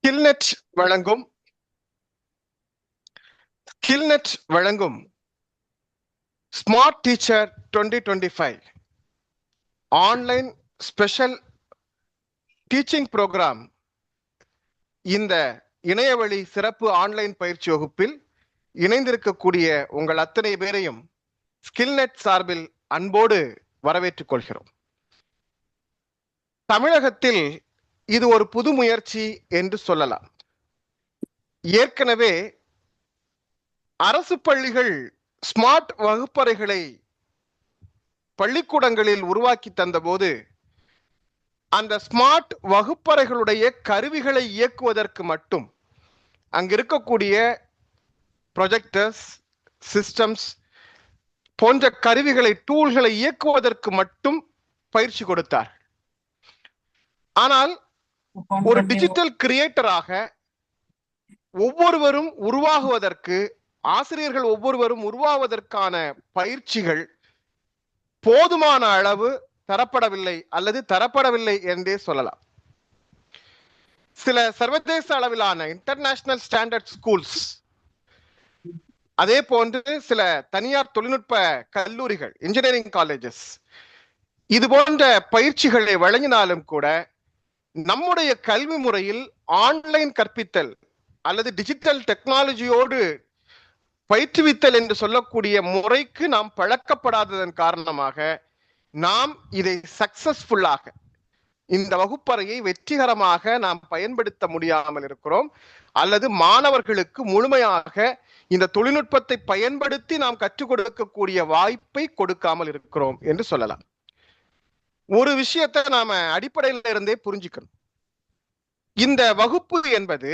ஸ்கில்நெட் வழங்கும் smart teacher 2025 online special teaching program. இந்த இணையவழி சிறப்பு ஆன்லைன் பயிற்சி வகுப்பில் இணைந்திருக்கக்கூடிய உங்கள் அத்தனை பேரையும் ஸ்கில்நெட் சார்பில் அன்போடு வரவேற்றுக் கொள்கிறோம். தமிழகத்தில் இது ஒரு புது முயற்சி என்று சொல்லலாம். ஏற்கனவே அரசு பள்ளிகள் ஸ்மார்ட் வகுப்பறைகளை பள்ளிக்கூடங்களில் உருவாக்கி தந்தபோது அந்த ஸ்மார்ட் வகுப்பறைகளுடைய கருவிகளை இயக்குவதற்கு மட்டும் அங்கு இருக்கக்கூடிய ப்ரொஜெக்டர்ஸ், சிஸ்டம்ஸ் போன்ற கருவிகளை, டூல்களை இயக்குவதற்கு மட்டும் பயிற்சி கொடுத்தார். ஆனால் ஒரு டிஜிட்டல் கிரியேட்டராக ஒவ்வொருவரும் உருவாகுவதற்கு, ஆசிரியர்கள் ஒவ்வொருவரும் உருவாவதற்கான பயிற்சிகள் போதுமான அளவு தரப்படவில்லை அல்லது தரப்படவில்லை என்றே சொல்லலாம். சில சர்வதேச அளவிலான இன்டர்நேஷனல் ஸ்டாண்டர்ட் ஸ்கூல்ஸ், அதே போன்று சில தனியார் தொழில்நுட்ப கல்லூரிகள், இன்ஜினியரிங் காலேஜஸ் இது போன்ற பயிற்சிகளை வழங்கினாலும் கூட நம்முடைய கல்வி முறையில் ஆன்லைன் கற்பித்தல் அல்லது டிஜிட்டல் டெக்னாலஜியோடு பயிற்றுவித்தல் என்று சொல்லக்கூடிய முறைக்கு நாம் பழக்கப்படாததன் காரணமாக நாம் இதை சக்சஸ்ஃபுல்லாக, இந்த வகுப்பறையை வெற்றிகரமாக நாம் பயன்படுத்த முடியாமல் இருக்கிறோம். அல்லது மாணவர்களுக்கு முழுமையாக இந்த தொழில்நுட்பத்தை பயன்படுத்தி நாம் கற்றுக் கொடுக்கக்கூடிய வாய்ப்பை கொடுக்காமல் இருக்கிறோம் என்று சொல்லலாம். ஒரு விஷயத்தை நாம அடிப்படையில இருந்தே புரிஞ்சுக்கணும். இந்த வகுப்பு என்பது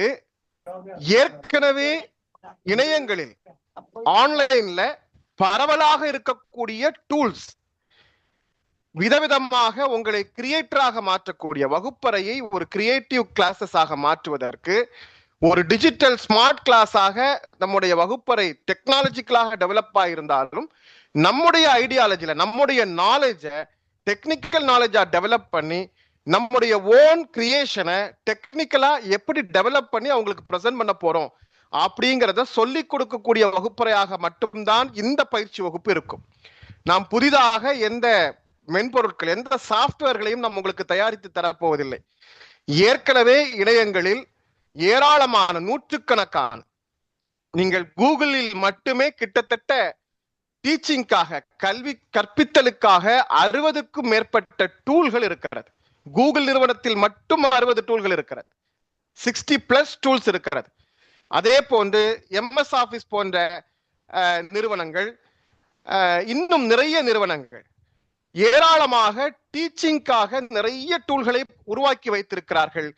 ஏற்கனவே இணையங்களில் ஆன்லைன்ல பரவலாக இருக்கக்கூடிய டூல்ஸ், விதவிதமாக உங்களை கிரியேட்டராக மாற்றக்கூடிய வகுப்பறையை ஒரு கிரியேட்டிவ் கிளாஸஸாக மாற்றுவதற்கு, ஒரு டிஜிட்டல் ஸ்மார்ட் கிளாஸாக நம்முடைய வகுப்பறை டெக்னாலஜிக்கலாக டெவலப் ஆகியிருந்தாலும் நம்முடைய ஐடியாலஜில, நம்முடைய நாலேஜை டெக்னிக்கல் நாலேஜா டெவலப் பண்ணி நம்முடைய ஓன் கிரியேஷனை டெக்னிக்கலா எப்படி டெவலப் பண்ணி அவங்களுக்கு ப்ரெசென்ட் பண்ண போறோம் அப்படிங்கிறத சொல்லி கொடுக்கக்கூடிய வகுப்பறையாக மட்டும்தான் இந்த பயிற்சி வகுப்பு இருக்கும். நாம் புதிதாக எந்த மென்பொருட்கள், எந்த சாஃப்ட்வேர்களையும் நாம் உங்களுக்கு தயாரித்து தரப்போவதில்லை. ஏற்கனவே இணையங்களில் ஏராளமான நூற்றுக்கணக்கான, நீங்கள் கூகுளில் மட்டுமே கிட்டத்தட்ட டீச்சிங்காக, கல்வி கற்பித்தலுக்காக 60க்கும் மேற்பட்ட டூல்கள் இருக்கிறது. கூகுள் நிறுவனத்தில் மட்டும் 60 டூல்கள் இருக்கிறது, 60+ டூல்ஸ் இருக்கிறது. அதே போன்று MS ஆஃபீஸ் போன்ற நிறுவனங்கள், இன்னும் நிறைய நிறுவனங்கள் ஏராளமாக டீச்சிங்காக நிறைய டூல்களை உருவாக்கி வைத்திருக்கிறார்கள்.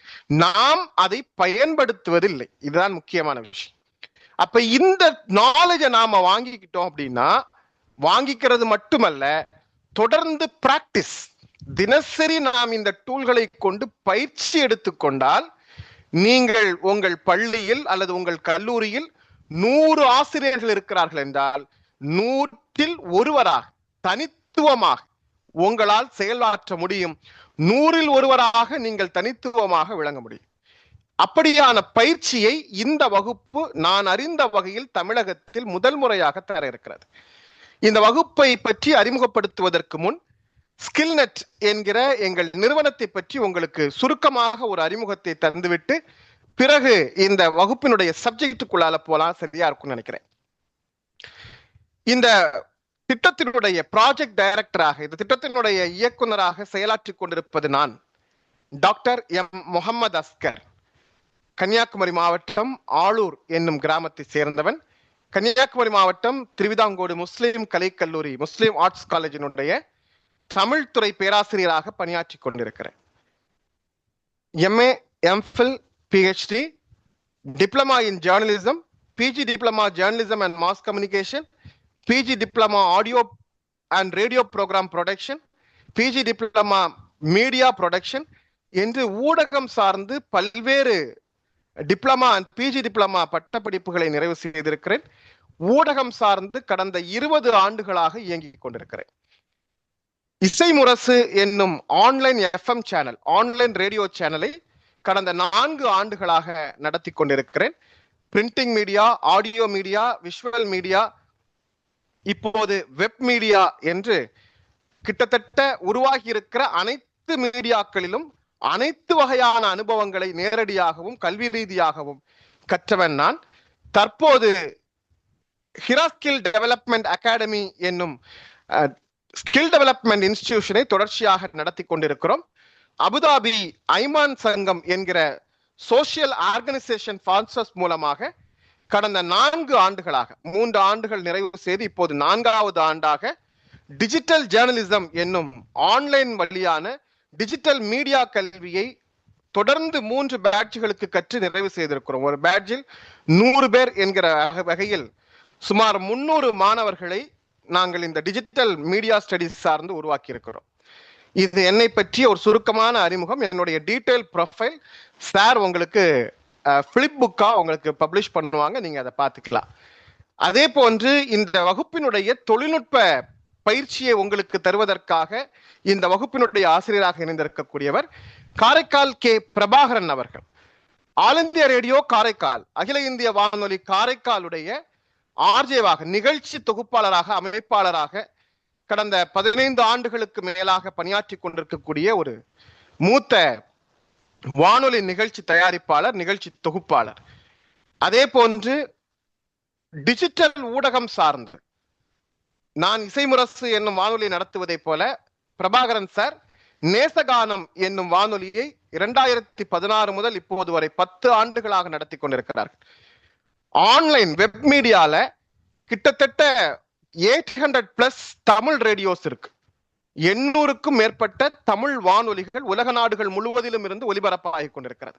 நாம் அதை பயன்படுத்துவதில்லை. இதுதான் முக்கியமான விஷயம். அப்ப இந்த நாலேஜை நாம வாங்கிக்கிட்டோம் அப்படின்னா, வாங்கிக்கிறது மட்டுமல்ல, தொடர்ந்து பிராக்டிஸ், தினசரி நாம் இந்த டூல்களை கொண்டு பயிற்சி எடுத்துக்கொண்டால், நீங்கள் உங்கள் பள்ளியில் அல்லது உங்கள் கல்லூரியில் 100 ஆசிரியர்கள் இருக்கிறார்கள் என்றால் 100ல் ஒருவராக தனித்துவமாக உங்களால் செயலாற்ற முடியும். 100ல் ஒருவராக நீங்கள் தனித்துவமாக விளங்க முடியும். அப்படியான பயிற்சியை இந்த வகுப்பு நான் அறிந்த வகையில் தமிழகத்தில் முதல் முறையாக தர இருக்கிறது. இந்த வகுப்பை பற்றி அறிமுகப்படுத்துவதற்கு முன் ஸ்கில்நெட் என்கிற எங்கள் நிறுவனத்தை பற்றி உங்களுக்கு சுருக்கமாக ஒரு அறிமுகத்தை தந்துவிட்டு பிறகு இந்த வகுப்பினுடைய சப்ஜெக்டுக்குள்ளால போலாம், சரியா இருக்கும்னு நினைக்கிறேன். இந்த திட்டத்தினுடைய ப்ராஜெக்ட் டைரக்டராக, இந்த திட்டத்தினுடைய இயக்குநராக செயலாற்றி கொண்டிருப்பது நான், டாக்டர் எம் முகமது அஸ்கர். கன்னியாகுமரி மாவட்டம் ஆளூர் என்னும் கிராமத்தை சேர்ந்தவன். கன்னியாகுமரி மாவட்டம் திருவிதாங்கோடு முஸ்லிம் கலைக்கல்லூரி, முஸ்லிம் ஆர்ட்ஸ் காலேஜினுடைய தமிழ் துறை பேராசிரியராக பணியாற்றி கொண்டிருக்கிறேன். MA, MPhil, PhD, diploma in journalism, PG diploma journalism and mass communication, PG diploma audio and radio program production, PG diploma media production என்று ஊடகம் சார்ந்து பல்வேறு டிப்ளமா அண்ட் PG டிப்ளமா பட்டப்படிப்புகளை நிறைவு செய்திருக்கிறேன். ஊடகம் சார்ந்து கடந்த 20 ஆண்டுகளாக இயங்கிக் கொண்டிருக்கிறேன். இசை முரசு என்னும் online FM channel, online radio சேனலை கடந்த 4 ஆண்டுகளாக நடத்தி கொண்டிருக்கிறேன். Printing media, audio media, visual media, இப்போது வெப் மீடியா என்று கிட்டத்தட்ட உருவாகி இருக்கிற அனைத்து மீடியாக்களிலும் அனைத்து வகையான அனுபவங்களை நேரடியாகவும் கல்வி ரீதியாகவும் கற்றவன் நான். தற்போது ஹிரா ஸ்கில் டெவலப்மெண்ட் அகாடமி என்னும் ஸ்கில் டெவலப்மெண்ட் இன்ஸ்டிடியூஷனை தொடர்ச்சியாக நடத்தி கொண்டிருக்கிறோம். அபுதாபி ஐமான் சங்கம் என்கிற சோசியல் ஆர்கனைசேஷன் ஸ்பான்சர்ஸ் மூலமாக கடந்த 4 ஆண்டுகளாக 3 ஆண்டுகள் நிறைவு செய்து இப்போது 4வது ஆண்டாக டிஜிட்டல் ஜேர்னலிசம் என்னும் ஆன்லைன் வழியான டிஜிட்டல் மீடியா கல்வியை தொடர்ந்து 3 பேட்ச்களுக்கு கற்று நிறைவு செய்திருக்கிறோம். ஒரு பேட்சில் 100 பேர் என்கிற வகையில் சுமார் 300 மாணவர்களை நாங்கள் இந்த டிஜிட்டல் மீடியா ஸ்டடிஸ் சார்ந்து உருவாக்கி இருக்கிறோம். இது என்னை பற்றிய ஒரு சுருக்கமான அறிமுகம். என்னுடைய டீடைல் ப்ரொஃபைல் சார் உங்களுக்கு ஃபிளிப் புக்கா உங்களுக்கு பப்ளிஷ் பண்ணுவாங்க, நீங்க அதை பார்த்துக்கலாம். அதே போன்று இந்த வகுப்பினுடைய தொழில்நுட்ப பயிற்சியை உங்களுக்கு தருவதற்காக இந்த வகுப்பினுடைய ஆசிரியராக இணைந்திருக்கக்கூடியவர் காரைக்கால் கே பிரபாகரன் அவர்கள். ஆல் இந்தியா ரேடியோ காரைக்கால், அகில இந்திய வானொலி காரைக்காலுடைய ஆர்ஜேவாக, நிகழ்ச்சி தொகுப்பாளராக, அமைப்பாளராக கடந்த 15 ஆண்டுகளுக்கு மேலாக பணியாற்றி கொண்டிருக்கக்கூடிய ஒரு மூத்த வானொலி நிகழ்ச்சி தயாரிப்பாளர், நிகழ்ச்சி தொகுப்பாளர். அதே போன்று டிஜிட்டல் ஊடகம் சார்ந்து நான் இசைமுரசு என்னும் வானொலி நடத்துவதை போல பிரபாகரன் சார் நேசகானம் என்னும் வானொலியை 2016 முதல் இப்போது வரை 10 ஆண்டுகளாக நடத்தி கொண்டிருக்கிறார்கள். ஆன்லைன் வெப் மீடியால கிட்டத்தட்ட 800+ தமிழ் ரேடியோஸ் இருக்கு. 800க்கும் மேற்பட்ட தமிழ் வானொலிகள் உலக நாடுகள் முழுவதிலும் இருந்து ஒலிபரப்பாகிக் கொண்டிருக்கிறது.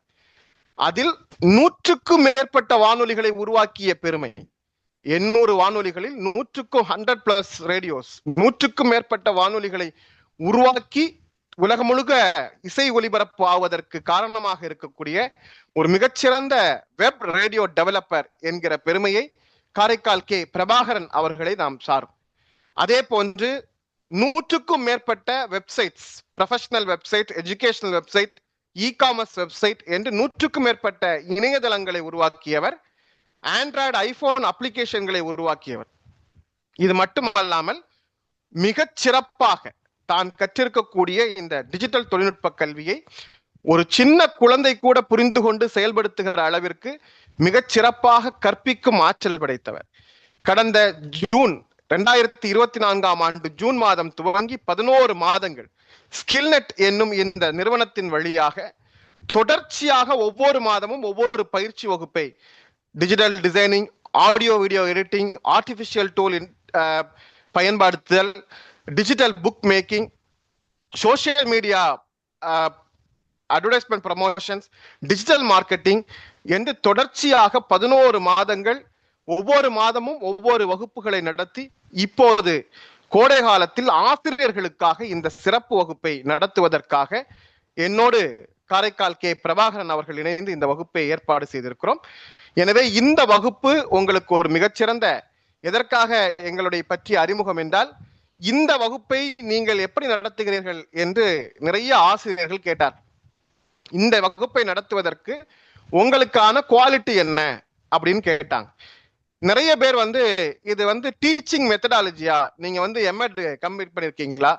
அதில் 100க்கும் மேற்பட்ட வானொலிகளை உருவாக்கிய பெருமை 800 வானொலிகளில் 100க்கும் 100+ ரேடியோஸ், 100க்கும் மேற்பட்ட வானொலிகளை உருவாக்கி உலகம் முழுக்க இசை ஒலிபரப்பு ஆவதற்கு காரணமாக இருக்கக்கூடிய ஒரு மிகச்சிறந்த வெப் ரேடியோ டெவலப்பர் என்கிற பெருமையை காரைக்கால் கே பிரபாகரன் அவர்களை நாம் சாரும். அதே போன்று 100க்கும் மேற்பட்ட websites, professional website, educational website, e-commerce website என்று 100க்கும் மேற்பட்ட இணையதளங்களை உருவாக்கியவர், ஆண்ட்ராய்டு, ஐபோன் அப்ளிகேஷன்களை உருவாக்கியவர். இது மட்டுமல்லாமல் மிகச் சிறப்பாக தான் கற்றிருக்கக்கூடிய இந்த டிஜிட்டல் தொழில்நுட்ப கல்வியை ஒரு சின்ன குழந்தை கூட புரிந்து கொண்டு செயல்படுத்துகிற அளவிற்கு மிகச் சிறப்பாக கற்பிக்கும் ஆற்றல் படைத்தவர். கடந்த ஜூன் 2024ஆம் ஆண்டு ஜூன் மாதம் துவங்கி 11 மாதங்கள் ஸ்கில்நெட் என்னும் இந்த நிறுவனத்தின் வழியாக தொடர்ச்சியாக ஒவ்வொரு மாதமும் ஒவ்வொரு பயிற்சி வகுப்பை digital designing, audio video editing, artificial tool பயன்படுத்துதல், digital book making, social media advertisement promotions, digital marketing என்று தொடர்ச்சியாக 11 மாதங்கள் ஒவ்வொரு மாதமும் ஒவ்வொரு வகுப்புகளை நடத்தி இப்போது கோடை காலத்தில் ஆசிரியர்களுக்காக இந்த சிறப்பு வகுப்பை நடத்துவதற்காக என்னோடு காரைக்கால் கே பிரபாகரன் அவர்கள் இணைந்து இந்த வகுப்பை ஏற்பாடு செய்திருக்கிறோம். எனவே இந்த வகுப்பு உங்களுக்கு ஒரு மிகச்சிறந்த, எதற்காக எங்களுடைய பற்றிய அறிமுகம் என்றால், இந்த வகுப்பை நீங்கள் எப்படி நடத்துகிறீர்கள் என்று நிறைய ஆசிரியர்கள் கேட்டார். இந்த வகுப்பை நடத்துவதற்கு உங்களுக்கான குவாலிட்டி என்ன அப்படின்னு கேட்டாங்க. நிறைய பேர் இது டீச்சிங் மெத்தடாலஜியா, நீங்க எம்எட் கம்ப்ளீட் பண்ணிருக்கீங்களா,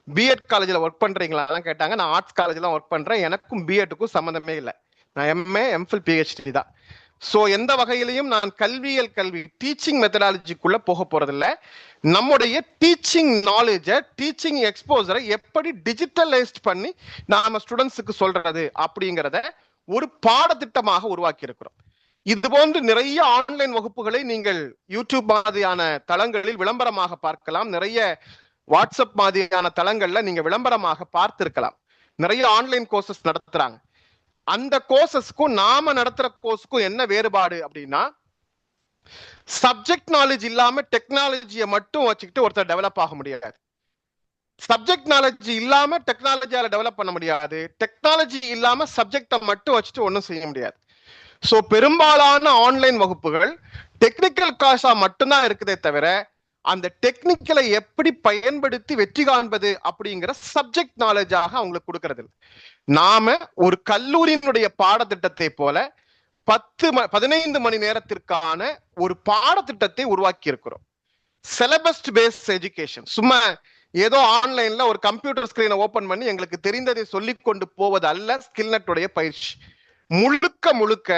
பிஎட் காலேஜ்ல ஒர்க் பண்றீங்களா கேட்டாங்க. நான் ஆர்ட்ஸ் காலேஜ்ல ஒர்க் பண்றேன், எனக்கும் பிஎட்டுக்கும் சம்மந்தமே இல்லை, நான் எம்ஏ எம்ஃபில் பிஹெச்டி தான். ஸோ எந்த வகையிலையும் நான் கல்வி டீச்சிங் மெத்தடாலஜிக்குள்ள போக போறதில்லை. நம்முடைய டீச்சிங் நாலேஜை, டீச்சிங் எக்ஸ்போசரை எப்படி டிஜிட்டலைஸ்ட் பண்ணி நாம ஸ்டூடெண்ட்ஸுக்கு சொல்றது அப்படிங்கிறத ஒரு பாடத்திட்டமாக உருவாக்கி இருக்கிறோம். இது போன்று நிறைய ஆன்லைன் வகுப்புகளை நீங்கள் யூடியூப் மாதிரியான தளங்களில் விளம்பரமாக பார்க்கலாம். நிறைய வாட்ஸ்அப் மாதிரியான தளங்கள்ல நீங்க விளம்பரமாக பார்த்திருக்கலாம். நிறைய ஆன்லைன் கோர்சஸ் நடத்துறாங்க. அந்த கோர்சஸ்க்கும் நாம நடத்துற கோர்ஸுக்கும் என்ன வேறுபாடு அப்படின்னா, சப்ஜெக்ட் நாலேஜ் இல்லாம டெக்னாலஜியை மட்டும் வச்சுக்கிட்டு ஒருத்தர் டெவலப் ஆக முடியாது. சப்ஜெக்ட் நாலேஜ் இல்லாம டெக்னாலஜியால டெவலப் பண்ண முடியாது. டெக்னாலஜி இல்லாம சப்ஜெக்டை மட்டும் வச்சுட்டு ஒன்றும் செய்ய முடியாது. ஸோ பெரும்பாலான ஆன்லைன் வகுப்புகள் டெக்னிக்கல் கிளாஸா மட்டும்தான் இருக்குதே தவிர அந்த டெக்னிக்கலை எப்படி பயன்படுத்தி வெற்றி காண்பது அப்படிங்கிற சப்ஜெக்ட் நாலேஜாக அவங்களுக்கு கொடுக்கறது. நாம ஒரு கல்லூரியினுடைய பாடத்திட்டத்தை போல 15 மணி நேரத்திற்கான ஒரு பாடத்திட்டத்தை உருவாக்கி இருக்கிறோம். Syllabus paste education. சும்மா ஏதோ ஆன்லைன்ல ஒரு கம்ப்யூட்டர் ஸ்கிரீனை ஓபன் பண்ணி எங்களுக்கு தெரிந்ததை சொல்லிக் கொண்டு போவது அல்ல ஸ்கில்நெட்டுடைய பயிற்சி. முழுக்க முழுக்க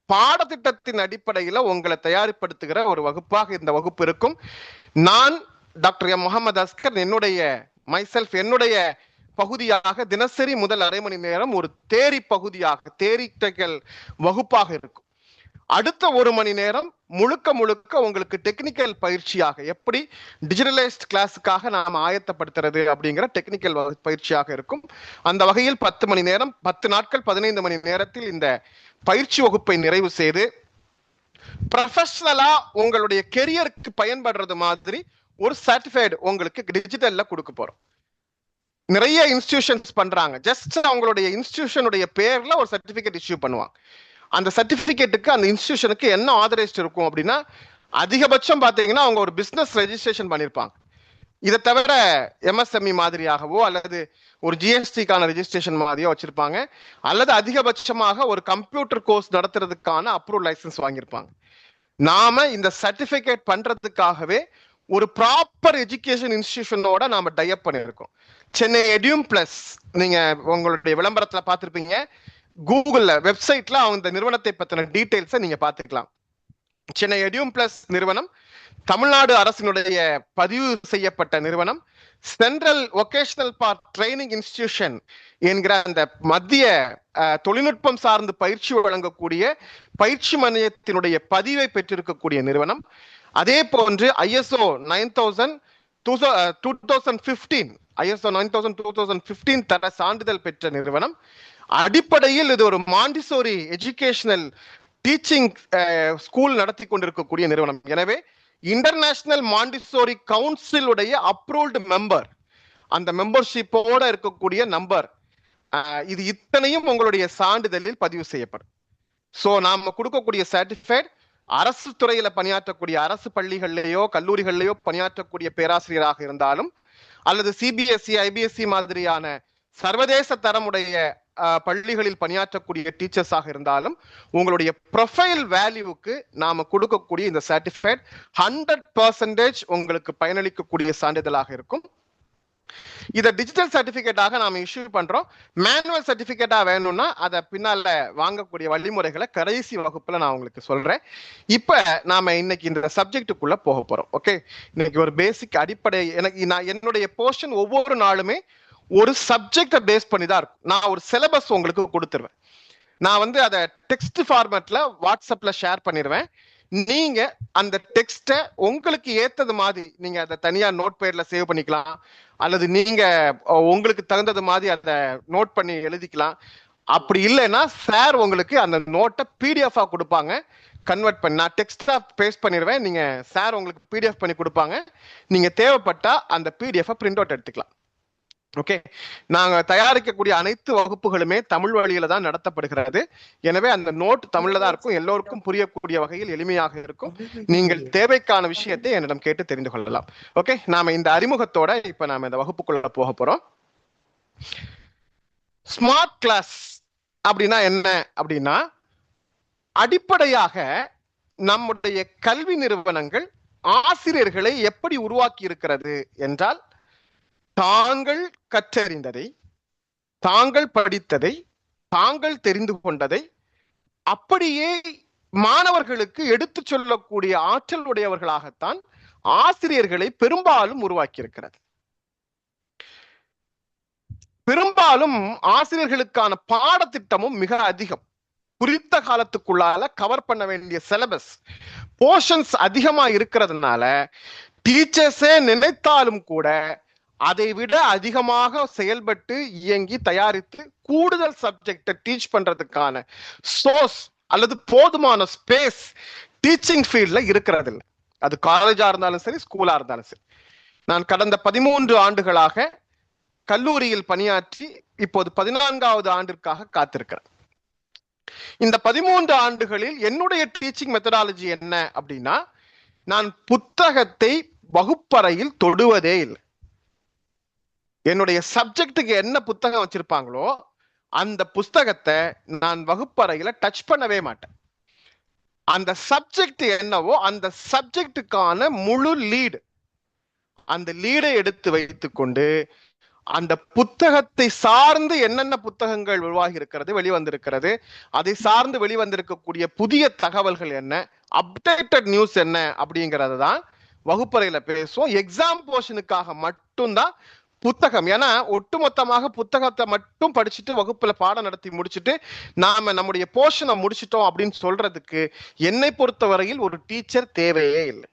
பாடத்திட்டத்தின் அடிப்படையில உங்களை தயார்படுத்துகிற ஒரு வகுப்பாக இந்த வகுப்பு இருக்கும். நான் டாக்டர் எம் முகமது அஸ்கர் என்னுடைய பகுதியாக தினசரி முதல் அரை மணி நேரம் ஒரு தேரி பகுதியாக தேரிட்டிக்கல் வகுப்பாக இருக்கும். அடுத்த ஒரு மணி நேரம் முழுக்க முழுக்க உங்களுக்கு டெக்னிக்கல் பயிற்சியாக எப்படி டிஜிட்டலைஸ்ட் கிளாஸுக்காக நாம் ஆயத்தப்படுத்துறது அப்படிங்கிற டெக்னிக்கல் பயிற்சியாக இருக்கும். அந்த வகையில் 10 மணி நேரம் 10 நாட்கள் 15 மணி நேரத்தில் இந்த பயிற்சி வகுப்பை நிறைவு செய்து ப்ரொஃபஷனலா உங்களுடைய கெரியருக்கு பயன்படுறது மாதிரி ஒரு சர்டிஃபைடு உங்களுக்கு டிஜிட்டல்ல கொடுக்க போறோம். நிறைய இன்ஸ்டிடியூஷன்ஸ் பண்றாங்க. ஜஸ்ட் அவங்களுடைய இன்ஸ்டிடியூஷனுடைய பேர்ல ஒரு சர்டிபிகேட் இஷ்யூ பண்ணுவாங்க. அந்த சர்டிபிகேட்டுக்கு அந்த இன்ஸ்டிடியூஷனுக்கு என்ன ஆதரைஸ்ட் இருக்கும் அப்படின்னா அதிகபட்சம் பாத்தீங்கன்னா அவங்க ஒரு பிசினஸ் ரெஜிஸ்ட்ரேஷன் பண்ணிருப்பாங்க. இதை தவிர எம்எஸ்எம்இ மாதிரியாகவோ அல்லது ஒரு ஜிஎஸ்டிக்கான ரெஜிஸ்ட்ரேஷன் மாதிரியோ வச்சிருப்பாங்க. அல்லது அதிகபட்சமாக ஒரு கம்ப்யூட்டர் கோர்ஸ் நடத்துறதுக்கான அப்ரூவல் லைசன்ஸ் வாங்கியிருப்பாங்க. நாம இந்த சர்டிபிகேட் பண்றதுக்காகவே ஒரு ப்ராப்பர் எஜுகேஷன் இன்ஸ்டிடியூஷனோட நாம டைப் பண்ணியிருக்கோம். சென்னை எடியூம் பிளஸ் நீங்க உங்களுடைய விளம்பரத்துல பார்த்திருப்பீங்க. கூகுள்ல வெப்சைட்ல அந்த நிறுவனத்தை பத்தின டீடைல்ஸை நீங்க பார்த்துக்கலாம். சென்னை எடியூம் பிளஸ் நிறுவனம் தமிழ்நாடு அரசினுடைய பதிவு செய்யப்பட்ட நிறுவனம். Central vocational part training institution என்கிற அந்த மத்திய தொழில்நுட்பம் சார்ந்து பயிற்சி வழங்கக்கூடிய பயிற்சி மையத்தினுடைய பதிவை பெற்றிருக்கக்கூடிய நிறுவனம். அதே போன்று ISO 9015 தர சான்றிதழ் பெற்ற நிறுவனம். அடிப்படையில் இது ஒரு மாண்டிசோரி எஜுகேஷனல் டீச்சிங் ஸ்கூல் நடத்தி கொண்டிருக்கக்கூடிய நிறுவனம். எனவே இன்டர்நேஷனல் மாண்டிசோரி கவுன்சிலுடைய அப்ரூவ்டு மெம்பர், அந்த மெம்பர்ஷிப்போட இருக்கக்கூடிய நம்பர், இது இத்தனையும் உங்களுடைய சான்றிதழில் பதிவு செய்யப்படும். சோ நாம கொடுக்கக்கூடிய சர்டிஃபைட் அரசு துறையில பணியாற்றக்கூடிய அரசு பள்ளிகள்லயோ கல்லூரிகள்லயோ பணியாற்றக்கூடிய பேராசிரியராக இருந்தாலும் அல்லது CBSE IBSE மாதிரியான சர்வதேச தரமுடைய பள்ளிகளில் பணியாற்றக்கூடிய டீச்சர்ஸாக இருந்தாலும் உங்களுடைய ப்ரொஃபைல் வேல்யூவுக்கு நாம கொடுக்கக்கூடிய இந்த சர்டிஃபைட் 100% உங்களுக்கு பயனளிக்கக்கூடிய சான்றிதழாக இருக்கும். இதை டிஜிட்டல் சர்டிபிகேட்டாக நாம இஷ்யூ பண்றோம். மேனுவல் சர்டிபிகேட்டா வேணும்னா அதை பின்னால வாங்கக்கூடிய வழிமுறைகளை கடைசி வகுப்புல நான் உங்களுக்கு சொல்றேன். இப்ப நாம இன்னைக்கு இந்த சப்ஜெக்டுக்குள்ள போக போறோம். ஓகே, இன்னைக்கு ஒரு பேசிக் அடிப்படை நான் என்னுடைய போர்ஷன் ஒவ்வொரு நாளுமே ஒரு சப்ஜெக்டை பேஸ் பண்ணி தான் இருக்கும். நான் ஒரு சிலபஸ் உங்களுக்கு கொடுத்துருவேன். நான் அதை டெக்ஸ்ட் ஃபார்மேட்ல வாட்ஸ்அப்ல ஷேர் பண்ணிடுவேன். நீங்க அந்த டெக்ஸ்ட உங்களுக்கு ஏத்தது மாதிரி நீங்க அதை தனியா நோட் பேட்ல சேவ் பண்ணிக்கலாம், அல்லது நீங்க உங்களுக்கு தகுந்தது மாதிரி அதை நோட் பண்ணி எழுதிக்கலாம். அப்படி இல்லைன்னா சார் உங்களுக்கு அந்த நோட்டை PDF கொடுப்பாங்க, கன்வெர்ட் பண்ணி நான் டெக்ஸ்டா பேஸ்ட் பண்ணிடுவேன். நீங்க சார் உங்களுக்கு PDF பண்ணி கொடுப்பாங்க. நீங்க தேவைப்பட்டா அந்த PDF பிரிண்ட் அவுட் எடுத்துக்கலாம். ஓகே, நாங்க தயாரிக்கக்கூடிய அனைத்து வகுப்புகளுமே தமிழ் வழியில தான் நடத்தப்படுகிறது. எனவே அந்த நோட் தமிழ்ல தான் இருக்கும், எல்லோருக்கும் புரியக்கூடிய வகையில் எளிமையாக இருக்கும். நீங்கள் தேவைக்கான விஷயத்தை என்னிடம் கேட்டு தெரிந்து கொள்ளலாம். ஓகே, நாம இந்த அறிமுகத்தோட இப்ப நாம இந்த வகுப்புக்குள்ள போக போறோம். ஸ்மார்ட் கிளாஸ் அப்படின்னா என்ன அப்படின்னா, அடிப்படையாக நம்முடைய கல்வி நிறுவனங்கள் ஆசிரியர்களை எப்படி உருவாக்கி இருக்கிறது என்றால், தாங்கள் கற்றறிந்ததை, தாங்கள் படித்ததை, தாங்கள் தெரிந்து கொண்டதை அப்படியே மாணவர்களுக்கு எடுத்து சொல்லக்கூடிய ஆற்றல் உடையவர்களாகத்தான் ஆசிரியர்களை பெரும்பாலும் உருவாக்கி இருக்கிறது. பெரும்பாலும் ஆசிரியர்களுக்கான பாடத்திட்டமும் மிக அதிகம். குறித்த காலத்துக்குள்ளால கவர் பண்ண வேண்டிய சிலபஸ் போர்ஷன்ஸ் அதிகமா இருக்கிறதுனால டீச்சர்ஸே நினைத்தாலும் கூட அதை விட அதிகமாக செயல்பட்டு இயங்கி தயாரித்து கூடுதல் சப்ஜெக்டை டீச் பண்றதுக்கான சோர்ஸ் அல்லது போதுமான ஸ்பேஸ் டீச்சிங் ஃபீல்ட்ல இருக்கிறது இல்லை. அது காலேஜா இருந்தாலும் சரி, ஸ்கூலா இருந்தாலும் சரி. நான் கடந்த 13 ஆண்டுகளாக கல்லூரியில் பணியாற்றி இப்போது 14வது ஆண்டிற்காக காத்திருக்கிறேன். இந்த 13 ஆண்டுகளில் என்னுடைய டீச்சிங் மெத்தடாலஜி என்ன அப்படின்னா, நான் புத்தகத்தை வகுப்பறையில் தொடுவதே இல்லை. என்னுடைய சப்ஜெக்டுக்கு என்ன புத்தகம் வச்சிருப்பாங்களோ அந்த புஸ்தகத்தை நான் வகுப்பறையில டச் பண்ணவே மாட்டேன். அந்த சப்ஜெக்ட் என்னவோ அந்த சப்ஜெக்டுக்கான முழு லீடு, அந்த லீடை எடுத்து வைத்துக் கொண்டு அந்த புத்தகத்தை சார்ந்து என்னென்ன புத்தகங்கள் உருவாகி இருக்கிறது, வெளிவந்திருக்கிறது, அதை சார்ந்து வெளிவந்திருக்கக்கூடிய புதிய தகவல்கள் என்ன, அப்டேட்டட் நியூஸ் என்ன அப்படிங்கறது தான் வகுப்பறையில பேசுவோம். எக்ஸாம் போர்ஷனுக்காக மட்டும்தான் புத்தகம். ஏன்னா ஒட்டுமொத்தமாக புத்தகத்தை மட்டும் படிச்சுட்டு வகுப்புல பாடம் நடத்தி முடிச்சுட்டு நாம நம்முடைய போர்ஷனை முடிச்சிட்டோம் அப்படின்னு சொல்றதுக்கு என்னை பொறுத்தவரையில் ஒரு டீச்சர் தேவையே இல்லை.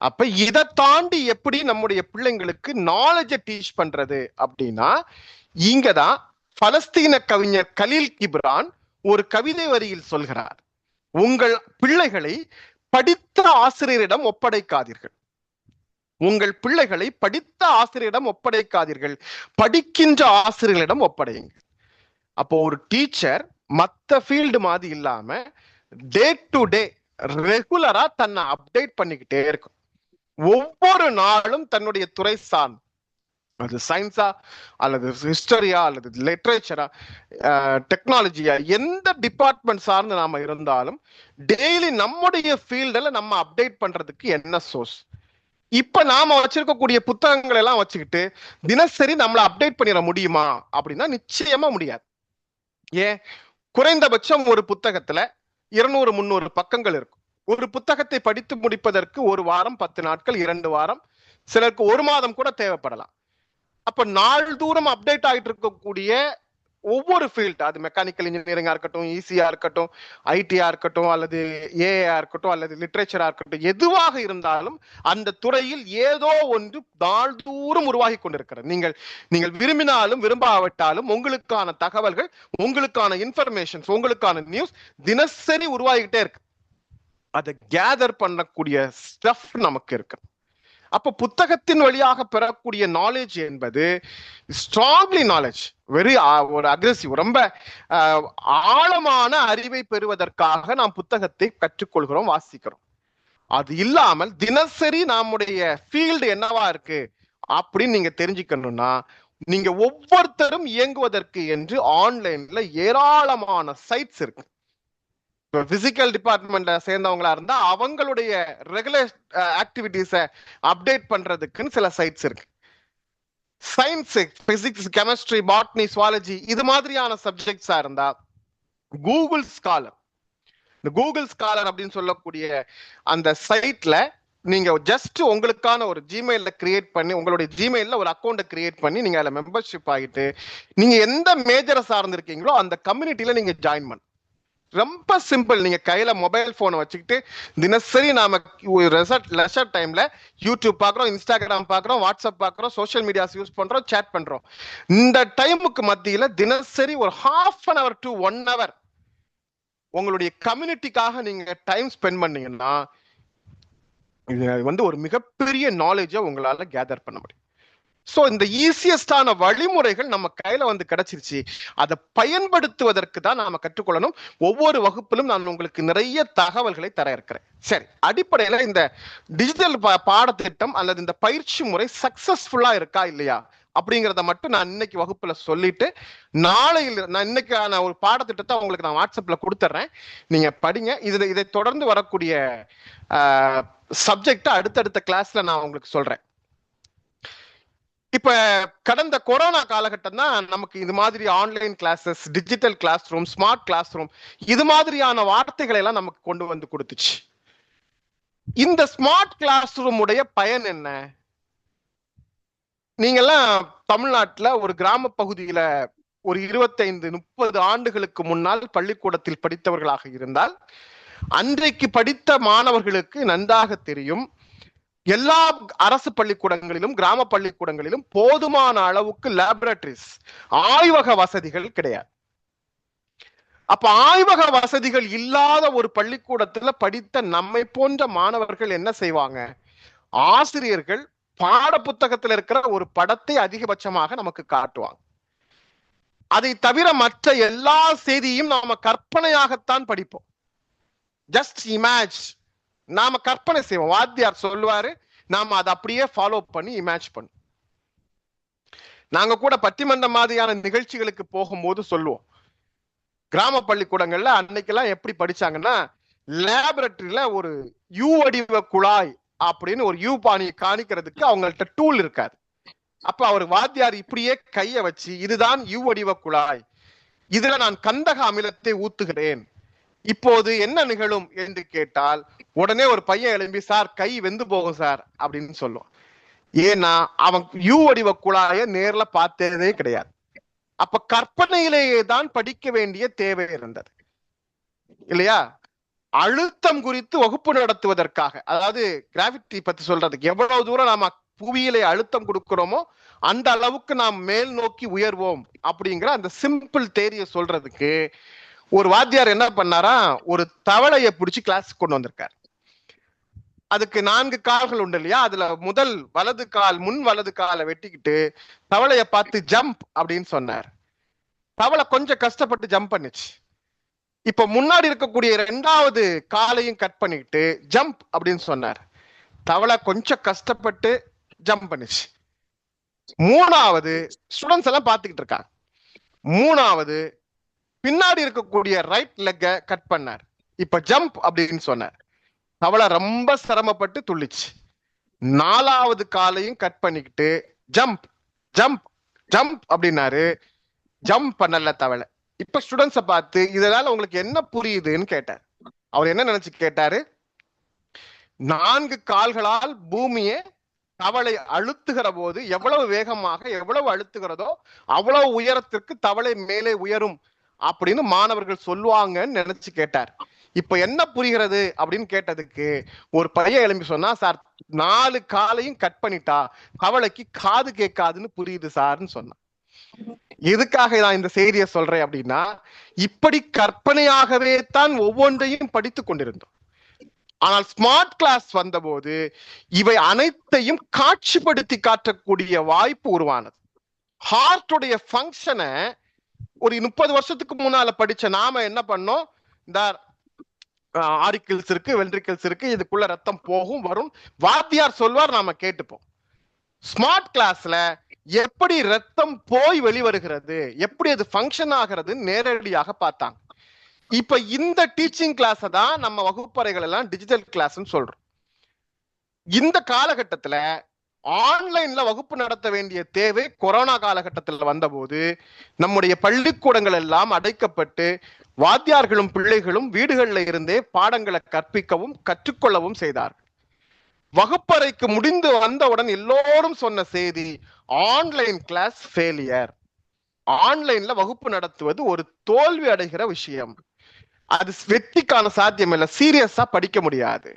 அப்ப இதை தாண்டி எப்படி நம்முடைய பிள்ளைங்களுக்கு நாலேஜை டீச் பண்றது அப்படின்னா, இங்கதான் பலஸ்தீன கவிஞர் கலீல் கிப்ரான் ஒரு கவிதை வரியில் சொல்கிறார், உங்கள் பிள்ளைகளை படித்த ஆசிரியரிடம் ஒப்படைக்காதீர்கள், உங்கள் பிள்ளைகளை படித்த ஆசிரியரிடம் ஒப்படைக்காதீர்கள், படிக்கின்ற ஆசிரியர்களிடம் ஒப்படையுங்கள். அப்போ ஒரு டீச்சர் மத்த ஃபீல்டு மாதிரி இல்லாம டே டு டே ரெகுலரா தன்னை அப்டேட் பண்ணிக்கிட்டே இருக்கும். ஒவ்வொரு நாளும் தன்னுடைய துறை சார்ந்து, அது சயின்ஸா அல்லது ஹிஸ்டரியா அல்லது லிட்ரேச்சரா டெக்னாலஜியா, எந்த டிபார்ட்மெண்ட் சார்ந்து நாம இருந்தாலும் டெய்லி நம்முடைய ஃபீல்டில் நம்ம அப்டேட் பண்றதுக்கு என்ன சோர்ஸ். இப்ப நாம வச்சிருக்கக்கூடிய புத்தகங்கள் எல்லாம் வச்சுக்கிட்டு தினசரி நம்மளை அப்டேட் பண்ணிட முடியுமா அப்படின்னா நிச்சயமா முடியாது. ஏன், குறைந்தபட்சம் ஒரு புத்தகத்துல 200-300 பக்கங்கள் இருக்கும். ஒரு புத்தகத்தை படித்து முடிப்பதற்கு 1 வாரம், 10 நாட்கள், 2 வாரம், சிலருக்கு 1 மாதம் கூட தேவைப்படலாம். அப்ப நாள்தூரம் அப்டேட் ஆகிட்டு இருக்கக்கூடிய ஒவ்வொரு ஃபீல்ட், அது மெக்கானிக்கல் இன்ஜினியரிங்கா இருக்கட்டும், ஈசியா இருக்கட்டும், ஐடியா இருக்கட்டும், அல்லது ஏஐயா இருக்கட்டும், அல்லது லிட்ரேச்சரா இருக்கட்டும், எதுவாக இருந்தாலும் அந்த துறையில் ஏதோ ஒன்று நாள்தூரம் உருவாகி கொண்டிருக்கிறது. நீங்கள் விரும்பினாலும் விரும்பாவிட்டாலும் உங்களுக்கான தகவல்கள், உங்களுக்கான இன்ஃபர்மேஷன்ஸ், உங்களுக்கான நியூஸ் தினசரி உருவாகிக்கிட்டே இருக்கு. அதை கேதர் பண்ணக்கூடிய ஸ்டஃப் நமக்கு இருக்கு. அப்ப புத்தகத்தின் வழியாக பெறக்கூடிய நாலேஜ் என்பது ஸ்ட்ராங்லி நாலேஜ், வெரி ஒரு அக்ரெசிவ், ரொம்ப ஆழமான அறிவை பெறுவதற்காக நாம் புத்தகத்தை கற்றுக்கொள்கிறோம், வாசிக்கிறோம். அது இல்லாமல் தினசரி நம்முடைய ஃபீல்டு என்னவா இருக்கு அப்படின்னு நீங்க தெரிஞ்சுக்கணும்னா, நீங்க ஒவ்வொருத்தரும் இயங்குவதற்கு என்று ஆன்லைன்ல ஏராளமான சைட்ஸ் இருக்கு. பிசிக்கல் டிபார்ட்மெண்ட்ல சேர்ந்தவங்களா இருந்தா அவங்களுடைய ரெகுலர் ஆக்டிவிட்டிஸை அப்டேட் பண்றதுக்குன்னு சில சைட்ஸ் இருக்கு. Science, physics, chemistry, botany, zoology இது மாதிரியான சப்ஜெக்ட்ஸா இருந்தா கூகுள் ஸ்காலர், இந்த கூகுள் ஸ்காலர் அப்படின்னு சொல்லக்கூடிய அந்த சைட்ல நீங்க ஜஸ்ட் உங்களுக்கான ஒரு ஜிமெயில கிரியேட் பண்ணி, உங்களுடைய ஜிமெயில ஒரு அக்கௌண்ட் கிரியேட் பண்ணி நீங்க அதுல மெம்பர்ஷிப் ஆகிட்டு நீங்க எந்த மேஜரை சார்ந்து இருக்கீங்களோ அந்த கம்யூனிட்டியில நீங்க ஜாயின் பண்ண. ரொம்ப சிம்பிள். நீங்க கையில மொபைல் போனை வச்சுக்கிட்டு தினசரி நாம லெஷர் டைம்ல யூடியூப் பாக்குறோம், இன்ஸ்டாகிராம் பாக்குறோம், வாட்ஸ்அப் பாக்குறோம், சோஷியல் மீடியாஸ் யூஸ் பண்றோம், சேட் பண்றோம். இந்த டைமுக்கு மத்தியில தினசரி ஒரு ½ hour to 1 hour உங்களுடைய கம்யூனிட்டிக்காக நீங்க டைம் ஸ்பெண்ட் பண்ணீங்கன்னா இது ஒரு மிகப்பெரிய நாலேஜை உங்களால கேதர் பண்ண முடியும். சோ இந்த ஈஸியஸ்டான வழிமுறைகள் நம்ம கையில கிடைச்சிருச்சு. அதை பயன்படுத்துவதற்கு தான் நாம கற்றுக்கொள்ளணும். ஒவ்வொரு வகுப்பிலும் நான் உங்களுக்கு நிறைய தகவல்களை தர இருக்கிறேன். சரி, அடிப்படையில இந்த டிஜிட்டல் பாடத்திட்டம் அல்லது இந்த பயிற்சி முறை சக்சஸ்ஃபுல்லா இருக்கா இல்லையா அப்படிங்கிறத மட்டும் நான் இன்னைக்கு வகுப்புல சொல்லிட்டு, நாளையில் நான் இன்னைக்கான ஒரு பாடத்திட்டத்தை உங்களுக்கு நான் வாட்ஸ்அப்ல கொடுத்துட்றேன், நீங்க படிங்க. இதை தொடர்ந்து வரக்கூடிய சப்ஜெக்ட் அடுத்தடுத்த கிளாஸ்ல நான் உங்களுக்கு சொல்றேன். இப்ப கடந்த கொரோனா காலகட்டம் தான் நமக்கு இது மாதிரி online classes, digital class room, smart class room இது மாதிரியான வார்த்தைகளை எல்லாம் நமக்கு கொண்டு வந்து கொடுத்துச்சு. இந்த ஸ்மார்ட் கிளாஸ் ரூம் உடைய பயன் என்ன? நீங்கெல்லாம் தமிழ்நாட்டுல ஒரு கிராம பகுதியில ஒரு 25-30 ஆண்டுகளுக்கு முன்னால் பள்ளிக்கூடத்தில் படித்தவர்களாக இருந்தால் அன்றைக்கு படித்த மாணவர்களுக்கு நன்றாக தெரியும், எல்லா அரசு பள்ளிக்கூடங்களிலும் கிராம பள்ளிக்கூடங்களிலும் போதுமான அளவுக்கு லேபரட்டரிஸ், ஆய்வக வசதிகள் கிடையாது. அப்ப ஆய்வக வசதிகள் இல்லாத ஒரு பள்ளிக்கூடத்துல படித்த நம்மை போன்ற மாணவர்கள் என்ன செய்வாங்க? ஆசிரியர்கள் பாட புத்தகத்தில் இருக்கிற ஒரு படத்தை அதிகபட்சமாக நமக்கு காட்டுவாங்க. அதை தவிர மற்ற எல்லா செய்தியும் நாம கற்பனையாகத்தான் படிப்போம். ஜஸ்ட் இமேஜ், நாம கற்பனை செய்வோம். வாத்தியார் சொல்லுவாரு, நாம அதை அப்படியே ஃபாலோ பண்ணி இமேஜ் பண்ணும். நாங்க கூட பட்டிமன்றம் மாதிரியான நிகழ்ச்சிகளுக்கு போகும்போது சொல்லுவோம், கிராம பள்ளிக்கூடங்கள்ல அன்னைக்கெல்லாம் எப்படி படிச்சாங்கன்னா, லேபரட்டரியில ஒரு யூ வடிவ குழாய் அப்படின்னு ஒரு யூ பாணி காணிக்கிறதுக்கு அவங்கள்ட்ட டூல் இருக்காது. அப்ப அவர் வாத்தியார் இப்படியே கைய வச்சு, இதுதான் யூ வடிவ குழாய், இதுல நான் கந்தக அமிலத்தை ஊத்துகிறேன், இப்போது என்ன நிகழும் என்று கேட்டால் உடனே ஒரு பையன் எழும்பி, சார் கை வெந்து போகும் சார் அப்படின்னு சொல்லுவான். ஏன்னா அவன் யூ வடிவ குழாய நேர்ல பார்த்ததே கிடையாது. அப்ப கற்பனையிலேயே தான் படிக்க வேண்டிய தேவை இருந்தது இல்லையா? அழுத்தம் குறித்து வகுப்பு நடத்துவதற்காக, அதாவது கிராவிட்டி பத்தி சொல்றதுக்கு, எவ்வளவு தூரம் நாம புவியிலே அழுத்தம் கொடுக்கிறோமோ அந்த அளவுக்கு நாம் மேல் நோக்கி உயர்வோம் அப்படிங்கிற அந்த சிம்பிள் தேரிய சொல்றதுக்கு ஒரு வாத்தியார் என்ன பண்ணாரா, ஒரு தவளையை பிடிச்சி கிளாஸ் கொண்டு வந்திருக்காரு. அதுக்கு 4 கால்கள் உண்டு இல்லையா? அதுல முதல் வலது கால், முன் வலது காலை வெட்டிக்கிட்டு தவளையை பார்த்து ஜம்ப் அப்படின்னு சொன்னார். தவளை கொஞ்சம் கஷ்டப்பட்டு ஜம்ப் பண்ணுச்சு. இப்ப முன்னாடி இருக்கக்கூடிய 2வது காலையும் கட் பண்ணிக்கிட்டு ஜம்ப் அப்படின்னு சொன்னார். தவளை கொஞ்சம் கஷ்டப்பட்டு ஜம்ப் பண்ணுச்சு. 3வது ஸ்டூடெண்ட்ஸ் எல்லாம் பார்த்துக்கிட்டு இருக்காங்க. 3வது பின்னாடி இருக்கக்கூடிய ரைட் லெக்க கட் பண்ணார். இப்ப ஜம்ப் அப்படின்னு சொன்னார். தவளை ரொம்ப சிரமப்பட்டு துள்ளிச்சு. 4வது காலையும் கட் பண்ணிக்கிட்டு ஜம்ப் ஜம்ப் ஜம்ப் அப்படின்னாரு. ஜம்ப் பண்ணல தவளை. இப்ப ஸ்டூடெண்ட்ஸை பார்த்து இதனால உங்களுக்கு என்ன புரியுதுன்னு கேட்டார். அவர் என்ன நினைச்சு கேட்டாரு, 4 கால்களால் பூமியை தவளை அழுத்துகிற போது எவ்வளவு வேகமாக எவ்வளவு அழுத்துகிறதோ அவ்வளவு உயரத்திற்கு தவளை மேலே உயரும் அப்படின்னு மாணவர்கள் சொல்லுவாங்கன்னு நினைச்சு கேட்டார். இப்ப என்ன புரிகிறது அப்படின்னு கேட்டதுக்கு ஒரு பையன் எழும்பி சொன்னா, சார் 4 காலையும் கட் பண்ணிட்டா தவளைக்கு காது கேட்காதுன்னு புரியுது சார்ன்னு சொன்னான். எதுக்காக நான் இந்த செய்தியை சொல்றேன் அப்படின்னா, இப்படி கற்பனையாகவே தான் ஒவ்வொன்றையும் படித்துக் கொண்டிருந்தோம். ஆனால் ஸ்மார்ட் கிளாஸ் வந்தபோது இவை அனைத்தையும் காட்சிப்படுத்தி காட்டக்கூடிய வாய்ப்பு உருவானது. ஹார்ட்டுடைய ஃபங்க்ஷனை ஒரு 30 வருஷத்துக்கு முன்னால படிச்ச நாம என்ன பண்ணோம், இந்த ஆரிக்கிள்ஸ் இருக்கு, வென்ட்ரிக்கிள்ஸ் இருக்கு, இதுக்குள்ள ரத்தம் போகும் வரும், வாத்தியார் சொல்வார், நாம கேட்டுப்போம். ஸ்மார்ட் கிளாஸ்ல எப்படி ரத்தம் போய் வெளிவருகிறது, எப்படி அது ஃபங்க்ஷன் ஆகிறது நேரடியாக பார்த்தாங்க. இப்ப இந்த டீச்சிங் கிளாஸ் தான் நம்ம வகுப்பறைகள் எல்லாம் டிஜிட்டல் கிளாஸ் சொல்றோம். இந்த காலகட்டத்துல ஆன்லைன்ல வகுப்பு நடத்த வேண்டிய தேவை கொரோனா காலகட்டத்தில் வந்தபோது நம்முடைய பள்ளிக்கூடங்கள் எல்லாம் அடைக்கப்பட்டு வாத்தியார்களும் பிள்ளைகளும் வீடுகளில் இருந்தே பாடங்களை கற்பிக்கவும் கற்றுக்கொள்ளவும் செய்தார்கள். வகுப்பறைக்கு முடிந்து வந்தவுடன் எல்லோரும் சொன்ன செய்தி, ஆன்லைன் கிளாஸ் ஃபெயிலியர். ஆன்லைன்ல வகுப்பு நடத்துவது ஒரு தோல்வி அடைகிற விஷயம், அது வெற்றிக்கான சாத்தியம் இல்லை, சீரியஸா படிக்க முடியாது.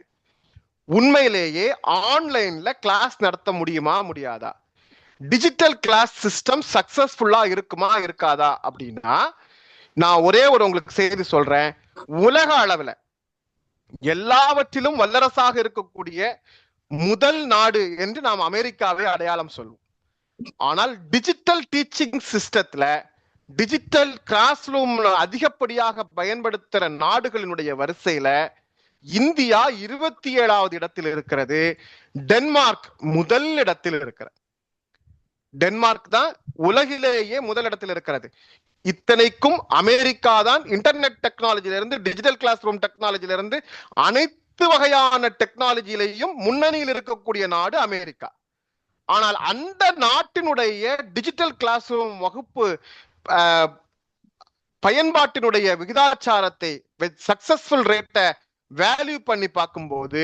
உண்மையிலேயே ஆன்லைன்ல கிளாஸ் நடத்த முடியுமா முடியாதா, டிஜிட்டல் கிளாஸ் சிஸ்டம் சக்சஸ்ஃபுல்லா இருக்குமா இருக்காதா அப்படின்னா, நான் ஒரே ஒரு உங்களுக்கு செய்தி சொல்றேன். உலக அளவுல எல்லாவற்றிலும் வல்லரசாக இருக்கக்கூடிய முதல் நாடு என்று நாம் அமெரிக்காவை அடையாளம் சொல்லுவோம். ஆனால் டிஜிட்டல் டீச்சிங் சிஸ்டத்துல டிஜிட்டல் கிளாஸ் ரூம் அதிகப்படியாக பயன்படுத்துற நாடுகளினுடைய வரிசையில இந்தியா 27வது இடத்தில் இருக்கிறது. டென்மார்க் முதல் இடத்தில் இருக்கிறது. டென்மார்க் தான் உலகிலேயே முதல் இடத்தில் இருக்கிறது. இத்தனைக்கும் அமெரிக்கா தான் இன்டர்நெட் டெக்னாலஜில இருந்து, டிஜிட்டல் கிளாஸ் ரூம் டெக்னாலஜில இருந்து அனைத்து வகையான டெக்னாலஜிலையும் முன்னணியில் இருக்கக்கூடிய நாடு அமெரிக்கா. ஆனால் அந்த நாட்டினுடைய டிஜிட்டல் கிளாஸ் ரூம் வகுப்பு பயன்பாட்டினுடைய விகிதாச்சாரத்தை, சக்சஸ்ஃபுல் ரேட்டை வேல்யூ பண்ணி பார்க்கும்போது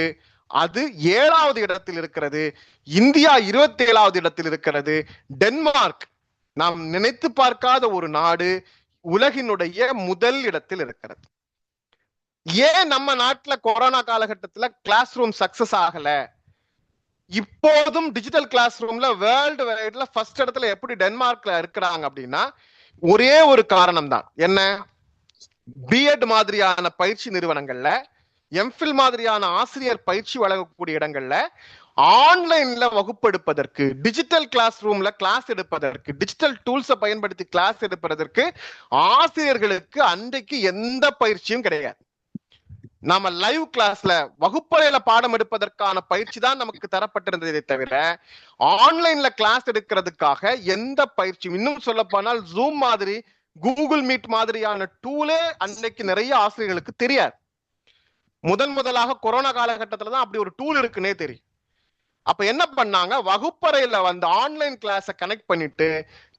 அது 7வது இடத்தில் இருக்கிறது. இந்தியா 27வது இடத்தில் இருக்கிறது. டென்மார்க் நாம் நினைத்து பார்க்காத ஒரு நாடு உலகினுடைய முதல் இடத்தில் இருக்கிறது. ஏன் நம்ம நாட்டுல கொரோனா காலகட்டத்துல கிளாஸ் ரூம் சக்சஸ் ஆகல? இப்போதும் டிஜிட்டல் கிளாஸ் ரூம்ல வேர்ல்டு வைட்ல ஃபர்ஸ்ட் இடத்துல எப்படி டென்மார்க்ல இருக்கிறாங்க அப்படின்னா, ஒரே ஒரு காரணம் தான். என்ன? பிஎட் மாதிரியான பயிற்சி நிறுவனங்கள்ல, எம்ஃபில் மாதிரியான ஆசிரியர் பயிற்சி வழங்கக்கூடிய இடங்கள்ல ஆன்லைன்ல வகுப்பெடுப்பதற்கு, டிஜிட்டல் கிளாஸ் ரூம்ல கிளாஸ் எடுப்பதற்கு, டிஜிட்டல் டூல்ஸை பயன்படுத்தி கிளாஸ் எடுப்பதற்கு ஆசிரியர்களுக்கு அன்றைக்கு எந்த பயிற்சியும் கிடையாது. நாம லைவ் கிளாஸ்ல வகுப்பறையில பாடம் எடுப்பதற்கான பயிற்சி தான் நமக்கு தரப்பட்டிருந்ததை தவிர ஆன்லைன்ல கிளாஸ் எடுக்கிறதுக்காக எந்த பயிற்சியும், இன்னும் சொல்ல போனால் ஜூம் மாதிரி, கூகுள் மீட் மாதிரியான டூலே அன்னைக்கு நிறைய ஆசிரியர்களுக்கு தெரியாது. முதலாக கொரோனா காலகட்டத்துல தான் அப்படி ஒரு டூல் இருக்குன்னே தெரியும். அப்ப என்ன பண்ணாங்க, வகுப்பறையில வந்து ஆன்லைன் கிளாஸ கனெக்ட் பண்ணிட்டு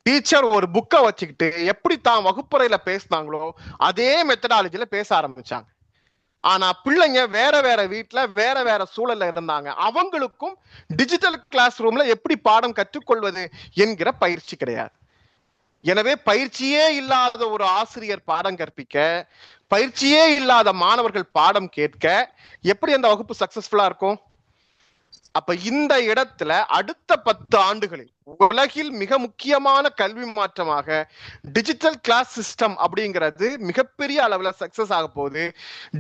டீச்சர் ஒரு புக்கை வச்சுக்கிட்டு எப்படி தான் வகுப்பறையில பேசினாங்களோ அதே மெத்தடாலஜில பேச ஆரம்பிச்சாங்க. ஆனா பிள்ளைங்க வேற வேற வீட்டுல வேற வேற சூழல்ல இருந்தாங்க. அவங்களுக்கும் டிஜிட்டல் கிளாஸ் ரூம்ல எப்படி பாடம் கற்றுக்கொள்வது என்கிற பயிற்சி கிடையாது. எனவே பயிற்சியே இல்லாத ஒரு ஆசிரியர் பாடம் கற்பிக்க, பயிற்சியே இல்லாத மாணவர்கள் பாடம் கேட்க எப்படி அந்த வகுப்பு சக்சஸ்ஃபுல்லா இருக்கும்? அப்ப இந்த இடத்துல அடுத்த 10 ஆண்டுகளில் உலகில் மிக முக்கியமான கல்வி மாற்றமாக டிஜிட்டல் கிளாஸ் சிஸ்டம் அப்படிங்கிறது மிகப்பெரிய அளவுல சக்சஸ் ஆக போகுது.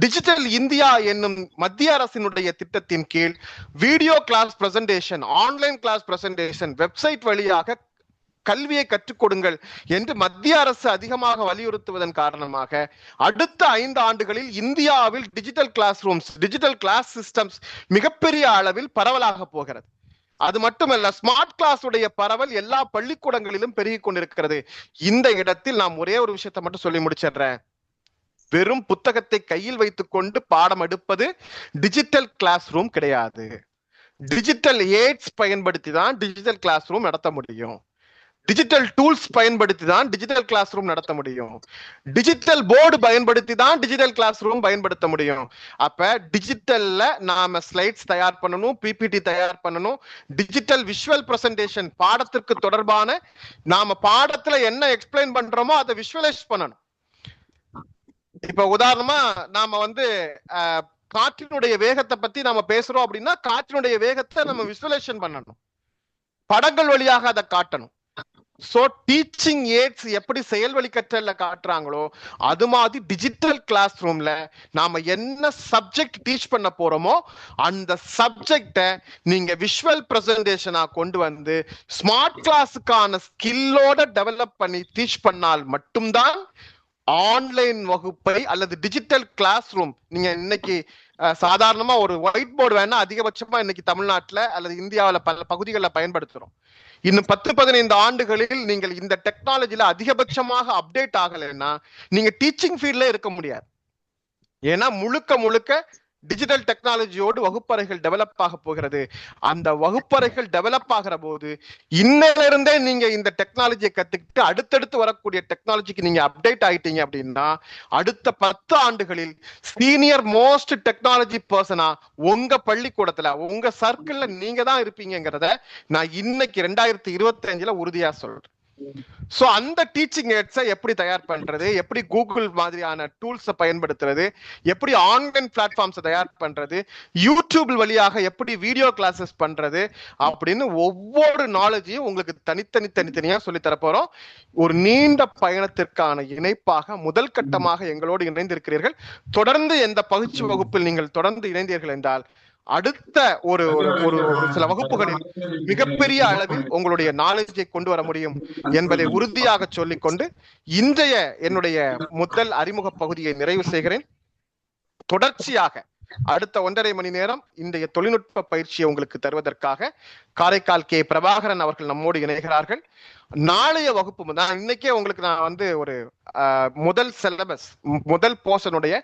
டிஜிட்டல் இந்தியா என்னும் மத்திய அரசினுடைய திட்டத்தின் கீழ் video class presentation, online class presentation, website வழியாக கல்வியை கற்றுக் கொடுங்கள் என்று மத்திய அரசு அதிகமாக வலியுறுத்துவதன் காரணமாக அடுத்த 5 ஆண்டுகளில் இந்தியாவில் digital class rooms, digital class systems மிகப்பெரிய அளவில் பரவலாக போகிறது. அது மட்டுமல்ல, ஸ்மார்ட் கிளாஸ் உடைய பரவல் எல்லா பள்ளிக்கூடங்களிலும் பெருகி கொண்டிருக்கிறது. இந்த இடத்தில் நாம் ஒரே ஒரு விஷயத்தை மட்டும் சொல்லி முடிச்சிடுறேன். வெறும் புத்தகத்தை கையில் வைத்துக் கொண்டு பாடம் எடுப்பது டிஜிட்டல் கிளாஸ் ரூம் கிடையாது. டிஜிட்டல் எய்ட்ஸ் பயன்படுத்தி தான் டிஜிட்டல் கிளாஸ் ரூம் நடத்த முடியும். டிஜிட்டல் டூல்ஸ் பயன்படுத்தி தான் டிஜிட்டல் கிளாஸ் ரூம் நடத்த முடியும். டிஜிட்டல் போர்டு பயன்படுத்தி தான் டிஜிட்டல் கிளாஸ் ரூம் பயன்படுத்த முடியும். அப்ப டிஜிட்டல்ல நாம ஸ்லைட்ஸ் தயார் பண்ணணும், பிபிடி தயார் பண்ணணும், டிஜிட்டல் விஷுவல் பிரசன்டேஷன், பாடத்திற்கு தொடர்பான நாம பாடத்துல என்ன எக்ஸ்பிளைன் பண்றோமோ அதை விஷுவலைஸ் பண்ணணும். இப்ப உதாரணமா நாம வந்து காற்றினுடைய வேகத்தை பத்தி நாம பேசுறோம் அப்படின்னா காற்றினுடைய வேகத்தை நம்ம விஷுவலைசேஷன் பண்ணணும், படங்கள் வழியாக அதை காட்டணும். சோ டீச்சிங் எய்ட்ஸ் எப்படி செயல்வழி கற்றல்ல காட்டுறாங்களோ அது மாதிரி டிஜிட்டல் கிளாஸ் ரூம்ல நாம என்ன சப்ஜெக்ட் டீச் பண்ண போறோமோ அந்த சப்ஜெக்ட நீங்க விஷுவல் பிரசன்டேஷனா கொண்டு வந்து ஸ்மார்ட் கிளாஸுக்கான ஸ்கில்லோட டெவலப் பண்ணி டீச் பண்ணால் மட்டும்தான் ஆன்லைன் வகுப்பை அல்லது டிஜிட்டல் கிளாஸ் ரூம். நீங்க இன்னைக்கு சாதாரணமா ஒரு ஒயிட் போர்டு வேணா அதிகபட்சமா இன்னைக்கு தமிழ்நாட்டுல அல்லது இந்தியாவில் பல பகுதிகளில் பயன்படுத்துறோம். இன்னும் 10-15 ஆண்டுகளில் நீங்கள் இந்த டெக்னாலஜில அதிகபட்சமாக அப்டேட் ஆகலைன்னா நீங்க டீச்சிங் ஃபீல்ட்ல இருக்க முடியாது. ஏன்னா முழுக்க டிஜிட்டல் டெக்னாலஜியோடு வகுப்பறைகள் டெவலப் ஆக போகிறது. அந்த வகுப்பறைகள் டெவலப் ஆகிற போது இன்னையில இருந்தே நீங்க இந்த டெக்னாலஜியை கத்துக்கிட்டு அடுத்தடுத்து வரக்கூடிய டெக்னாலஜிக்கு நீங்க அப்டேட் ஆயிட்டீங்க அப்படின்னா அடுத்த 10 ஆண்டுகளில் சீனியர் மோஸ்ட் டெக்னாலஜி பர்சனா உங்க பள்ளிக்கூடத்துல உங்க சர்க்கிள்ல நீங்க தான் இருப்பீங்கிறத நான் இன்னைக்கு 2025 உறுதியா சொல்றேன். சோ அந்த டீச்சிங் எய்ட்ஸை எப்படி தயார் பண்றது, எப்படி கூகுள் மாதிரியான டூல்ஸை பயன்படுத்துறது, எப்படி ஆன்லைன் பிளாட்ஃபார்ம்ஸை தயார் பண்றது, யூடியூப் வழியாக எப்படி வீடியோ கிளாஸஸ் பண்றது அப்படின்னு ஒவ்வொரு நாலேஜையும் உங்களுக்கு தனித்தனியா சொல்லி தரப்போறோம். ஒரு நீண்ட பயணத்திற்கான இணைப்பாக முதல் கட்டமாக எங்களோடு இணைந்திருக்கிறீர்கள். தொடர்ந்து எந்த பயிற்சி வகுப்பில் நீங்கள் தொடர்ந்து இணைந்தீர்கள் என்றால் அடுத்த ஒரு சில வகுப்புகளில் மிகப்பெரிய அளவில் உங்களுடைய நாலேஜை கொண்டு வர முடியும் என்பதை உறுதியாக சொல்லிக்கொண்டு இன்றைய என்னுடைய முதல் அறிமுக பகுதியை நிறைவு செய்கிறேன். தொடர்ச்சியாக அடுத்த 1.5 மணி நேரம் இன்றைய தொழில்நுட்ப பயிற்சியை உங்களுக்கு தருவதற்காக காரைக்கால் கே பிரபாகரன் அவர்கள் நம்மோடு இணைகிறார்கள். நாளைய வகுப்பு நான் இன்னைக்கே உங்களுக்கு நான் வந்து ஒரு முதல் சிலபஸ், முதல் போர்ஷனுடைய,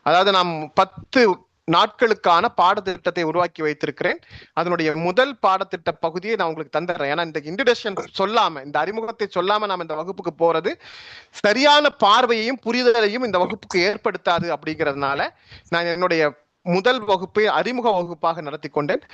அதாவது நாம் 10 நாட்களுக்கான பாடத்திட்டத்தை உருவாக்கி வைத்திருக்கிறேன். அதனுடைய முதல் பாடத்திட்ட பகுதியை நான் உங்களுக்கு தந்துடுறேன். ஏன்னா இந்த இன்ட்ரோடக்ஷன் சொல்லாம, இந்த அறிமுகத்தை சொல்லாம நாம் இந்த வகுப்புக்கு போறது சரியான பார்வையையும் புரிதலையும் இந்த வகுப்புக்கு ஏற்படுத்தாது. அப்படிங்கிறதுனால நான் என்னுடைய முதல் வகுப்பை அறிமுக வகுப்பாக நடத்தி கொண்டேன்.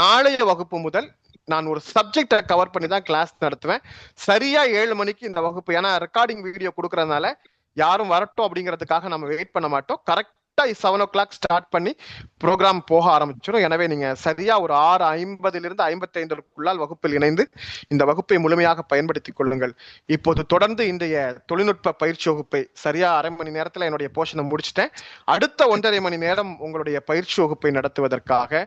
நாளைய வகுப்பு முதல் நான் ஒரு சப்ஜெக்டை கவர் பண்ணி தான் கிளாஸ் நடத்துவேன். சரியா 7 மணிக்கு இந்த வகுப்பு, ஏன்னா ரெக்கார்டிங் வீடியோ கொடுக்கறதுனால யாரும் வரட்டும் அப்படிங்கிறதுக்காக நம்ம வெயிட் பண்ண மாட்டோம். கரெக்டா 7 o'clock ஸ்டார்ட் பண்ணி ப்ரோக்ராம் போக ஆரம்பிச்சிடும். எனவே நீங்க சரியா ஒரு 6:50 55 வகுப்பில் இணைந்து இந்த வகுப்பை முழுமையாக பயன்படுத்திக் கொள்ளுங்கள். இப்போது தொடர்ந்து இன்றைய தொழில்நுட்ப பயிற்சி வகுப்பை சரியா 1/2 மணி நேரத்துல என்னுடைய போர்ஷனை முடிச்சிட்டேன். அடுத்த 1.5 மணி நேரம் உங்களுடைய பயிற்சி வகுப்பை நடத்துவதற்காக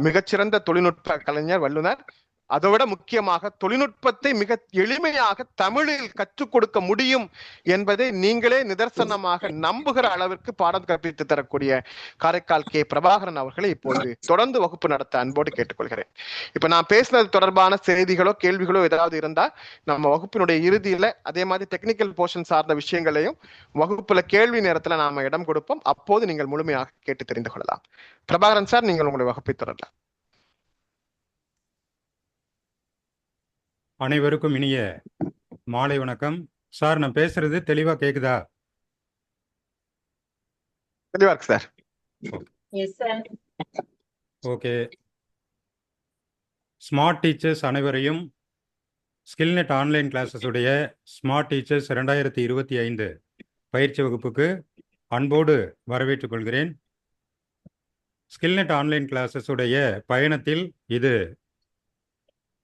மிகச்சிறந்த தொழில்நுட்ப கலைஞர், வல்லுநர் அதை விட முக்கியமாக தொழில்நுட்பத்தை மிக எளிமையாக தமிழில் கற்றுக் கொடுக்க முடியும் என்பதை நீங்களே நிதர்சனமாக நம்புகிற அளவிற்கு பாடம் கற்பித்து தரக்கூடிய காரைக்கால் கே பிரபாகரன் அவர்களை இப்பொழுது தொடர்ந்து வகுப்பு நடத்த அன்போடு கேட்டுக்கொள்கிறேன். இப்ப நான் பேசினது தொடர்பான செய்திகளோ கேள்விகளோ ஏதாவது இருந்தா நம்ம வகுப்பினுடைய இறுதியில அதே மாதிரி டெக்னிக்கல் போர்ஷன் சார்ந்த விஷயங்களையும் வகுப்புல கேள்வி நேரத்துல நாம இடம் கொடுப்போம். அப்போது நீங்கள் முழுமையாக கேட்டு தெரிந்து கொள்ளலாம். பிரபாகரன் சார், நீங்கள் உங்களுடைய வகுப்பை தொடரலாம். அனைவருக்கும் இனிய மாலை வணக்கம். சார், நான் பேசுறது தெளிவா கேக்குதா? தெளிவா இருக்கு சார். ஓகே. ஸ்மார்ட் டீச்சர்ஸ் அனைவரையும் ஸ்கில்நெட் ஆன்லைன் கிளாஸஸ் உடைய ஸ்மார்ட் டீச்சர்ஸ் 2025 பயிற்சி வகுப்புக்கு அன்போடு வரவேற்றுக் கொள்கிறேன். ஸ்கில்நெட் ஆன்லைன் கிளாஸஸ் உடைய பயணத்தில் இது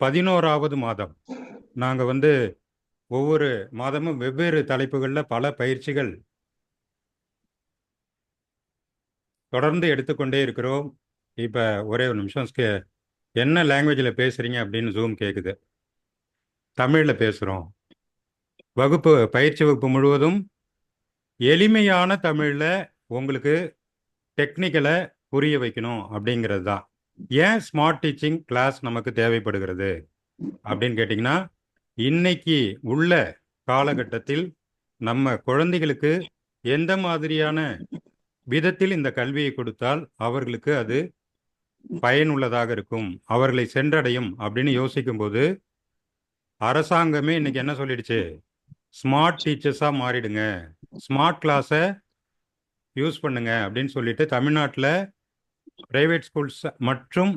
11வது மாதம். நாங்கள் ஒவ்வொரு மாதமும் வெவ்வேறு தலைப்புகளில் பல பயிற்சிகள் தொடர்ந்து எடுத்துக்கொண்டே இருக்கிறோம். இப்போ ஒரே ஒரு நிமிஷம், என்ன லாங்குவேஜில் பேசுகிறீங்க அப்படின்னு ஜூம் கேட்குது. தமிழில் பேசுகிறோம். பயிற்சி வகுப்பு முழுவதும் எளிமையான தமிழில் உங்களுக்கு டெக்னிக்கலை புரிய வைக்கணும் அப்படிங்கிறது தான். ஏன் ஸ்மார்ட் டீச்சிங் கிளாஸ் நமக்கு தேவைப்படுகிறது அப்படின்னு கேட்டிங்கன்னா, இன்னைக்கு உள்ள காலகட்டத்தில் நம்ம குழந்தைகளுக்கு எந்த மாதிரியான விதத்தில் இந்த கல்வியை கொடுத்தால் அவர்களுக்கு அது பயனுள்ளதாக இருக்கும், அவர்களை சென்றடையும் அப்படின்னு யோசிக்கும் போது அரசாங்கமே இன்னைக்கு என்ன சொல்லிடுச்சு, ஸ்மார்ட் டீச்சர்ஸாக மாறிடுங்க, ஸ்மார்ட் கிளாஸை யூஸ் பண்ணுங்க அப்படின்னு சொல்லிட்டு தமிழ்நாட்டில் பிரைவேட் ஸ்கூல்ஸ் மற்றும்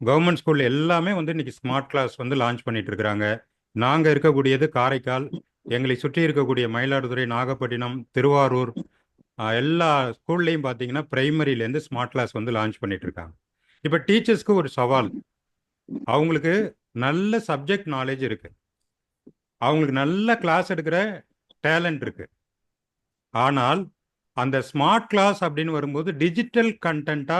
கவர்மெண்ட் ஸ்கூல் எல்லாமே இன்னைக்கு ஸ்மார்ட் கிளாஸ் லான்ச் பண்ணிட்டு இருக்கிறாங்க. நாங்கள் இருக்கக்கூடியது காரைக்கால், எங்களை சுற்றி இருக்கக்கூடிய மயிலாடுதுறை, நாகப்பட்டினம், திருவாரூர் எல்லா ஸ்கூல்லையும் பார்த்தீங்கன்னா பிரைமரியிலேருந்து ஸ்மார்ட் கிளாஸ் லான்ச் பண்ணிட்டு இருக்காங்க. இப்போ டீச்சர்ஸ்க்கு ஒரு சவால், அவங்களுக்கு நல்ல சப்ஜெக்ட் நாலேஜ் இருக்கு, அவங்களுக்கு நல்ல கிளாஸ் எடுக்கிற டேலண்ட் இருக்கு. ஆனால் அந்த ஸ்மார்ட் கிளாஸ் அப்படின்னு வரும்போது டிஜிட்டல் கண்டென்ட்டா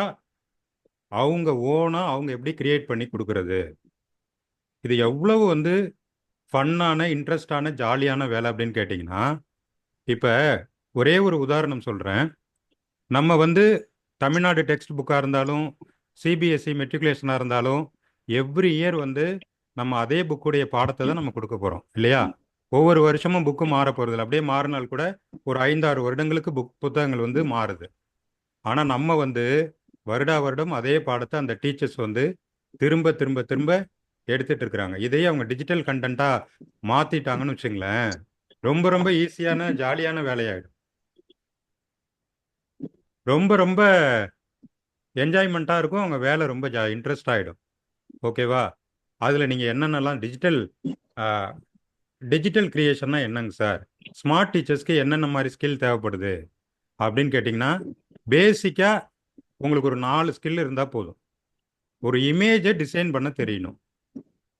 அவங்க ஓனா அவங்க எப்படி கிரியேட் பண்ணி கொடுக்கறது, இது எவ்வளவு ஃபன்னான, இன்ட்ரெஸ்டான, ஜாலியான வேலை அப்படின்னு கேட்டிங்கன்னா, இப்போ ஒரே ஒரு உதாரணம் சொல்கிறேன். நம்ம தமிழ்நாடு டெக்ஸ்ட் புக்காக இருந்தாலும் சிபிஎஸ்சி மெட்ரிகுலேஷனாக இருந்தாலும் எவ்ரி இயர் நம்ம அதே புக்குடைய பாடத்தை தான் நம்ம கொடுக்க போகிறோம் இல்லையா? ஒவ்வொரு வருஷமும் புக்கு மாற போகிறதில்ல. அப்படியே மாறினால் கூட ஒரு 5-6 வருடங்களுக்கு புத்தகங்கள் மாறுது. ஆனால் நம்ம வருடா வருடம் அதே பாடத்தை அந்த டீச்சர்ஸ் திரும்ப திரும்ப திரும்ப எடுத்துட்டு இருக்கிறாங்க. இதையே அவங்க டிஜிட்டல் கண்டென்ட்டா மாத்திட்டாங்கன்னு வச்சுங்களேன், ரொம்ப ரொம்ப ஈஸியான ஜாலியான வேலையாயிடும். ரொம்ப ரொம்ப என்ஜாய்மெண்ட்டாக இருக்கும், அவங்க வேலை ரொம்ப இன்ட்ரெஸ்ட் ஆகிடும். ஓகேவா? அதில் நீங்கள் என்னென்னலாம் டிஜிட்டல் கிரியேஷன்னா என்னங்க சார், ஸ்மார்ட் டீச்சர்ஸ்க்கு என்னென்ன மாதிரி ஸ்கில் தேவைப்படுது அப்படின்னு கேட்டிங்கன்னா, பேசிக்காக உங்களுக்கு ஒரு 4 ஸ்கில் இருந்தால் போதும். ஒரு இமேஜை டிசைன் பண்ண தெரியணும்,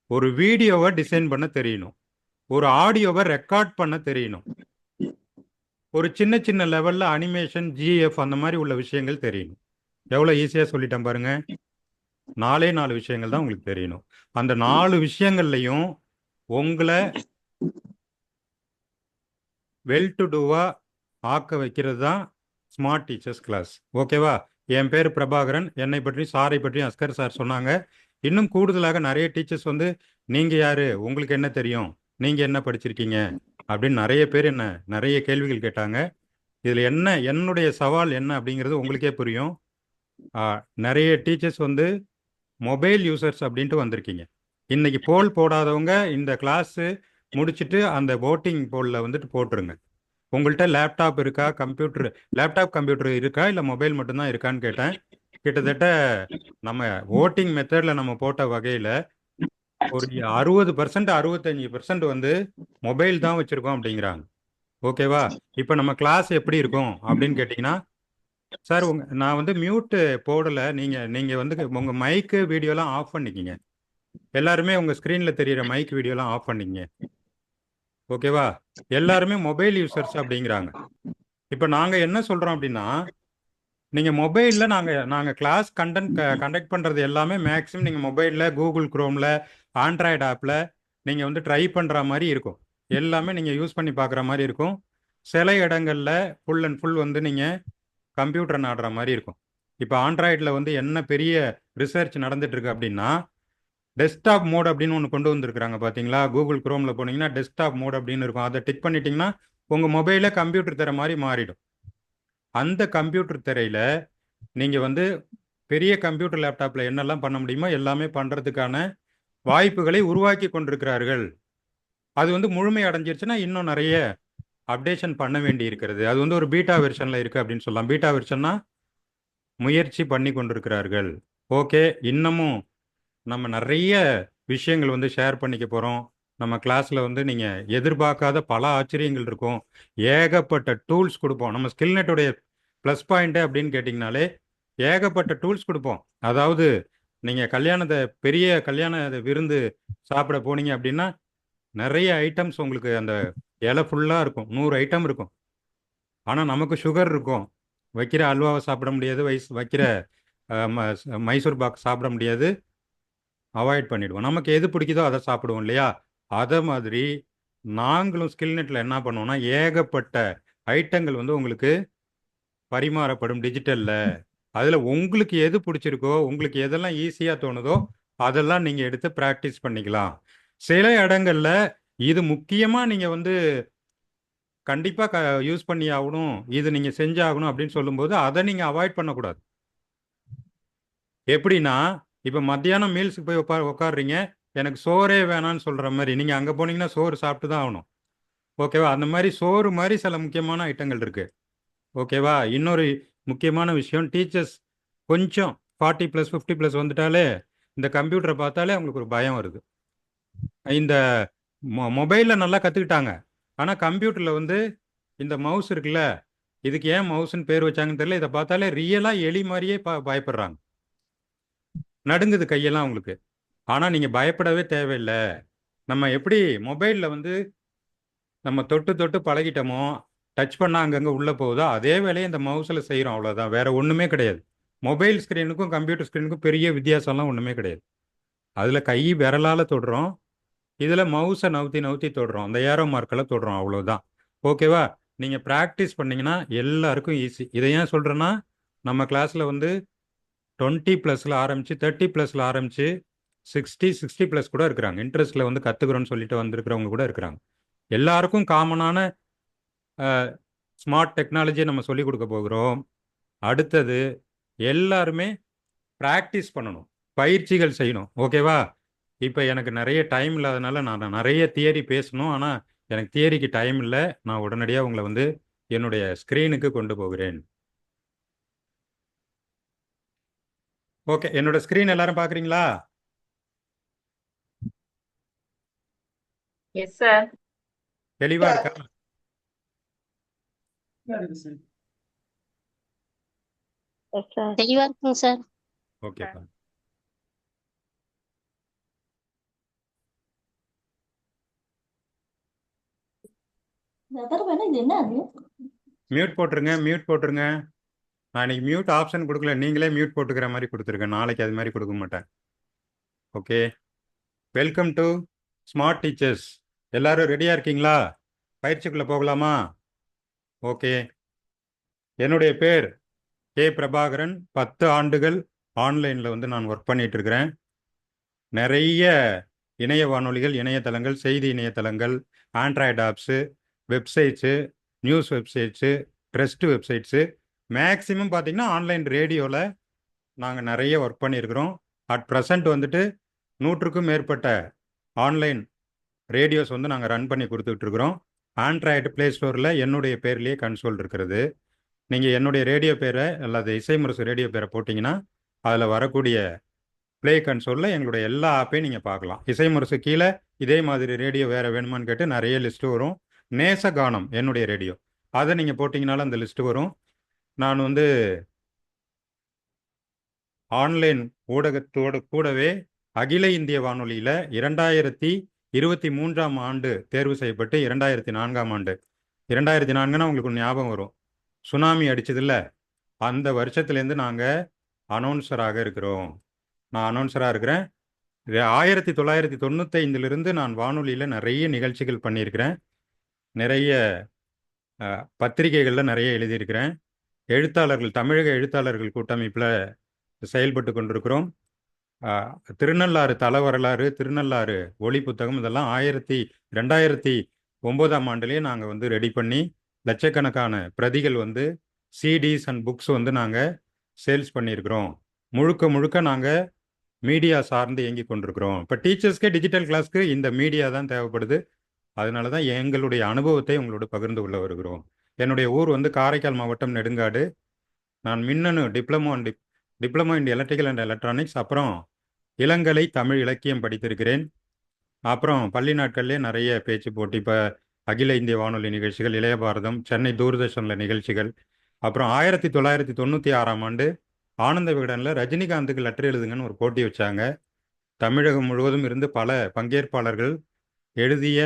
ஒரு வீடியோவை டிசைன் பண்ண தெரியணும், ஒரு ஆடியோவை ரெக்கார்ட் பண்ண தெரியணும், ஒரு சின்ன சின்ன லெவலில் அனிமேஷன், ஜிஎஃப் அந்த மாதிரி உள்ள விஷயங்கள் தெரியணும். எவ்வளோ ஈஸியாக சொல்லிட்டேன் பாருங்க. 4 விஷயங்கள் தான் உங்களுக்கு தெரியணும். அந்த 4 விஷயங்கள்லையும் உங்களை வெல் டு டூவா ஆக்க வைக்கிறது தான் ஸ்மார்ட் டீச்சர்ஸ் கிளாஸ். ஓகேவா? என் பேர் பிரபாகரன். என்னை பற்றி சாரை பற்றி அஸ்கர் சார் சொன்னாங்க. இன்னும் கூடுதலாக நிறைய டீச்சர்ஸ் நீங்கள் யார், உங்களுக்கு என்ன தெரியும், நீங்கள் என்ன படிச்சிருக்கீங்க அப்படின்னு நிறைய பேர் என்ன நிறைய கேள்விகள் கேட்டாங்க. இதில் என்னுடைய சவால் என்ன அப்படிங்கிறது உங்களுக்கே புரியும். நிறைய டீச்சர்ஸ் மொபைல் யூசர்ஸ் அப்படின்ட்டு வந்திருக்கீங்க. இன்னைக்கு போல் போடாதவங்க இந்த கிளாஸு முடிச்சுட்டு அந்த ஓட்டிங் போலில் போட்டுருங்க. உங்கள்கிட்ட லேப்டாப் இருக்கா, லேப்டாப் கம்ப்யூட்டர் இருக்கா, இல்லை மொபைல் மட்டும்தான் இருக்கான்னு கேட்டேன். கிட்டத்தட்ட நம்ம ஓட்டிங் மெத்தடில் நம்ம போட்ட வகையில் ஒரு 60% 65% மொபைல் தான் வச்சுருக்கோம் அப்படிங்கிறாங்க. ஓகேவா? இப்போ நம்ம கிளாஸ் எப்படி இருக்கும் அப்படின்னு கேட்டிங்கன்னா, சார் நான் மியூட்டு போடலை, நீங்கள் உங்கள் மைக்கு வீடியோலாம் ஆஃப் பண்ணிக்கிங்க. எல்லாருமே உங்கள் ஸ்க்ரீனில் தெரிகிற மைக் வீடியோலாம் ஆஃப் பண்ணிக்கிங்க. ஓகேவா? எல்லாருமே மொபைல் யூசர்ஸ் அப்படிங்கிறாங்க. இப்போ நாங்கள் என்ன சொல்கிறோம் அப்படின்னா, நீங்கள் மொபைலில் நாங்கள் கிளாஸ் கண்டக்ட் பண்ணுறது எல்லாமே மேக்ஸிமம் நீங்கள் மொபைலில் கூகுள் குரோமில் ஆண்ட்ராய்டு ஆப்பில் நீங்கள் வந்து ட்ரை பண்ணுற மாதிரி இருக்கும். எல்லாமே நீங்கள் யூஸ் பண்ணி பார்க்குற மாதிரி இருக்கும். சில இடங்களில் ஃபுல் அண்ட் ஃபுல் வந்து நீங்கள் கம்ப்யூட்டர் நாடுற மாதிரி இருக்கும். இப்போ ஆண்ட்ராய்டில் வந்து என்ன பெரிய ரிசர்ச் நடந்துட்டுருக்கு அப்படின்னா, டெஸ்க்டாப் மோட் அப்படின்னு ஒன்று கொண்டு வந்திருக்கிறாங்க பார்த்தீங்களா. கூகுள் குரோமில் போனீங்கன்னா டெஸ்க்டாப் மோட் அப்படின்னு இருக்கும். அதை டிக் பண்ணிட்டீங்கன்னா உங்கள் மொபைலில் கம்ப்யூட்டர் திரை மாதிரி மாறிடும். அந்த கம்ப்யூட்டர் திரையில் நீங்கள் வந்து பெரிய கம்ப்யூட்டர் லேப்டாப்பில் என்னெல்லாம் பண்ண முடியுமோ எல்லாமே பண்ணுறதுக்கான வாய்ப்புகளை உருவாக்கி கொண்டிருக்கிறார்கள். அது வந்து முழுமை அடைஞ்சிருச்சுன்னா இன்னும் நிறைய அப்டேஷன் பண்ண வேண்டி இருக்கிறது. அது வந்து ஒரு பீட்டா வெர்ஷனில் இருக்குது அப்படின்னு சொல்லலாம். பீட்டா வெர்ஷன்னா முயற்சி பண்ணி கொண்டிருக்கிறார்கள். ஓகே, இன்னமும் நம்ம நிறைய விஷயங்கள் வந்து ஷேர் பண்ணிக்க போகிறோம். நம்ம கிளாஸில் வந்து நீங்கள் எதிர்பார்க்காத பல ஆச்சரியங்கள் இருக்கும். ஏகப்பட்ட டூல்ஸ் கொடுப்போம். நம்ம ஸ்கில்நெட்டுடைய ப்ளஸ் பாயிண்ட்டு அப்படின்னு கேட்டிங்கனாலே ஏகப்பட்ட டூல்ஸ் கொடுப்போம். அதாவது நீங்கள் பெரிய கல்யாண விருந்து சாப்பிட போனீங்க அப்படின்னா நிறைய ஐட்டம்ஸ் உங்களுக்கு அந்த இலை ஃபுல்லாக இருக்கும். 100 ஐட்டம் இருக்கும். ஆனால் நமக்கு சுகர் இருக்கும். வைக்கிற அல்வாவை சாப்பிட முடியாது, வைக்கிற மைசூர் பாக் சாப்பிட முடியாது, அவாய்ட் பண்ணிடுவோம். நமக்கு எது பிடிக்குதோ அதை சாப்பிடுவோம் இல்லையா. அதை மாதிரி நாங்களும் ஸ்கில்நெட்டில் என்ன பண்ணுவோம்னா ஏகப்பட்ட ஐட்டங்கள் வந்து உங்களுக்கு பரிமாறப்படும் டிஜிட்டலில். அதில் உங்களுக்கு எது பிடிச்சிருக்கோ, உங்களுக்கு எதெல்லாம் ஈஸியாக தோணுதோ அதெல்லாம் நீங்கள் எடுத்து ப்ராக்டிஸ் பண்ணிக்கலாம். சில இடங்களில் இது முக்கியமாக நீங்கள் வந்து கண்டிப்பாக யூஸ் பண்ணி ஆகணும், இது நீங்கள் செஞ்சாகணும் அப்படின்னு சொல்லும்போது அதை நீங்கள் அவாய்ட் பண்ணக்கூடாது. எப்படின்னா, இப்போ மத்தியானம் மீல்ஸுக்கு போய் உட்காடுறீங்க, எனக்கு சோறே வேணான்னு சொல்கிற மாதிரி. நீங்கள் அங்கே போனீங்கன்னா சோறு சாப்பிட்டு தான் ஆகணும். ஓகேவா. அந்த மாதிரி சோறு மாதிரி சில முக்கியமான ஐட்டங்கள் இருக்குது. ஓகேவா. இன்னொரு முக்கியமான விஷயம், டீச்சர்ஸ் கொஞ்சம் 40+ 50+ வந்துட்டாலே இந்த கம்ப்யூட்டரை பார்த்தாலே அவங்களுக்கு ஒரு பயம் வருது. இந்த மொபைலில் நல்லா கற்றுக்கிட்டாங்க, ஆனால் கம்ப்யூட்டரில் வந்து இந்த மவுஸ் இருக்குல்ல, இதுக்கு ஏன் மவுஸ்ன்னு பேர் வச்சாங்கன்னு தெரியல. இதை பார்த்தாலே ரியலாக எலி மாதிரியே பயப்படுறாங்க. நடுங்குது கையெல்லாம் அவங்களுக்கு. ஆனால் நீங்கள் பயப்படவே தேவையில்லை. நம்ம எப்படி மொபைலில் வந்து நம்ம தொட்டு தொட்டு பழகிட்டோமோ, டச் பண்ணால் அங்கங்கே உள்ளே போகுதோ, அதே வேலையை இந்த மவுஸில் செய்கிறோம். அவ்வளோதான், வேறு ஒன்றுமே கிடையாது. மொபைல் ஸ்க்ரீனுக்கும் கம்ப்யூட்டர் ஸ்க்ரீனுக்கும் பெரிய வித்தியாசம்லாம் ஒன்றுமே கிடையாது. அதில் கை விரலால் தொடுறோம், இதில் மவுஸை நவுத்தி நவுத்தி தொடுறோம், அந்த ஏரோ மார்க்கெல்லாம் தொடுறோம், அவ்வளோதான். ஓகேவா. நீங்கள் ப்ராக்டிஸ் பண்ணிங்கன்னா எல்லாருக்கும் ஈஸி. இதை ஏன் சொல்கிறேன்னா, நம்ம கிளாஸில் வந்து 20+ ஆரம்பித்து 30+ ஆரம்பித்து 60+ கூட இருக்கிறாங்க. இன்ட்ரெஸ்ட்டில் வந்து கற்றுக்குறோன்னு சொல்லிட்டு வந்திருக்கிறவங்க கூட இருக்கிறாங்க. எல்லாருக்கும் காமனான ஸ்மார்ட் டெக்னாலஜியை நம்ம சொல்லிக் கொடுக்க போகிறோம். அடுத்தது எல்லாருமே ப்ராக்டிஸ் பண்ணணும், பயிற்சிகள் செய்யணும். ஓகேவா. இப்போ எனக்கு நிறைய டைம் இல்லாதனால நான் நிறைய தியரி பேசணும், ஆனால் எனக்கு தியரிக்கு டைம் இல்லை. நான் உடனடியாக உங்களை வந்து என்னுடைய ஸ்க்ரீனுக்கு கொண்டு போகிறேன். ஓகே, என்னோட ஸ்க்ரீன் எல்லாரும் பார்க்குறீங்களா? Yes sir. தெளிவா இருக்கா? தெளிவா இருக்குங்க சார். ஓகேப்பா. மியூட் போட்டுருங்க, மியூட் போட்டுருங்க. நான் இன்னைக்கு மியூட் ஆப்ஷன் கொடுக்கல, நீங்களே மியூட் போட்டுக்கிற மாதிரி கொடுத்துருக்கேன். நாளைக்கு அது மாதிரி கொடுக்க மாட்டேன். Okay, welcome to smart teachers. எல்லாரும் ரெடியாக இருக்கீங்களா? பயிற்சிக்குள்ளே போகலாமா? ஓகே, என்னுடைய பேர் கே பிரபாகரன். 10 ஆண்டுகள் ஆன்லைனில் வந்து நான் ஒர்க் பண்ணிட்டு இருக்கிறேன். நிறைய இணைய வானொலிகள், இணையதளங்கள், செய்தி இணையதளங்கள், Android apps, websites, news websites, trust websites, maximum பார்த்திங்கன்னா ஆன்லைன் ரேடியோவில் நாங்கள் நிறைய ஒர்க் பண்ணியிருக்கிறோம். அட் ப்ரெசண்ட் வந்துட்டு 100க்கும் மேற்பட்ட ஆன்லைன் ரேடியோஸ் வந்து நாங்கள் ரன் பண்ணி கொடுத்துட்ருக்குறோம். ஆண்ட்ராய்டு ப்ளே ஸ்டோரில் என்னுடைய பேர்லேயே கன்சோல் இருக்கிறது. நீங்கள் என்னுடைய ரேடியோ பேரை அல்லது இசைமுரசு ரேடியோ பேரை போட்டிங்கன்னா அதில் வரக்கூடிய ப்ளே கன்சோலில் எங்களுடைய எல்லா ஆப்பையும் நீங்கள் பார்க்கலாம். இசைமுரசு கீழே இதே மாதிரி ரேடியோ வேறு வேணுமான்னு கேட்டு நிறைய லிஸ்ட்டு வரும். நேசகானம் என்னுடைய ரேடியோ, அதை நீங்கள் போட்டிங்கனாலும் அந்த லிஸ்ட்டு வரும். நான் வந்து ஆன்லைன் ஊடகத்தோடு கூடவே அகில இந்திய வானொலியில் 2023ஆம் ஆண்டு தேர்வு செய்யப்பட்டு 2004ஆம் ஆண்டு, 2004ன்னா உங்களுக்கு ஞாபகம் வரும், சுனாமி அடிச்சதில்ல, அந்த வருஷத்துலேருந்து நாங்கள் அனௌன்சராக இருக்கிறோம். நான் அனௌன்சராக இருக்கிறேன். 1995 நான் வானொலியில் நிறைய நிகழ்ச்சிகள் பண்ணியிருக்கிறேன். நிறைய பத்திரிகைகளில் நிறைய எழுதியிருக்கிறேன். தமிழக எழுத்தாளர்கள் கூட்டமைப்பில் செயல்பட்டு கொண்டிருக்கிறோம். திருநள்ளாறு தல வரலாறு, திருநள்ளாறு ஒளி புத்தகம் இதெல்லாம் 2009 நாங்கள் வந்து ரெடி பண்ணி லட்சக்கணக்கான பிரதிகள் வந்து சிடிஸ் அண்ட் புக்ஸ் வந்து நாங்கள் சேல்ஸ் பண்ணியிருக்கிறோம். முழுக்க முழுக்க நாங்கள் மீடியா சார்ந்து இயங்கி கொண்டிருக்கிறோம். இப்போ டீச்சர்ஸ்க்கே டிஜிட்டல் கிளாஸ்க்கு இந்த மீடியா தான் தேவைப்படுது. அதனால தான் எங்களுடைய அனுபவத்தை உங்களோட பகிர்ந்து கொள்ள வருகிறோம். என்னுடைய ஊர் வந்து காரைக்கால் மாவட்டம் நெடுங்காடு. நான் மின்னணு diploma in electrical and electronics, அப்புறம் இளங்கலை தமிழ் இலக்கியம் படித்திருக்கிறேன். அப்புறம் பள்ளி நாட்கள்லேயே நிறைய பேச்சு போட்டி, இப்போ அகில இந்திய வானொலி நிகழ்ச்சிகள், இளைய பாரதம், சென்னை தூர்தர்ஷனில் நிகழ்ச்சிகள். அப்புறம் 1996 ஆனந்த விகடனில் ரஜினிகாந்துக்கு லெட்டர் எழுதுங்கன்னு ஒரு போட்டி வச்சாங்க. தமிழகம் முழுவதும் இருந்து பல பங்கேற்பாளர்கள் எழுதிய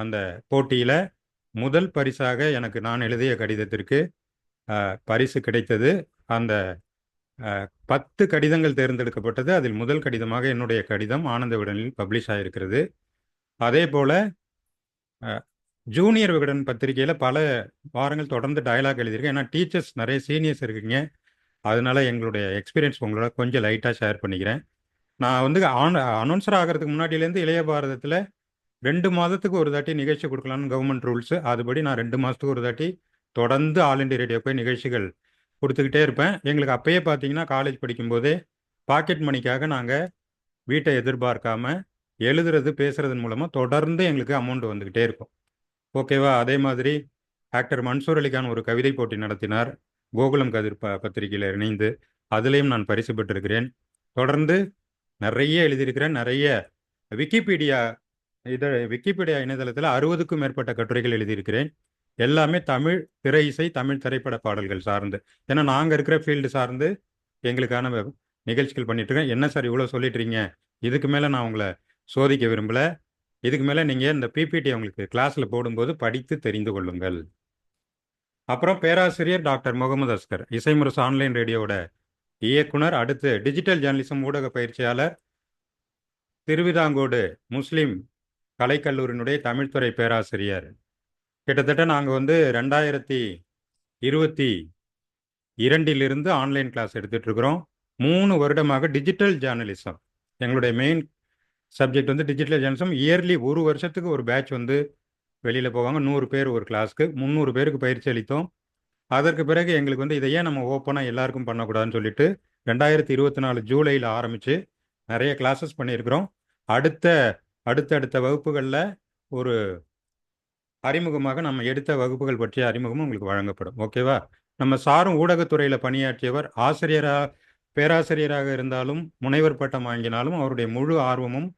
அந்த போட்டியில் முதல் பரிசாக எனக்கு நான் எழுதிய கடிதத்திற்கு பரிசு கிடைத்தது. அந்த 10 கடிதங்கள் தேர்ந்தெடுக்கப்பட்டது. அதில் முதல் கடிதமாக என்னுடைய கடிதம் ஆனந்த விகடனில் பப்ளிஷ் ஆகிருக்கிறது. அதே போல் ஜூனியர் விகடன் பத்திரிகையில் பல வாரங்கள் தொடர்ந்து டயலாக் எழுதியிருக்கேன். ஏன்னா டீச்சர்ஸ் நிறைய சீனியர்ஸ் இருக்கீங்க, அதனால எங்களுடைய எக்ஸ்பீரியன்ஸ் உங்களோட கொஞ்சம் லைட்டாக ஷேர் பண்ணிக்கிறேன். நான் வந்து அனௌன்சர் ஆகிறதுக்கு முன்னாடியிலேருந்து இளைய பாரதத்தில் 2 மாதத்துக்கு ஒரு தாட்டி நிகழ்ச்சி கொடுக்கலான்னு கவர்மெண்ட் ரூல்ஸு. அதுபடி நான் 2 மாதத்துக்கு ஒரு தாட்டி தொடர்ந்து ஆல் இண்டியா ரேடியோ போய் நிகழ்ச்சிகள் கொடுத்துக்கிட்டே இருப்பேன். எங்களுக்கு அப்பயே பார்த்தீங்கன்னா காலேஜ் படிக்கும்போதே பாக்கெட் மணிக்காக நாங்கள் வீட்டை எதிர்பார்க்காம எழுதுறது பேசுறதன் மூலமாக தொடர்ந்து எங்களுக்கு அமௌண்ட் வந்துக்கிட்டே இருக்கும். ஓகேவா? அதே மாதிரி ஆக்டர் மன்சூர் அலிகான் ஒரு கவிதை போட்டி நடத்தினார் கோகுலம் கதிர் பத்திரிகையில் இணைந்து. அதுலேயும் நான் பரிசு பெற்றிருக்கிறேன். தொடர்ந்து நிறைய எழுதியிருக்கிறேன். நிறைய விக்கிபீடியா இணையதளத்தில் 60க்கும் மேற்பட்ட கட்டுரைகள் எழுதியிருக்கிறேன். எல்லாமே தமிழ் திரை இசை, தமிழ் திரைப்பட பாடல்கள் சார்ந்து. ஏன்னா நாங்கள் இருக்கிற ஃபீல்டு சார்ந்து எங்களுக்கான நிகழ்ச்சிகள் பண்ணிட்டு இருக்கேன். என்ன சார் இவ்வளோ சொல்லிட்டுறீங்க, இதுக்கு மேலே நான் உங்களை சோதிக்க விரும்பலை. இதுக்கு மேலே நீங்கள் இந்த பிபிடி உங்களுக்கு கிளாஸில் போடும்போது படித்து தெரிந்து கொள்ளுங்கள். அப்புறம் பேராசிரியர் டாக்டர் முகமது அஸ்கர், இசைமுரசு ஆன்லைன் ரேடியோவோட இயக்குனர், அடுத்து டிஜிட்டல் ஜேர்னலிசம் ஊடக பயிற்சியாளர், திருவிதாங்கோடு முஸ்லீம் கலைக்கல்லூரியினுடைய தமிழ்துறை பேராசிரியர். கிட்டத்தட்ட நாங்கள் வந்து 2022 ஆன்லைன் கிளாஸ் எடுத்துகிட்டு இருக்கிறோம். 3 வருடமாக டிஜிட்டல் ஜேர்னலிசம் எங்களுடைய மெயின் சப்ஜெக்ட் வந்து டிஜிட்டல் ஜேர்னலிசம். இயர்லி ஒரு வருஷத்துக்கு ஒரு பேட்ச் வந்து வெளியில் போவாங்க. 100 பேர் ஒரு கிளாஸ்க்கு, 300 பேருக்கு பயிற்சி அளித்தோம். அதற்கு பிறகு எங்களுக்கு வந்து இதையே நம்ம ஓப்பனாக எல்லாருக்கும் பண்ணக்கூடாதுன்னு சொல்லிட்டு 2024 ஜூலையில் ஆரம்பித்து நிறைய கிளாஸஸ் பண்ணியிருக்கிறோம். அடுத்தடுத்த வகுப்புகளில் ஒரு அறிமுகமாக நம்ம எடுத்த வகுப்புகள் பற்றிய அறிமுகமும் உங்களுக்கு வழங்கப்படும். ஓகேவா? நம்ம சாரும் ஊடகத்துறையில் பணியாற்றியவர், பேராசிரியராக இருந்தாலும் முனைவர் பட்டம் வாங்கினாலும் அவருடைய முழு ஆர்வமும்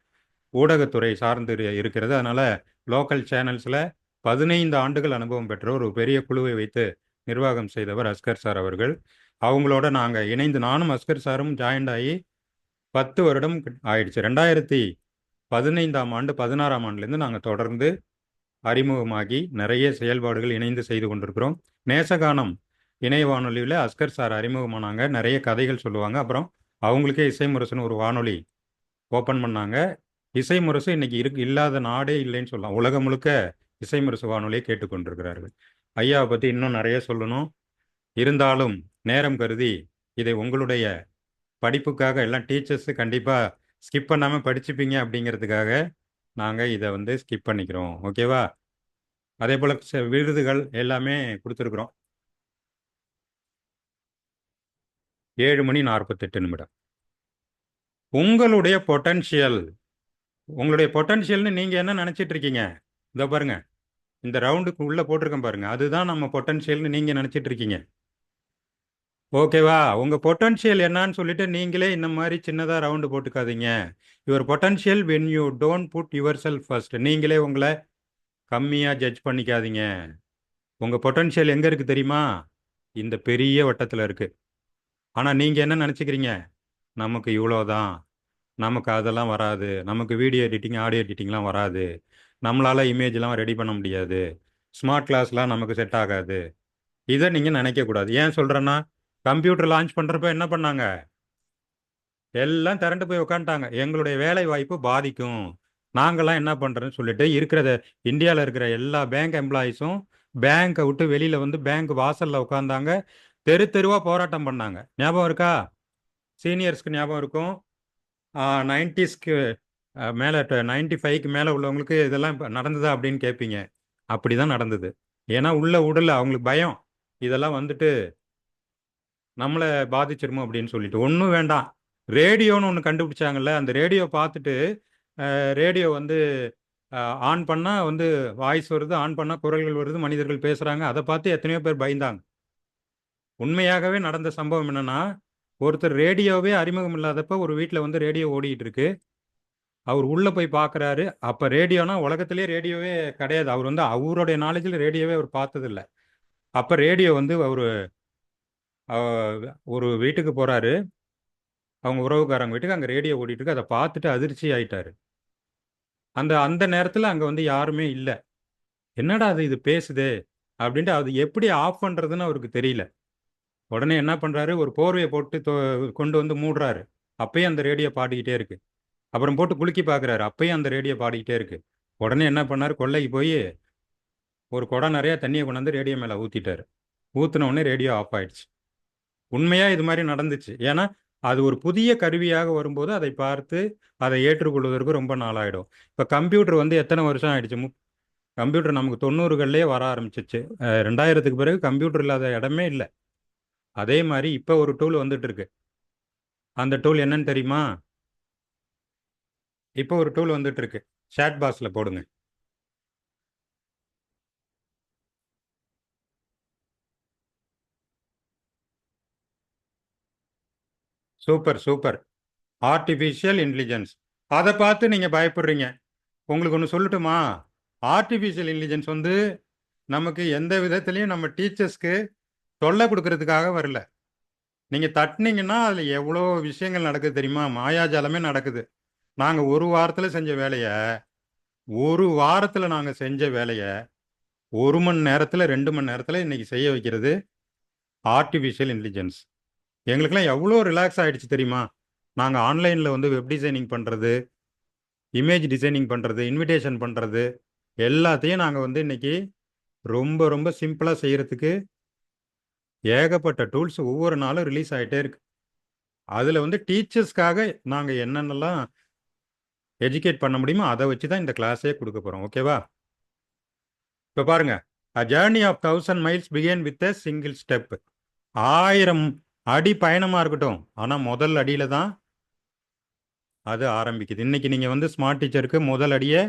ஊடகத்துறை சார்ந்து இருக்கிறது. அதனால் லோக்கல் சேனல்ஸில் 15 ஆண்டுகள் அனுபவம் பெற்ற ஒரு பெரிய குழுவை வைத்து நிர்வாகம் செய்தவர் அஸ்கர் சார் அவர்கள். அவங்களோட நாங்கள் இணைந்து, நானும் அஸ்கர் சாரும் ஜாயிண்ட் ஆகி 10 வருடம் ஆயிடுச்சு. 2015 16ஆம் ஆண்டுலேருந்து நாங்கள் தொடர்ந்து அறிமுகமாகி நிறைய செயல்பாடுகள் இணைந்து செய்து கொண்டிருக்கிறோம். நேசகானம் இணைய வானொலியில் அஸ்கர் சார் அறிமுகமானாங்க. நிறைய கதைகள் சொல்லுவாங்க. அப்புறம் அவங்களுக்கே இசைமுரசுன்னு ஒரு வானொலி ஓப்பன் பண்ணாங்க. இசைமுரசு இன்னைக்கு இல்லாத நாடே இல்லைன்னு சொல்லலாம். உலகம் முழுக்க இசைமுரசு வானொலியை கேட்டுக்கொண்டிருக்கிறார்கள். ஐயாவை பற்றி இன்னும் நிறைய சொல்லணும், இருந்தாலும் நேரம் கருதி இதை உங்களுடைய படிப்புக்காக, எல்லாம் டீச்சர்ஸு கண்டிப்பாக ஸ்கிப் பண்ணாமல் படிச்சுப்பீங்க அப்படிங்கிறதுக்காக நாங்கள் இதை வந்து ஸ்கிப் பண்ணிக்கிறோம். ஓகேவா? அதே போல் விருதுகள் எல்லாமே கொடுத்துருக்குறோம். 7:48. உங்களுடைய பொட்டன்ஷியல்னு நீங்கள் என்ன நினச்சிட்டு இருக்கீங்க? இதோ பாருங்க, இந்த ரவுண்டுக்கு உள்ளே போட்டிருக்கேன் பாருங்க, அதுதான் நம்ம பொட்டன்ஷியல்னு நீங்கள் நினச்சிட்டு இருக்கீங்க. ஓகேவா? உங்கள் பொட்டன்ஷியல் என்னன்னு சொல்லிட்டு நீங்களே இந்த மாதிரி சின்னதாக ரவுண்டு போட்டுக்காதீங்க. Your potential when you don't put yourself first. நீங்களே உங்களை கம்மியாக ஜட்ஜ் பண்ணிக்காதீங்க. உங்கள் பொட்டன்ஷியல் எங்கே இருக்குது தெரியுமா? இந்த பெரிய வட்டத்தில் இருக்குது. ஆனால் நீங்கள் என்ன நினச்சிக்கிறீங்க? நமக்கு இவ்வளோதான், நமக்கு அதெல்லாம் வராது, நமக்கு வீடியோ எடிட்டிங் ஆடியோ எடிட்டிங்லாம் வராது, நம்மளால் இமேஜ்லாம் ரெடி பண்ண முடியாது, ஸ்மார்ட் கிளாஸ்லாம் நமக்கு செட் ஆகாது. இதை நீங்கள் நினைக்கக்கூடாது. ஏன் சொல்கிறேன்னா, கம்ப்யூட்டர் லான்ச் பண்ணுறப்ப என்ன பண்ணாங்க? எல்லாம் திரண்டு போய் உட்காந்துட்டாங்க. எங்களுடைய வேலை வாய்ப்பு பாதிக்கும், நாங்கள்லாம் என்ன பண்ணுறோன்னு சொல்லிட்டு இருக்கிறத இந்தியாவில் இருக்கிற எல்லா பேங்க் எம்ப்ளாயீஸும் பேங்க்கை விட்டு வெளியில் வந்து பேங்க் வாசலில் உட்காந்தாங்க. தெரு தெருவாக போராட்டம் பண்ணாங்க. ஞாபகம் இருக்கா? சீனியர்ஸ்க்கு ஞாபகம் இருக்கும். 90ஸ்க்கு மேலே 95க்கு மேலே உள்ளவங்களுக்கு இதெல்லாம் இப்போ நடந்ததா அப்படின்னு கேட்பீங்க. அப்படி தான் நடந்தது. ஏன்னா உள்ள உடல அவங்களுக்கு பயம், இதெல்லாம் வந்துட்டு நம்மளை பாதிச்சிருமோ அப்படின்னு சொல்லிட்டு. ஒன்றும் வேண்டாம், ரேடியோன்னு ஒன்று கண்டுபிடிச்சாங்கல்ல, அந்த ரேடியோ பார்த்துட்டு ரேடியோ வந்து ஆன் பண்ணால் வந்து வாய்ஸ் வருது, ஆன் பண்ணால் குரல்கள் வருது, மனிதர்கள் பேசுகிறாங்க. அதை பார்த்து எத்தனையோ பேர் பயந்தாங்க. உண்மையாகவே நடந்த சம்பவம் என்னன்னா, ஒருத்தர் ரேடியோவே அறிமுகம் இல்லாதப்ப ஒரு வீட்டில் வந்து ரேடியோ ஓடிட்டு இருக்கு. அவர் உள்ள போய் பார்க்குறாரு. அப்போ ரேடியோனா உலகத்திலேயே ரேடியோவே கிடையாது. அவர் வந்து அவருடைய நாலேஜில் ரேடியோவே அவர் பார்த்ததில்ல. அப்போ ரேடியோ வந்து அவர் ஒரு வீட்டுக்கு போகிறாரு, அவங்க உறவுக்காரங்க வீட்டுக்கு. அங்கே ரேடியோ ஓடிட்டு இருக்கு. அதை பார்த்துட்டு அதிர்ச்சி ஆயிட்டாரு. அந்த அந்த நேரத்தில் அங்கே வந்து யாருமே இல்லை. என்னடா அது இது பேசுதே அப்படின்ட்டு அது எப்படி ஆஃப் பண்ணுறதுன்னு அவருக்கு தெரியல. உடனே என்ன பண்ணுறாரு, ஒரு போர்வையை போட்டு கொண்டு வந்து மூடுறாரு. அப்பயும் அந்த ரேடியோ பாடிக்கிட்டே இருக்கு. அப்புறம் போட்டு குலுக்கி பார்க்குறாரு. அப்பயும் அந்த ரேடியோ பாடிக்கிட்டே இருக்கு. உடனே என்ன பண்ணார், கொல்லைக்கு போய் ஒரு குடம் நிறைய தண்ணியை கொண்டாந்து ரேடியோ மேலே ஊற்றிட்டாரு. ஊற்றின உடனே ரேடியோ ஆஃப் ஆயிடுச்சு. உண்மையாக இது மாதிரி நடந்துச்சு. ஏன்னா அது ஒரு புதிய கருவியாக வரும்போது அதை பார்த்து அதை ஏற்றுக்கொள்வதற்கு ரொம்ப நாளாயிடும். இப்போ கம்ப்யூட்டர் வந்து எத்தனை வருஷம் ஆயிடுச்சு? கம்ப்யூட்டர் நமக்கு 90களிலே வர ஆரம்பிச்சிச்சு. 2000க்கு பிறகு கம்ப்யூட்டர் இல்லாத இடமே இல்லை. அதே மாதிரி இப்போ ஒரு டூல் வந்துட்டு இருக்கு. அந்த டூல் என்னன்னு தெரியுமா? இப்போ ஒரு டூல் வந்துட்டு இருக்கு. சாட் பாக்ஸில் போடுங்க. Super super. Artificial intelligence. அதை பார்த்து நீங்கள் பயப்படுறீங்க. உங்களுக்கு ஒன்று சொல்லட்டுமா? ஆர்டிஃபிஷியல் இன்டெலிஜென்ஸ் வந்து நமக்கு எந்த விதத்துலையும் நம்ம டீச்சர்ஸ்க்கு தொல்லை கொடுக்கறதுக்காக வரல. நீங்கள் தட்டினீங்கன்னா அதில் எவ்வளோ விஷயங்கள் நடக்குது தெரியுமா? மாயாஜாலமே நடக்குது. நாங்கள் ஒரு வாரத்தில் செஞ்ச வேலையை ஒரு மணி நேரத்தில் 2 மணி நேரத்தில் இன்னைக்கு செய்ய வைக்கிறது ஆர்டிஃபிஷியல் இன்டெலிஜென்ஸ். எங்களுக்கெல்லாம் எவ்வளோ ரிலாக்ஸ் ஆகிடுச்சு தெரியுமா? நாங்கள் ஆன்லைனில் வந்து வெப் டிசைனிங் பண்ணுறது, இமேஜ் டிசைனிங் பண்ணுறது, இன்விடேஷன் பண்ணுறது எல்லாத்தையும் நாங்கள் வந்து இன்னைக்கு ரொம்ப ரொம்ப சிம்பிளாக செய்கிறதுக்கு ஏகப்பட்ட டூல்ஸ் ஒவ்வொரு நாளும் ரிலீஸ் ஆகிட்டே இருக்கு. அதில் வந்து டீச்சர்ஸ்க்காக நாங்கள் என்னென்னலாம் எஜுகேட் பண்ண முடியுமோ அதை வச்சு தான் இந்த கிளாஸே கொடுக்க போகிறோம். ஓகேவா? இப்போ பாருங்க, A journey of 1000 miles began with a single step. 1000 அடி பயணமாக இருக்கட்டும், ஆனால் முதல் அடியில் தான் அது ஆரம்பிக்குது. இன்னைக்கு நீங்கள் வந்து ஸ்மார்ட் டீச்சருக்கு முதல் அடியை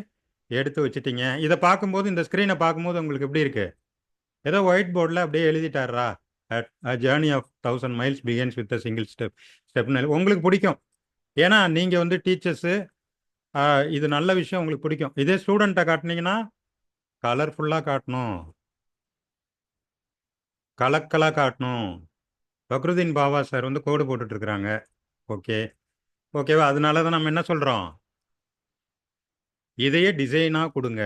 எடுத்து வச்சுட்டீங்க. இதை பார்க்கும்போது, இந்த ஸ்க்ரீனை பார்க்கும்போது உங்களுக்கு எப்படி இருக்கு? ஏதோ ஒயிட் போர்டில் அப்படியே எழுதிட்டாரா, A journey of 1000 miles begins with a single step. ஸ்டெப்னு உங்களுக்கு பிடிக்கும். ஏன்னா நீங்கள் வந்து டீச்சர்ஸு, இது நல்ல விஷயம், உங்களுக்கு பிடிக்கும். இதே ஸ்டூடெண்ட்டை காட்டினீங்கன்னா கலர்ஃபுல்லாக காட்டணும், கலக்கலாக காட்டணும். பக்ருதீன் பாவா சார் வந்து கோடு போட்டுட்ருக்குறாங்க. ஓகேவா? அதனால தான் நம்ம என்ன சொல்கிறோம், இதையே டிசைனாக கொடுங்க.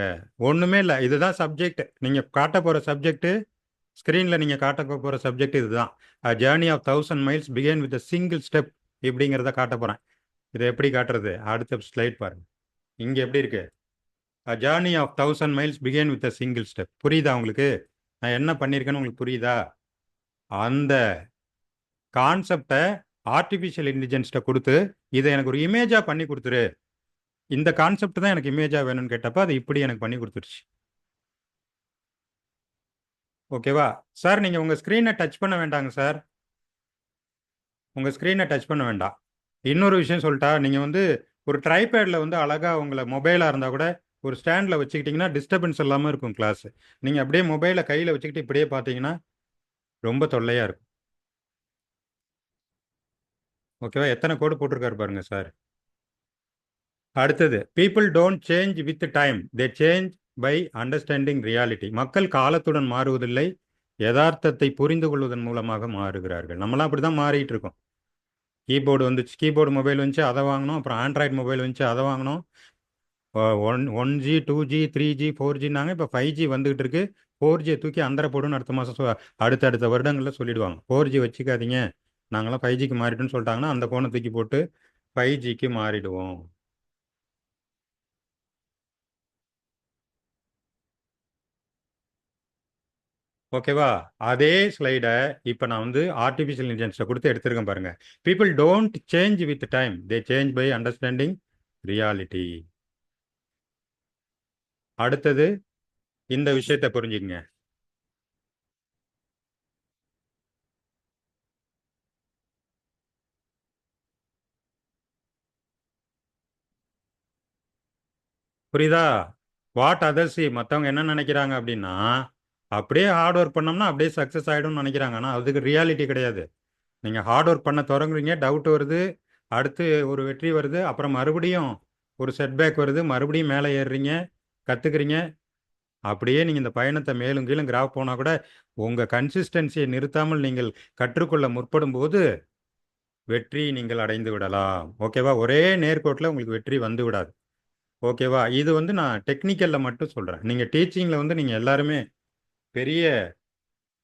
ஒன்றுமே இல்லை, இதுதான் சப்ஜெக்ட். நீங்கள் காட்ட போகிற சப்ஜெக்ட்டு, ஸ்க்ரீனில் நீங்கள் காட்ட போகிற சப்ஜெக்ட் இதுதான். A journey of 1000 miles began with a single step இப்படிங்கிறத காட்ட போகிறேன். இதை எப்படி காட்டுறது? அடுத்த ஸ்லைட் பாருங்கள். இங்கே எப்படி இருக்கு? A journey of 1000 miles began with a single step. புரியுதா உங்களுக்கு? நான் என்ன பண்ணியிருக்கேன்னு உங்களுக்கு புரியுதா? அந்த கான்செப்டை ஆர்டிஃபிஷியல் இன்டெலிஜென்ஸ்ட்டை கொடுத்து இதை எனக்கு ஒரு இமேஜாக பண்ணி கொடுத்துரு, இந்த கான்செப்ட் தான் எனக்கு இமேஜாக வேணும்னு கேட்டப்போ அது இப்படி எனக்கு பண்ணி கொடுத்துருச்சு. ஓகேவா சார்? நீங்கள் உங்கள் ஸ்க்ரீனை டச் பண்ண வேண்டாங்க சார், உங்கள் ஸ்க்ரீனை டச் பண்ண வேண்டாம். இன்னொரு விஷயம் சொல்லிட்டா, நீங்கள் வந்து ஒரு ட்ரைபேடில் வந்து அழகாக உங்களை மொபைலாக இருந்தால் கூட ஒரு ஸ்டாண்டில் வச்சுக்கிட்டிங்கன்னா டிஸ்டர்பன்ஸ் இல்லாமல் இருக்கும் கிளாஸு. நீங்கள் அப்படியே மொபைலை கையில் வச்சுக்கிட்டு இப்படியே பார்த்தீங்கன்னா ரொம்ப தொல்லையாக இருக்கும். ஓகேவா? எத்தனை கோடு போட்டிருக்காரு பாருங்க சார். அடுத்தது, people don't change with time, they change by understanding reality. மக்கள் காலத்துடன் மாறுவதில்லை, யதார்த்தத்தை புரிந்து கொள்வதன் மூலமாக மாறுகிறார்கள். நம்மளாம் அப்படி தான் மாறிட்டு இருக்கோம். கீபோர்டு வந்துச்சு, கீபோர்டு மொபைல் வந்துச்சு, அதை வாங்கினோம். அப்புறம் ஆண்ட்ராய்டு மொபைல் வந்துச்சு, அதை வாங்கினோம். 1G 2G 3G 4Gனாங்க, இப்போ 5G வந்துகிட்டு இருக்கு. 4G தூக்கி அந்தர போடுன்னு அடுத்த மாதம் அடுத்த வருடங்களில் சொல்லிடுவாங்க. 4G வச்சுக்காதீங்க, நாங்களாம் 5Gக்கு மாறிட்டோம்னு சொல்லிட்டாங்கன்னா அந்த ஃபோனை தூக்கி போட்டு 5Gக்கு மாறிடுவோம். ஓகேவா? அதே ஸ்லைடை இப்போ நான் வந்து ஆர்டிஃபிஷியல் இன்டெலிஜென்ஸை கொடுத்து எடுத்திருக்கேன் பாருங்க. People don't change with time, they change by understanding reality. அடுத்தது இந்த விஷயத்தை புரிஞ்சுக்கங்க. புரியுதா? வாட் அதர்ஸ் மற்றவங்க என்ன நினைக்கிறாங்க அப்படின்னா, அப்படியே ஹார்ட் ஒர்க் பண்ணோம்னா அப்படியே சக்ஸஸ் ஆகிடும்னு நினைக்கிறாங்க. ஆனால் அதுக்கு ரியாலிட்டி கிடையாது. நீங்கள் ஹார்ட் ஒர்க் பண்ண தொடங்குறீங்க, டவுட் வருது, அடுத்து ஒரு வெற்றி வருது, அப்புறம் மறுபடியும் ஒரு செட்பேக் வருது, மறுபடியும் மேலே ஏறுறீங்க, கற்றுக்குறீங்க. அப்படியே நீங்கள் இந்த பயணத்தை மேலும் கீழும் கிராஃப் போனால் கூட உங்கள் கன்சிஸ்டன்சியை நிறுத்தாமல் நீங்கள் கற்றுக்கொள்ள முற்படும் போது வெற்றி நீங்கள் அடைந்து விடலாம். ஓகேவா? ஒரே நேர்கோட்டில் உங்களுக்கு வெற்றி வந்து விடாது. ஓகேவா? இது வந்து நான் டெக்னிக்கலில் மட்டும் சொல்கிறேன். நீங்கள் டீச்சிங்கில் வந்து நீங்கள் எல்லாருமே பெரிய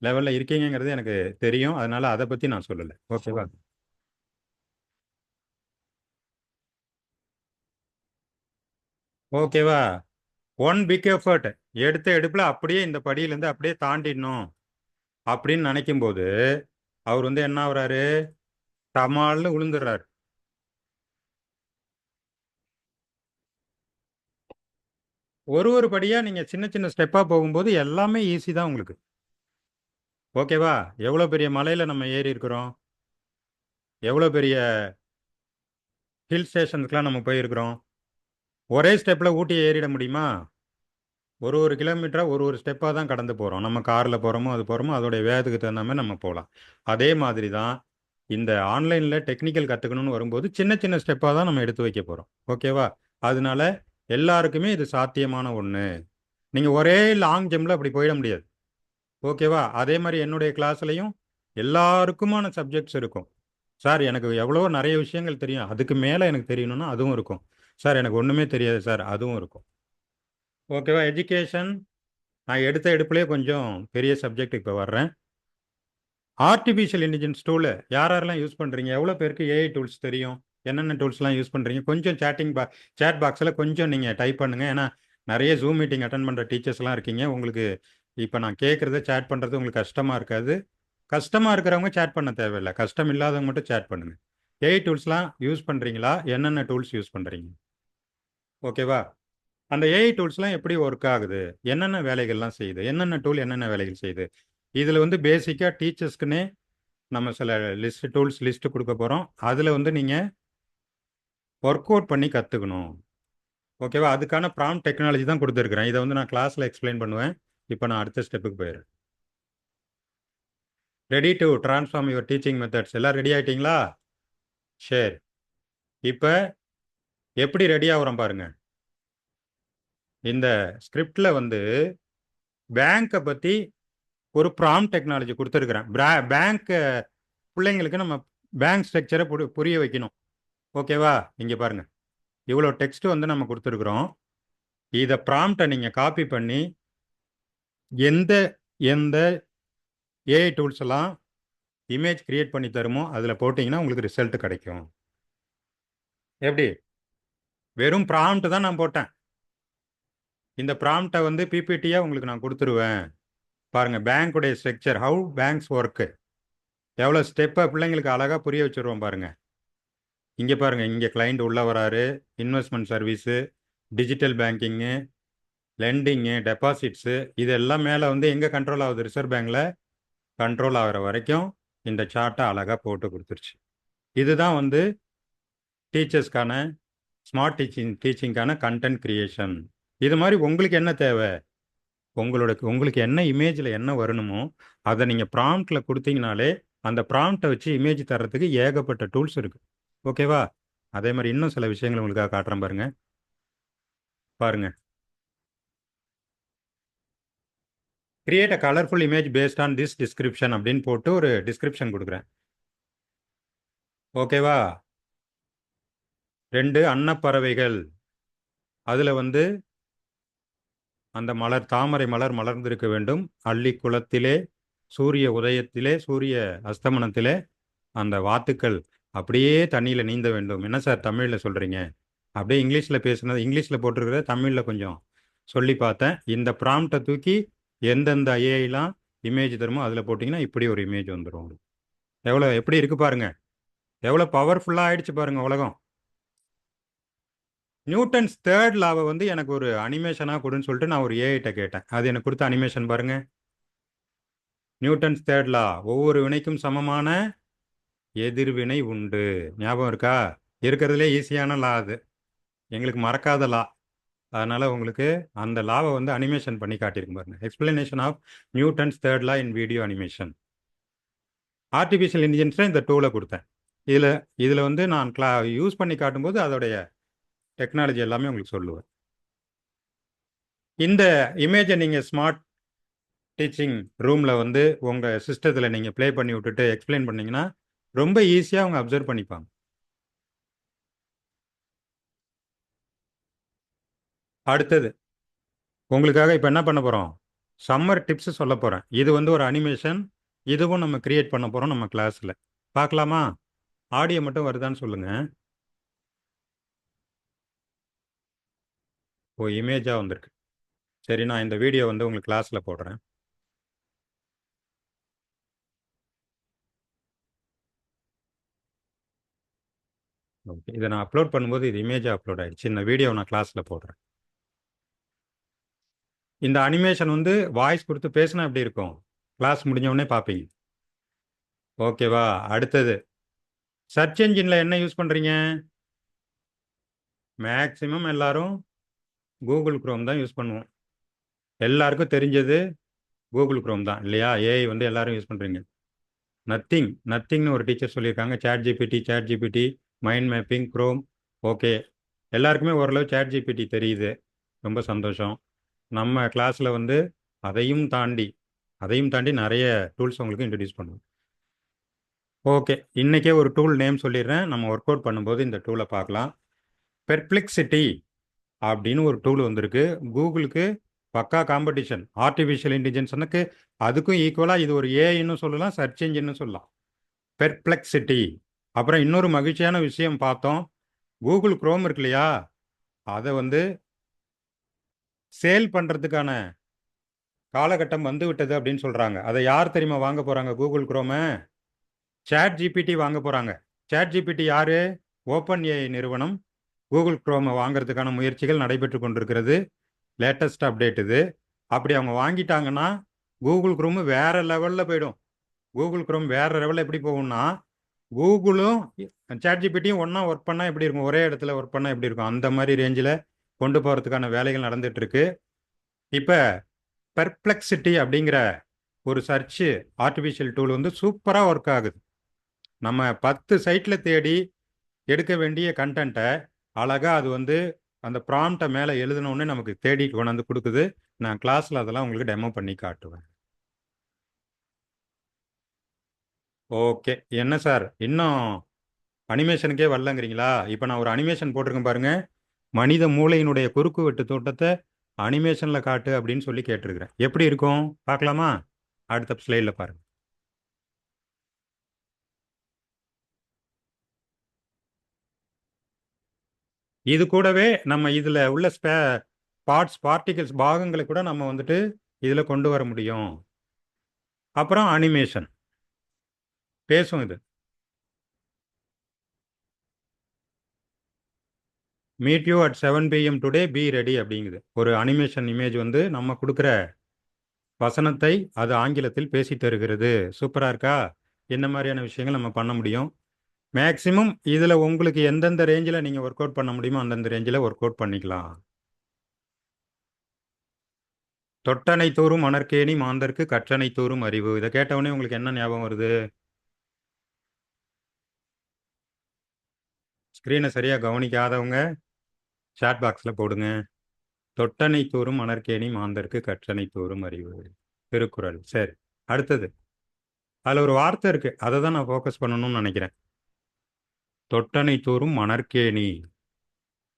லெவலில் இருக்கீங்கிறது எனக்கு தெரியும். அதனால அதை பற்றி நான் சொல்லலை. ஓகேவா? ஓகேவா? ஒன் பிக் எஃபர்ட் எடுத்த எடுப்பில் அப்படியே இந்த படியிலேருந்து அப்படியே தாண்டிடணும் அப்படின்னு நினைக்கும் போது அவர் வந்து என்ன ஆகுறாரு? டமால்னு விழுந்துடுறாரு. ஒரு படியாக நீங்கள் சின்ன சின்ன ஸ்டெப்பாக போகும்போது எல்லாமே ஈஸி தான் உங்களுக்கு. ஓகேவா? எவ்வளோ பெரிய மலையில் நம்ம ஏறி இருக்கிறோம், எவ்வளோ பெரிய ஹில் ஸ்டேஷனுக்குலாம் நம்ம போயிருக்கிறோம். ஒரே ஸ்டெப்பில் ஊட்டி ஏறிட முடியுமா? ஒரு கிலோமீட்டராக ஒரு ஸ்டெப்பாக தான் கடந்து போகிறோம். நம்ம காரில் போகிறோமோ அது போகிறோமோ அதோடைய வேகத்துக்கு தகுந்த மாதிரி நம்ம போகலாம். அதே மாதிரி தான் இந்த ஆன்லைனில் டெக்னிக்கல் கற்றுக்கணும்னு வரும்போது சின்ன சின்ன ஸ்டெப்பாக தான் நம்ம எடுத்து வைக்க போகிறோம். ஓகேவா? அதனால எல்லாருக்குமே இது சாத்தியமான ஒன்று. நீங்கள் ஒரே லாங் ஜம்பில் அப்படி போயிட முடியாது. ஓகேவா? அதே மாதிரி என்னுடைய கிளாஸ்லையும் எல்லாருக்குமான சப்ஜெக்ட்ஸ் இருக்கும். சார் எனக்கு எவ்வளோ நிறைய விஷயங்கள் தெரியும், அதுக்கு மேலே எனக்கு தெரியணும்னா அதுவும் இருக்கும். சார் எனக்கு ஒன்றுமே தெரியாது சார், அதுவும் இருக்கும். ஓகேவா? எஜுகேஷன் நான் எடுத்த எடுப்புலேயே கொஞ்சம் பெரிய சப்ஜெக்ட் இப்போ வர்றேன். ஆர்டிஃபிஷியல் இன்டெலிஜென்ஸ் டூலு யாரெல்லாம் யூஸ் பண்ணுறீங்க? எவ்வளோ பேருக்கு ஏஐ டூல்ஸ் தெரியும்? என்னென்ன டூல்ஸ்லாம் யூஸ் பண்ணுறீங்க? கொஞ்சம் சேட் பாக்ஸில் கொஞ்சம் நீங்கள் டைப் பண்ணுங்கள். ஏன்னா நிறைய ஜூம் மீட்டிங் அட்டன் பண்ணுற டீச்சர்ஸ்லாம் இருக்கீங்க. உங்களுக்கு இப்போ நான் கேட்குறத சேட் பண்ணுறது உங்களுக்கு கஷ்டமாக இருக்காது. கஷ்டமாக இருக்கிறவங்க சேட் பண்ண தேவையில்லை, கஷ்டம் இல்லாதவங்க மட்டும் சேட் பண்ணுங்கள். ஏஐ டூல்ஸ்லாம் யூஸ் பண்ணுறீங்களா? என்னென்ன டூல்ஸ் யூஸ் பண்ணுறீங்க? ஓகேவா? அந்த ஏஐ டூல்ஸ்லாம் எப்படி ஒர்க் ஆகுது, என்னென்ன வேலைகள்லாம் செய்யுது, என்னென்ன டூல் என்னென்ன வேலைகள் செய்யுது, இதில் வந்து பேசிக்காக டீச்சர்ஸ்க்குன்னே நம்ம சில டூல்ஸ் லிஸ்ட்டு கொடுக்க போகிறோம். அதில் வந்து நீங்கள் ஒர்க் அவுட் பண்ணி கற்றுக்கணும். ஓகேவா? அதுக்கான ப்ராம்ப்ட் டெக்னாலஜி தான் கொடுத்துருக்குறேன். இதை வந்து நான் கிளாஸில் எக்ஸ்பிளைன் பண்ணுவேன். இப்போ நான் அடுத்த ஸ்டெப்புக்கு போயிடுறேன். Ready to transform your teaching methods. எல்லாம் ரெடி ஆகிட்டீங்களா? சரி. இப்போ எப்படி ரெடி ஆகுறோம் பாருங்க. இந்த ஸ்கிரிப்டில் வந்து பேங்க்கை பற்றி ஒரு ப்ராம்ப்ட் டெக்னாலஜி கொடுத்துருக்குறேன். பேங்க் பிள்ளைங்களுக்கு நம்ம பேங்க் ஸ்ட்ரக்சரை புரிய வைக்கணும். ஓகேவா? இங்கே பாருங்கள், இவ்வளோ டெக்ஸ்ட் வந்து நம்ம கொடுத்துருக்குறோம். இதை ப்ராம்ப்டை நீங்கள் காப்பி பண்ணி எந்த எந்த ஏஐ டூல்ஸ் எல்லாம் இமேஜ் கிரியேட் பண்ணி தருமோ அதில் போட்டிங்கன்னா உங்களுக்கு ரிசல்ட் கிடைக்கும். எப்படி? வெறும் ப்ராம்ப்ட் தான் நான் போட்டேன். இந்த ப்ராம்ப்டை வந்து பிபிடியாக உங்களுக்கு நான் கொடுத்துருவேன். பாருங்கள், பேங்க்குடைய ஸ்ட்ரக்சர், ஹவு பேங்க்ஸ் ஒர்க்கு, எவ்வளோ ஸ்டெப்பை பிள்ளைங்களுக்கு அழகாக புரிய வச்சுருவோம் பாருங்கள். இங்கே பாருங்கள், இங்கே கிளைண்ட் உள்ளே வராரு, investment service, digital banking, lending, deposits, இதெல்லாம் மேலே வந்து எங்கே கண்ட்ரோல் ஆகுது? ரிசர்வ் பேங்கில் கண்ட்ரோல் ஆகிற வரைக்கும் இந்த சார்ட்டை அழகாக போட்டு கொடுத்துருச்சு. இதுதான் வந்து டீச்சர்ஸ்க்கான ஸ்மார்ட் டீச்சிங்கான கண்டென்ட் கிரியேஷன். இது மாதிரி உங்களுக்கு என்ன தேவை, உங்களுக்கு என்ன இமேஜில் என்ன வரணுமோ அதை நீங்கள் ப்ராம்ப்டில் கொடுத்தீங்கனாலே அந்த ப்ராம்ப்டை வச்சு இமேஜ் தர்றதுக்கு ஏகப்பட்ட டூல்ஸ் இருக்குது. ஓகேவா? அதே மாதிரி இன்னும் சில விஷயங்கள் உங்களுக்காக காட்டுறேன் பாருங்க. பாருங்க, create a colourful image based on this description அப்படின்னு போட்டு ஒரு டிஸ்கிரிப்ஷன் கொடுக்குறேன். ஓகேவா? 2 அன்னப்பறவைகள், அதில் வந்து அந்த மலர் தாமரை மலர் மலர்ந்திருக்க வேண்டும். அள்ளி குளத்திலே சூரிய உதயத்திலே சூரிய அஸ்தமனத்திலே அந்த வாத்துக்கள் அப்படியே தண்ணியில் நீந்த வேண்டும். என்ன சார் தமிழில் சொல்கிறீங்க? அப்படியே இங்கிலீஷில் பேசுனது இங்கிலீஷில் போட்டிருக்கிற தமிழில் கொஞ்சம் சொல்லி பார்த்தேன். இந்த ப்ராம்ப்டை தூக்கி எந்தெந்த ஐஏலாம் இமேஜ் தருமோ அதில் போட்டிங்கன்னா இப்படி ஒரு இமேஜ் வந்துடும். எவ்வளோ எப்படி இருக்கு பாருங்க, எவ்வளோ பவர்ஃபுல்லாக ஆயிடுச்சு பாருங்க உலகம். நியூட்டன்ஸ் தேர்ட் லாவை வந்து எனக்கு ஒரு அனிமேஷனாக கொடுன்னு சொல்லிட்டு நான் ஒரு ஏஐட்ட கேட்டேன். அது எனக்கு கொடுத்த அனிமேஷன் பாருங்க. நியூட்டன்ஸ் தேர்ட் லா, ஒவ்வொரு வினைக்கும் சமமான எதிர்வினை உண்டு. ஞாபகம் இருக்கா? இருக்கிறதுலே ஈஸியான லா அது, எங்களுக்கு மறக்காத லா. அதனால உங்களுக்கு அந்த லாவை வந்து அனிமேஷன் பண்ணி காட்டியிருக்கு பாருங்க. Explanation of Newton's third law in video animation. Artificial இன்டெலிஜென்ஸில் இந்த டூலை கொடுத்தேன். இதில் வந்து நான் யூஸ் பண்ணி காட்டும்போது அதோடைய டெக்னாலஜி எல்லாமே உங்களுக்கு சொல்லுவேன். இந்த இமேஜை நீங்கள் ஸ்மார்ட் டீச்சிங் ரூமில் வந்து உங்கள் சிஸ்டத்தில் நீங்கள் ப்ளே பண்ணி விட்டுட்டு எக்ஸ்பிளைன் பண்ணிங்கன்னா ரொம்ப ஈஸியாக அவங்க அப்சர்வ் பண்ணிப்பாங்க. அடுத்தது உங்களுக்காக இப்போ என்ன பண்ண போகிறோம், சம்மர் டிப்ஸ் சொல்ல போகிறேன். இது வந்து ஒரு அனிமேஷன், இதுவும் நம்ம கிரியேட் பண்ண போகிறோம் நம்ம கிளாஸில். பார்க்கலாமா? ஆடியோ மட்டும் வருதான்னு சொல்லுங்கள். ஓ, இமேஜாக வந்திருக்கு. சரி, நான் இந்த வீடியோ வந்து உங்களுக்கு கிளாஸில் போடுறேன். ஓகே, இதை நான் அப்லோட் பண்ணும்போது இது இமேஜாக அப்லோட் ஆகிடுச்சு. இந்த வீடியோ நான் கிளாஸில் போடுறேன். இந்த அனிமேஷன் வந்து வாய்ஸ் கொடுத்து பேசினா எப்படி இருக்கும், கிளாஸ் முடிஞ்சவொடனே பார்ப்பீங்க. ஓகேவா? அடுத்தது சர்ச் என்ஜினில் என்ன யூஸ் பண்ணுறீங்க? மேக்ஸிமம் எல்லாரும் கூகுள் குரோம் தான் யூஸ் பண்ணுவோம். எல்லாருக்கும் தெரிஞ்சது கூகுள் குரோம் தான் இல்லையா? ஏஐ வந்து எல்லாரும் யூஸ் பண்ணுறீங்க. நத்திங்னு ஒரு டீச்சர் சொல்லியிருக்காங்க. Chat GPT, mind mapping, Chrome. Okay, எல்லாருக்குமே ஓரளவு சேட் ஜிபிடி தெரியுது, ரொம்ப சந்தோஷம். நம்ம கிளாஸில் வந்து அதையும் தாண்டி நிறைய டூல்ஸ் உங்களுக்கு இன்ட்ரடியூஸ் பண்ணுவோம். ஓகே, இன்றைக்கே ஒரு டூல் நேம் சொல்லிடுறேன். நம்ம ஒர்க் அவுட் பண்ணும்போது இந்த டூலை பார்க்கலாம். பெர்ப்ளெக்சிட்டி அப்படின்னு ஒரு டூல் வந்திருக்கு. கூகுளுக்கு பக்கா காம்படிஷன். ஆர்டிஃபிஷியல் இன்டெலிஜென்ஸுக்கு அதுக்கும் ஈக்குவலாக இது ஒரு ஏஐன்னு சொல்லலாம், சர்ச் என்ஜின்னு சொல்லலாம். பெர்ப்ளெக்சிட்டி. அப்புறம் இன்னொரு மகிழ்ச்சியான விஷயம் பார்த்தோம், கூகுள் குரோம் இருக்கு இல்லையா, அதை வந்து சேல் பண்ணுறதுக்கான காலகட்டம் வந்து விட்டது அப்படின்னு சொல்கிறாங்க. அதை யார் தெரியுமா வாங்க போகிறாங்க? கூகுள் குரோமை சேட் ஜிபிடி வாங்க போகிறாங்க. சேட் ஜிபிடி யார்? ஓப்பன் ஏஐ நிறுவனம் கூகுள் குரோமை வாங்கிறதுக்கான முயற்சிகள் நடைபெற்று கொண்டிருக்கிறது. லேட்டஸ்ட் அப்டேட் இது. அப்படி அவங்க வாங்கிட்டாங்கன்னா கூகுள் குரோம் வேற லெவலில் போயிடும். கூகுள் குரோம் வேற லெவலில் எப்படி போகும்னா, கூகுளும் சேட் ஜிபிடியும் ஒன்றா ஒர்க் பண்ணால் எப்படி இருக்கும், ஒரே இடத்துல ஒர்க் பண்ணால் எப்படி இருக்கும், அந்த மாதிரி ரேஞ்சில் கொண்டு போகிறதுக்கான வேலைகள் நடந்துட்டு இருக்கு. இப்போ பெர்ப்ளெக்சிட்டி அப்படிங்கிற ஒரு சர்ச் ஆர்டிஃபிஷியல் டூல் வந்து சூப்பராக ஒர்க் ஆகுது. நம்ம 10 சைட்டில் தேடி எடுக்க வேண்டிய கண்டென்ட்டை அழகாக அது வந்து அந்த ப்ராம்ப்டை மேலே எழுதினோடனே நமக்கு தேடி கொண்டாந்து கொடுக்குது. நான் கிளாஸில் அதெல்லாம் உங்களுக்கு டெமோ பண்ணி காட்டுவேன். ஓகே, என்ன சார் இன்னும் அனிமேஷனுக்கே வரலங்கிறீங்களா? இப்போ நான் ஒரு அனிமேஷன் போட்டிருக்கேன் பாருங்கள். மனித மூளையினுடைய குறுக்கு வெட்டு தோட்டத்தை அனிமேஷனில் காட்டு அப்படின்னு சொல்லி கேட்டிருக்கிறேன். எப்படி இருக்கும் பார்க்கலாமா? அடுத்த ஸ்லைடில் பாருங்கள். இது கூடவே நம்ம இதில் உள்ள பார்ட்டிகல்ஸ் பாகங்களை கூட நம்ம வந்துட்டு இதில் கொண்டு வர முடியும். அப்புறம் அனிமேஷன் பேசும். இது meet you at 7 PM today, be ready அப்படிங்குது. ஒரு அனிமேஷன் இமேஜ் வந்து நம்ம கொடுக்குற வசனத்தை அது ஆங்கிலத்தில் பேசி தருகிறது. சூப்பராக இருக்கா? என்ன மாதிரியான விஷயங்கள் நம்ம பண்ண முடியும். மேக்சிமம் இதில் உங்களுக்கு எந்தெந்த ரேஞ்சில் நீங்கள் ஒர்க் அவுட் பண்ண முடியுமோ அந்தந்த ரேஞ்சில் ஒர்க் அவுட் பண்ணிக்கலாம். தொட்டனை தூரும் மணற்கேணி மாந்தர்க்கு கற்றனை தூரும் அறிவு. இதை கேட்டவுடனே உங்களுக்கு என்ன ஞாபகம் வருது? ஸ்க்ரீனை சரியாக கவனிக்காதவங்க சாட் பாக்ஸில் போடுங்க. தொட்டனை தூரும் மணற்கேணி மாந்தர்க்கு கற்றனை தூரும் அறிவு, திருக்குறள். சரி, அடுத்தது அதில் ஒரு வார்த்தை இருக்குது, அதை தான் நான் ஃபோக்கஸ் பண்ணணும்னு நினைக்கிறேன். தொட்டனை தூரும் மணற்கேணி.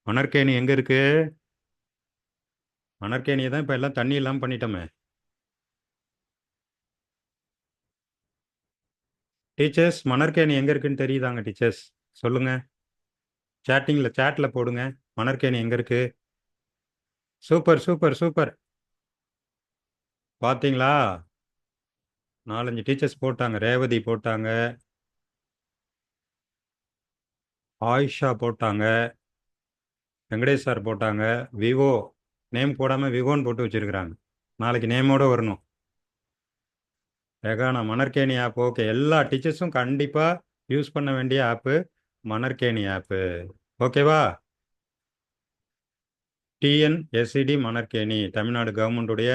மணற்கேணி எங்கே இருக்கு? மணற்கேணியை தான் இப்போ எல்லாம் தண்ணி இல்லாமல் பண்ணிட்டோமே. டீச்சர்ஸ், மணற்கேணி எங்கே இருக்குன்னு தெரியுதாங்க டீச்சர்ஸ்? சொல்லுங்க, சேட்டில் போடுங்க. மணற்கேணி எங்கே இருக்கு? Super super super. பார்த்தீங்களா? 4-5 டீச்சர்ஸ் போட்டாங்க. ரேவதி போட்டாங்க, ஆயிஷா போட்டாங்க, வெங்கடேஷ் சார் போட்டாங்க, விவோ நேம் போடாமல் விவோன்னு போட்டு வச்சிருக்கிறாங்க. நாளைக்கு நேமோடு வரணும். ரெகானா மணற்கேணி ஆப். ஓகே, எல்லா டீச்சர்ஸும் கண்டிப்பாக யூஸ் பண்ண வேண்டிய ஆப்பு மணற்கேணி ஆப்பு. ஓகேவா? டிஎன்எஸ்சிடி மணற்கேணி தமிழ்நாடு கவர்மெண்ட்டுடைய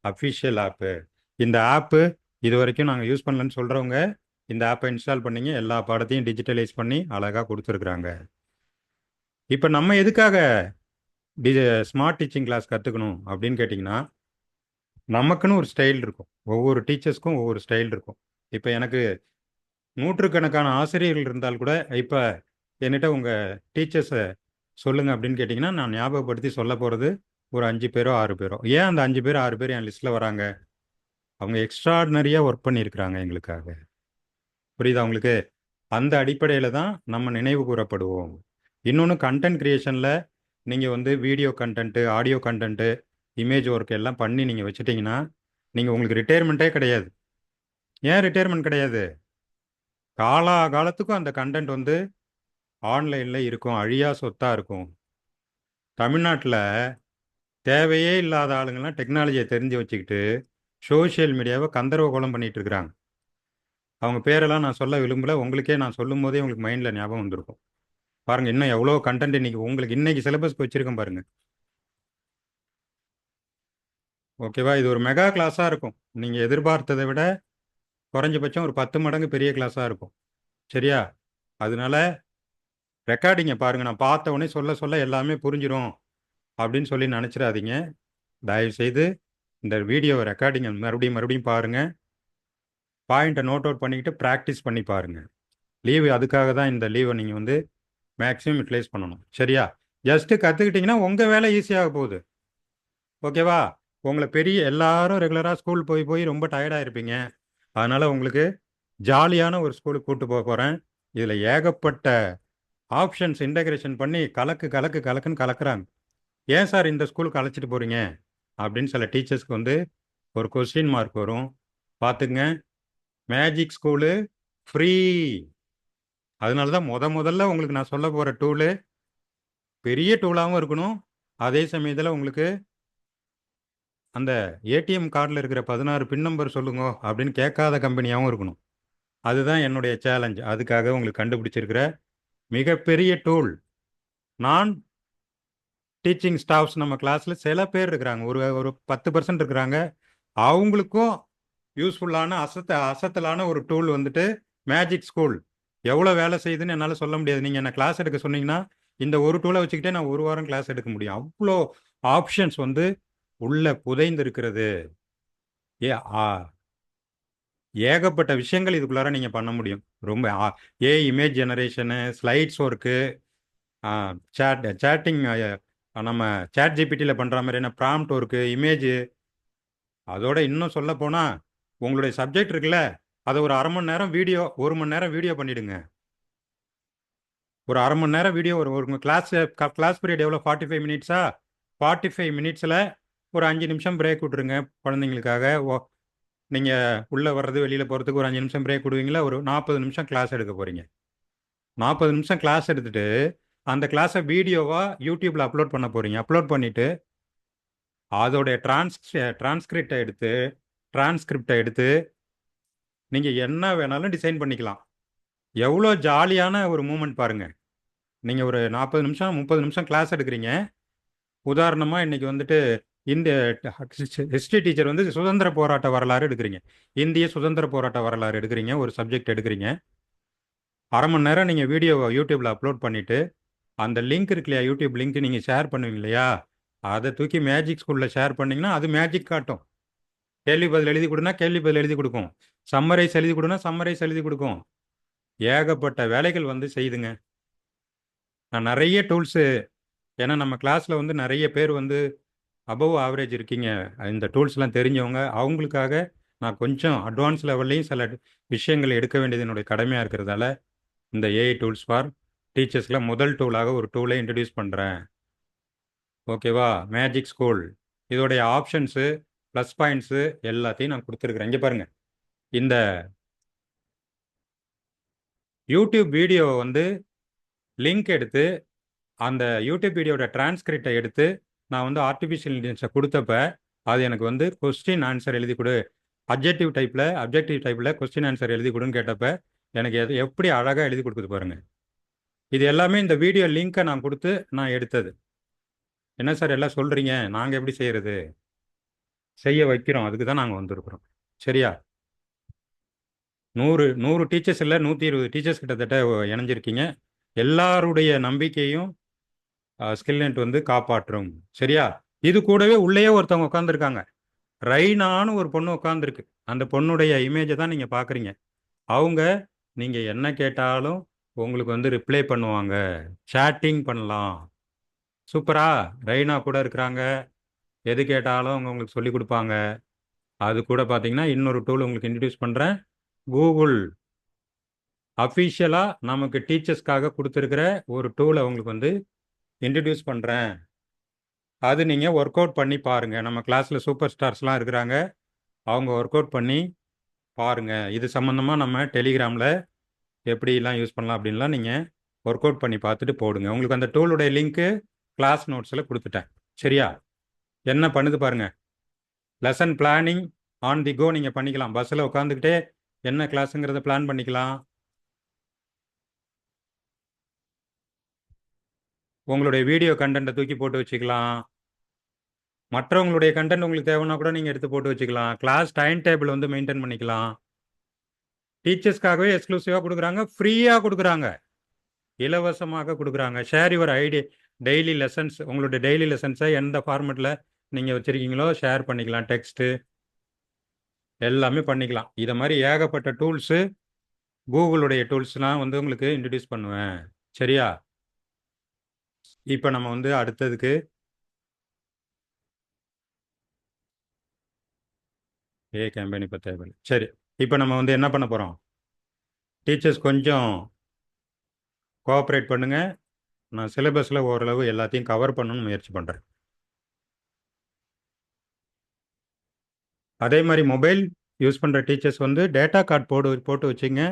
அஃபிஷியல் ஆப்பு. இந்த ஆப்பு இது வரைக்கும் நாங்கள் யூஸ் பண்ணலன்னு சொல்கிறவங்க இந்த ஆப்பை இன்ஸ்டால் பண்ணிங்க. எல்லா பாடத்தையும் டிஜிட்டலைஸ் பண்ணி அழகாக கொடுத்துருக்குறாங்க. இப்போ நம்ம எதுக்காக ஸ்மார்ட் டீச்சிங் கிளாஸ் கற்றுக்கணும் அப்படின்னு கேட்டிங்கன்னா, நமக்குன்னு ஒரு ஸ்டைல் இருக்கும். ஒவ்வொரு டீச்சர்ஸ்க்கும் ஒவ்வொரு ஸ்டைல் இருக்கும். இப்போ எனக்கு நூற்றுக்கணக்கான ஆசிரியர்கள் இருந்தால் கூட, இப்போ என்கிட்ட உங்கள் டீச்சர்ஸை சொல்லுங்கள் அப்படின்னு கேட்டிங்கன்னா, நான் ஞாபகப்படுத்தி சொல்ல போகிறது ஒரு 5 பேரோ 6 பேரோ. ஏன் அந்த 5 பேர் 6 பேர் என் லிஸ்ட்டில் வராங்க? அவங்க எக்ஸ்ட்ராடினரியாக ஒர்க் பண்ணியிருக்கிறாங்க எங்களுக்காக. புரியுதா உங்களுக்கு? அந்த அடிப்படையில் தான் நம்ம நினைவு கூறப்படுவோம். இன்னொன்று, கண்டென்ட் க்ரியேஷனில் நீங்கள் வந்து video content, audio content, image work எல்லாம் பண்ணி நீங்கள் வச்சுட்டிங்கன்னா, நீங்கள் உங்களுக்கு ரிட்டையர்மெண்ட்டே கிடையாது. ஏன் ரிட்டையர்மெண்ட் கிடையாது? காலத்துக்கும் அந்த கண்டென்ட் வந்து ஆன்லைனில் இருக்கும், அழியா சொத்தாக இருக்கும். தமிழ்நாட்டில் தேவையே இல்லாத ஆளுங்கள்லாம் டெக்னாலஜியை தெரிஞ்சு வச்சுக்கிட்டு சோஷியல் மீடியாவை கந்தர்வ கோலம் பண்ணிட்டு இருக்கிறாங்க. அவங்க பேரெல்லாம் நான் சொல்ல விரும்பல. உங்களுக்கே நான் சொல்லும் போதே உங்களுக்கு மைண்டில் ஞாபகம் வந்திருக்கும். பாருங்கள், இன்னும் எவ்வளோ கண்டென்ட் இன்னைக்கு உங்களுக்கு இன்னைக்கு சிலபஸ்க்கு வச்சுருக்கேன் பாருங்கள். ஓகேவா? இது ஒரு மெகா கிளாஸாக இருக்கும். நீங்கள் எதிர்பார்த்ததை விட குறைஞ்சபட்சம் ஒரு 10 மடங்கு பெரிய கிளாஸாக இருக்கும். சரியா? அதனால ரெக்கார்டிங்கை பாருங்கள். நான் பார்த்த உடனே சொல்ல சொல்ல எல்லாமே புரிஞ்சிடும் அப்படின்னு சொல்லி நினச்சிடாதீங்க. தயவுசெய்து இந்த வீடியோ ரெக்கார்டிங்கை மறுபடியும் பாருங்கள். பாயிண்ட்டை நோட் அவுட் பண்ணிக்கிட்டு ப்ராக்டிஸ் பண்ணி பாருங்கள். லீவு அதுக்காக தான். இந்த லீவை நீங்கள் வந்து மேக்ஸிமம் யூட்டிலைஸ் பண்ணணும். சரியா? ஜஸ்ட்டு கற்றுக்கிட்டிங்கன்னா உங்கள் வேலை ஈஸியாக போகுது. ஓகேவா? உங்களை பெரிய எல்லாரும் ரெகுலராக ஸ்கூல் போய் ரொம்ப டயர்டாக இருப்பீங்க. அதனால் உங்களுக்கு ஜாலியான ஒரு ஸ்கூலுக்கு கூப்பிட்டு போக போகிறேன். இதில் ஏகப்பட்ட ஆப்ஷன்ஸ் இன்டகிரேஷன் பண்ணி கலக்குன்னு கலக்குறாங்க. ஏன் சார் இந்த ஸ்கூலுக்கு அழைச்சிட்டு போகிறீங்க அப்படின்னு சில டீச்சர்ஸ்க்கு வந்து ஒரு கொஸ்டின் மார்க் வரும். பார்த்துங்க, மேஜிக் ஸ்கூலு ஃப்ரீ. அதனால தான் முதல்ல உங்களுக்கு நான் சொல்ல போகிற டூலு பெரிய டூலாகவும் இருக்கணும். அதே சமயத்தில் உங்களுக்கு அந்த ஏடிஎம் கார்டில் இருக்கிற 16 பின் நம்பர் சொல்லுங்க அப்படின்னு கேட்காத கம்பெனியாகவும் இருக்கணும். அதுதான் என்னுடைய சேலஞ்ச். அதுக்காக உங்களுக்கு கண்டுபிடிச்சிருக்கிற மிகப்பெரிய டூல். நான் டீச்சிங் ஸ்டாஃப்ஸ் நம்ம கிளாஸில் சில பேர் இருக்கிறாங்க, ஒரு 10% இருக்கிறாங்க. அவங்களுக்கும் யூஸ்ஃபுல்லான அசத்தலான ஒரு டூல் வந்துட்டு மேஜிக் ஸ்கூல். எவ்வளோ வேலை செய்யுதுன்னு என்னால் சொல்ல முடியாது. நீங்கள் என்ன கிளாஸ் எடுக்க சொன்னீங்கன்னா இந்த ஒரு டூலை வச்சுக்கிட்டே நான் ஒரு வாரம் கிளாஸ் எடுக்க முடியும். அவ்வளோ ஆப்ஷன்ஸ் வந்து உள்ள புதைந்து இருக்கிறது. ஏகப்பட்ட விஷயங்கள் இதுக்குள்ளார நீங்கள் பண்ண முடியும். ரொம்ப image generation, slides work, chatting, நம்ம சேட் ஜிபிடியில் பண்ணுற மாதிரியான ப்ராம்ப்ட் ஒர்க்கு, இமேஜு. அதோட இன்னும் சொல்ல போனால் உங்களுடைய சப்ஜெக்ட் இருக்குல்ல, அதை ஒரு 1/2 மணி நேரம் வீடியோ, 1 மணி நேரம் வீடியோ பண்ணிவிடுங்க. ஒரு 1/2 மணி நேரம் வீடியோ. ஒரு கிளாஸ் பீரியட் எவ்வளோ? 45 மினிட்ஸா? 45 மினிட்ஸில் ஒரு 5 நிமிஷம் பிரேக் விட்டுருங்க குழந்தைங்களுக்காக. நீங்கள் உள்ளே வர்றது வெளியில் போகிறதுக்கு ஒரு 5 நிமிஷம் பிரேக் விடுவீங்களா? ஒரு 40 நிமிஷம் கிளாஸ் எடுக்க போகிறீங்க. 40 நிமிஷம் கிளாஸ் எடுத்துகிட்டு அந்த கிளாஸை வீடியோவாக யூடியூப்பில் அப்லோட் பண்ண போகிறீங்க. அப்லோட் பண்ணிவிட்டு அதோடைய டிரான்ஸ்கிரிப்டை எடுத்து நீங்கள் என்ன வேணாலும் டிசைன் பண்ணிக்கலாம். எவ்வளோ ஜாலியான ஒரு மூமெண்ட் பாருங்கள். நீங்கள் ஒரு 40 நிமிஷம் 30 நிமிஷம் கிளாஸ் எடுக்கிறீங்க. உதாரணமாக இன்றைக்கி வந்துட்டு இந்த ஹிஸ்ட்ரி டீச்சர் வந்து சுதந்திர போராட்ட வரலாறு எடுக்கிறீங்க, இந்திய சுதந்திர போராட்ட வரலாறு எடுக்கிறீங்க, ஒரு சப்ஜெக்ட் எடுக்கிறீங்க. 1/2 மணி நேரம் நீங்கள் வீடியோவை யூடியூப்பில் அப்லோட் பண்ணிவிட்டு அந்த லிங்க் இருக்கு இல்லையா, யூடியூப் லிங்க் நீங்கள் ஷேர் பண்ணுவீங்க இல்லையா, அதை தூக்கி மேஜிக் ஸ்கூலில் ஷேர் பண்ணிங்கன்னா அது மேஜிக் காட்டும். கேள்வி பதில் எழுதி கொடுனா கேள்வி பதில் எழுதி கொடுக்கும். சம்மரைஸ் எழுதி கொடுனா சம்மரைஸ் எழுதி கொடுக்கும். ஏகப்பட்ட வேலைகள் வந்து செய்துங்க. நான் நிறைய டூல்ஸு, ஏன்னா நம்ம கிளாஸில் வந்து நிறைய பேர் வந்து அபவ் ஆவரேஜ் இருக்கீங்க, இந்த டூல்ஸ்லாம் தெரிஞ்சவங்க, அவங்களுக்காக நான் கொஞ்சம் அட்வான்ஸ் லெவல்லையும் சில விஷயங்கள் எடுக்க வேண்டியது என்னுடைய கடமையாக இருக்கிறதால இந்த ஏஐ டூல்ஸ் ஃபார் டீச்சர்ஸில் முதல் டூலாக ஒரு டூலை இன்ட்ரடியூஸ் பண்ணுறேன். ஓகேவா? மேஜிக் ஸ்கூல் இதோடைய ஆப்ஷன்ஸு ப்ளஸ் பாயிண்ட்ஸு எல்லாத்தையும் நான் கொடுத்துருக்குறேன். இங்கே பாருங்கள், இந்த யூடியூப் வீடியோ வந்து லிங்க் எடுத்து அந்த யூடியூப் வீடியோட டிரான்ஸ்கிரிப்டை எடுத்து நான் வந்து ஆர்டிஃபிஷியல் இன்டெலிஜென்ஸை கொடுத்தப்ப அது எனக்கு வந்து கொஸ்டின் ஆன்சர் எழுதி கொடு, அப்ஜெக்டிவ் டைப்பில் கொஸ்டின் ஆன்சர் எழுதி கொடுன்னு கேட்டப்ப எனக்கு எப்படி அழகாக எழுதி கொடுக்குது பாருங்கள். இது எல்லாமே இந்த வீடியோ லிங்க்கை நான் கொடுத்து நான் எடுத்தது. என்ன சார் எல்லாம் சொல்கிறீங்க, நாங்கள் எப்படி செய்கிறது? செய்ய வைக்கிறோம், அதுக்கு தான் நாங்கள் வந்திருக்கிறோம். சரியா? 100 டீச்சர்ஸ் இல்லை, 120 டீச்சர்ஸ் கிட்டத்தட்ட இணைஞ்சிருக்கீங்க. எல்லாருடைய நம்பிக்கையும் ஸ்கில்நெட் வந்து காப்பாற்றும். சரியா? இது கூடவே உள்ளேயே ஒருத்தவங்க உட்காந்துருக்காங்க. ரைனான்னு ஒரு பொண்ணு உட்காந்துருக்கு. அந்த பொண்ணுடைய இமேஜை தான் நீங்கள் பார்க்குறீங்க. அவங்க நீங்கள் என்ன கேட்டாலும் உங்களுக்கு வந்து ரிப்ளை பண்ணுவாங்க, சேட்டிங் பண்ணலாம். சூப்பரா? ரைனா கூட இருக்கிறாங்க, எது கேட்டாலும் அவங்க உங்களுக்கு சொல்லி கொடுப்பாங்க. அது கூட பார்த்தீங்கன்னா இன்னொரு டூல் உங்களுக்கு இன்ட்ரடியூஸ் பண்ணுறேன். கூகுள் அஃபிஷியலாக நமக்கு டீச்சர்ஸ்க்காக கொடுத்துருக்கிற ஒரு டூலை உங்களுக்கு வந்து இன்ட்ரடியூஸ் பண்ணுறேன். அது நீங்கள் ஒர்க் அவுட் பண்ணி பாருங்கள். நம்ம கிளாஸில் சூப்பர் ஸ்டார்ஸ்லாம் இருக்கிறாங்க, அவங்க ஒர்க் அவுட் பண்ணி பாருங்கள். இது சம்மந்தமாக நம்ம டெலிகிராமில் எப்படிலாம் யூஸ் பண்ணலாம் அப்படின்லாம் நீங்கள் ஒர்க் அவுட் பண்ணி பார்த்துட்டு போடுங்க. உங்களுக்கு அந்த டூலுடைய லிங்க்கு கிளாஸ் நோட்ஸில் கொடுத்துட்டேன். சரியா? என்ன பண்ணுது பாருங்கள். லெசன் பிளானிங் ஆன் தி கோ நீங்கள் பண்ணிக்கலாம். பஸ்ஸில் உட்காந்துக்கிட்டே என்ன கிளாஸுங்கிறத பிளான் பண்ணிக்கலாம். உங்களுடைய வீடியோ கண்டென்ட்டை தூக்கி போட்டு வச்சுக்கலாம். மற்றவங்களுடைய கண்டென்ட் உங்களுக்கு தேவைன்னா கூட நீங்கள் எடுத்து போட்டு வச்சுக்கலாம். கிளாஸ் டைம் டேபிள் வந்து மெயின்டைன் பண்ணிக்கலாம். டீச்சர்ஸ்க்காகவே எக்ஸ்க்ளூசிவாக கொடுக்குறாங்க, ஃப்ரீயாக கொடுக்குறாங்க, இலவசமாக கொடுக்குறாங்க. Share your ID daily lessons. உங்களுடைய டெய்லி லெசன்ஸை எந்த ஃபார்மெட்டில் நீங்கள் வச்சுருக்கீங்களோ ஷேர் பண்ணிக்கலாம். டெக்ஸ்ட்டு எல்லாமே பண்ணிக்கலாம். இதை மாதிரி ஏகப்பட்ட டூல்ஸு, கூகுளுடைய டூல்ஸ்லாம் வந்து உங்களுக்கு இன்ட்ரடியூஸ் பண்ணுவேன். சரியா? இப்போ நம்ம வந்து அடுத்ததுக்கு கேம்பெயின் இப்போ தேவையில்லை. சரி, இப்போ நம்ம வந்து என்ன பண்ண போகிறோம்? டீச்சர்ஸ் கொஞ்சம் கோஆப்ரேட் பண்ணுங்கள். நான் சிலபஸில் ஓரளவு எல்லாத்தையும் கவர் பண்ணணும்னு முயற்சி பண்ணுறேன். அதே மாதிரி மொபைல் யூஸ் பண்ணுற டீச்சர்ஸ் வந்து டேட்டா கார்டு போட்டு வச்சுங்க.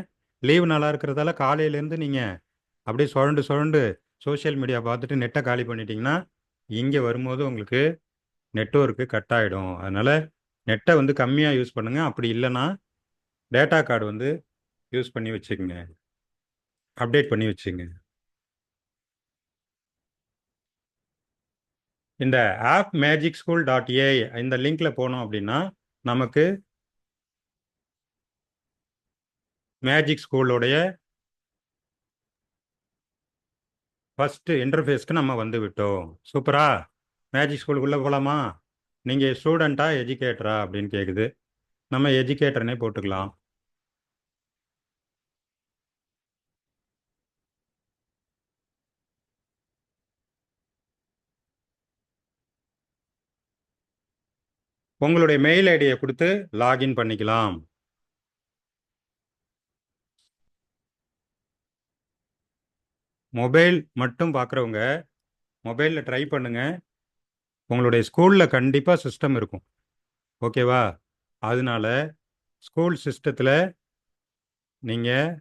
லீவ் நல்லா இருக்கிறதால காலையிலேருந்து நீங்கள் அப்படியே சுழண்டு சோஷியல் மீடியா பார்த்துட்டு நெட்டை காலி பண்ணிட்டீங்கன்னா இங்கே வரும்போது உங்களுக்கு நெட்வொர்க்கு கட் ஆகிடும். அதனால் நெட்டை வந்து கம்மியாக யூஸ் பண்ணுங்கள். அப்படி இல்லைன்னா டேட்டா கார்டு வந்து யூஸ் பண்ணி வச்சுக்கோங்க, அப்டேட் பண்ணி வச்சுங்க. இந்த ஆப் மேஜிக் ஸ்கூல் .ai இந்த லிங்க்கில் போனோம் அப்படின்னா நமக்கு மேஜிக் ஸ்கூலோடைய ஃபஸ்ட்டு இன்டர்ஃபேஸ்க்கு நம்ம வந்து விட்டோம். சூப்பரா? மேஜிக் ஸ்கூலுக்குள்ளே போகலாமா? நீங்கள் ஸ்டூடெண்ட்டா எஜுகேட்டரா அப்படின்னு கேட்குது. நம்ம எஜுகேட்டர்னே போட்டுக்கலாம். உங்களுடைய மெயில் ஐடியை கொடுத்து லாகின் பண்ணிக்கலாம். மொபைல் மட்டும் பார்க்குறவங்க மொபைலில் ட்ரை பண்ணுங்கள். உங்களுடைய ஸ்கூலில் கண்டிப்பாக சிஸ்டம் இருக்கும். ஓகேவா? அதனால ஸ்கூல் சிஸ்டத்தில் நீங்கள்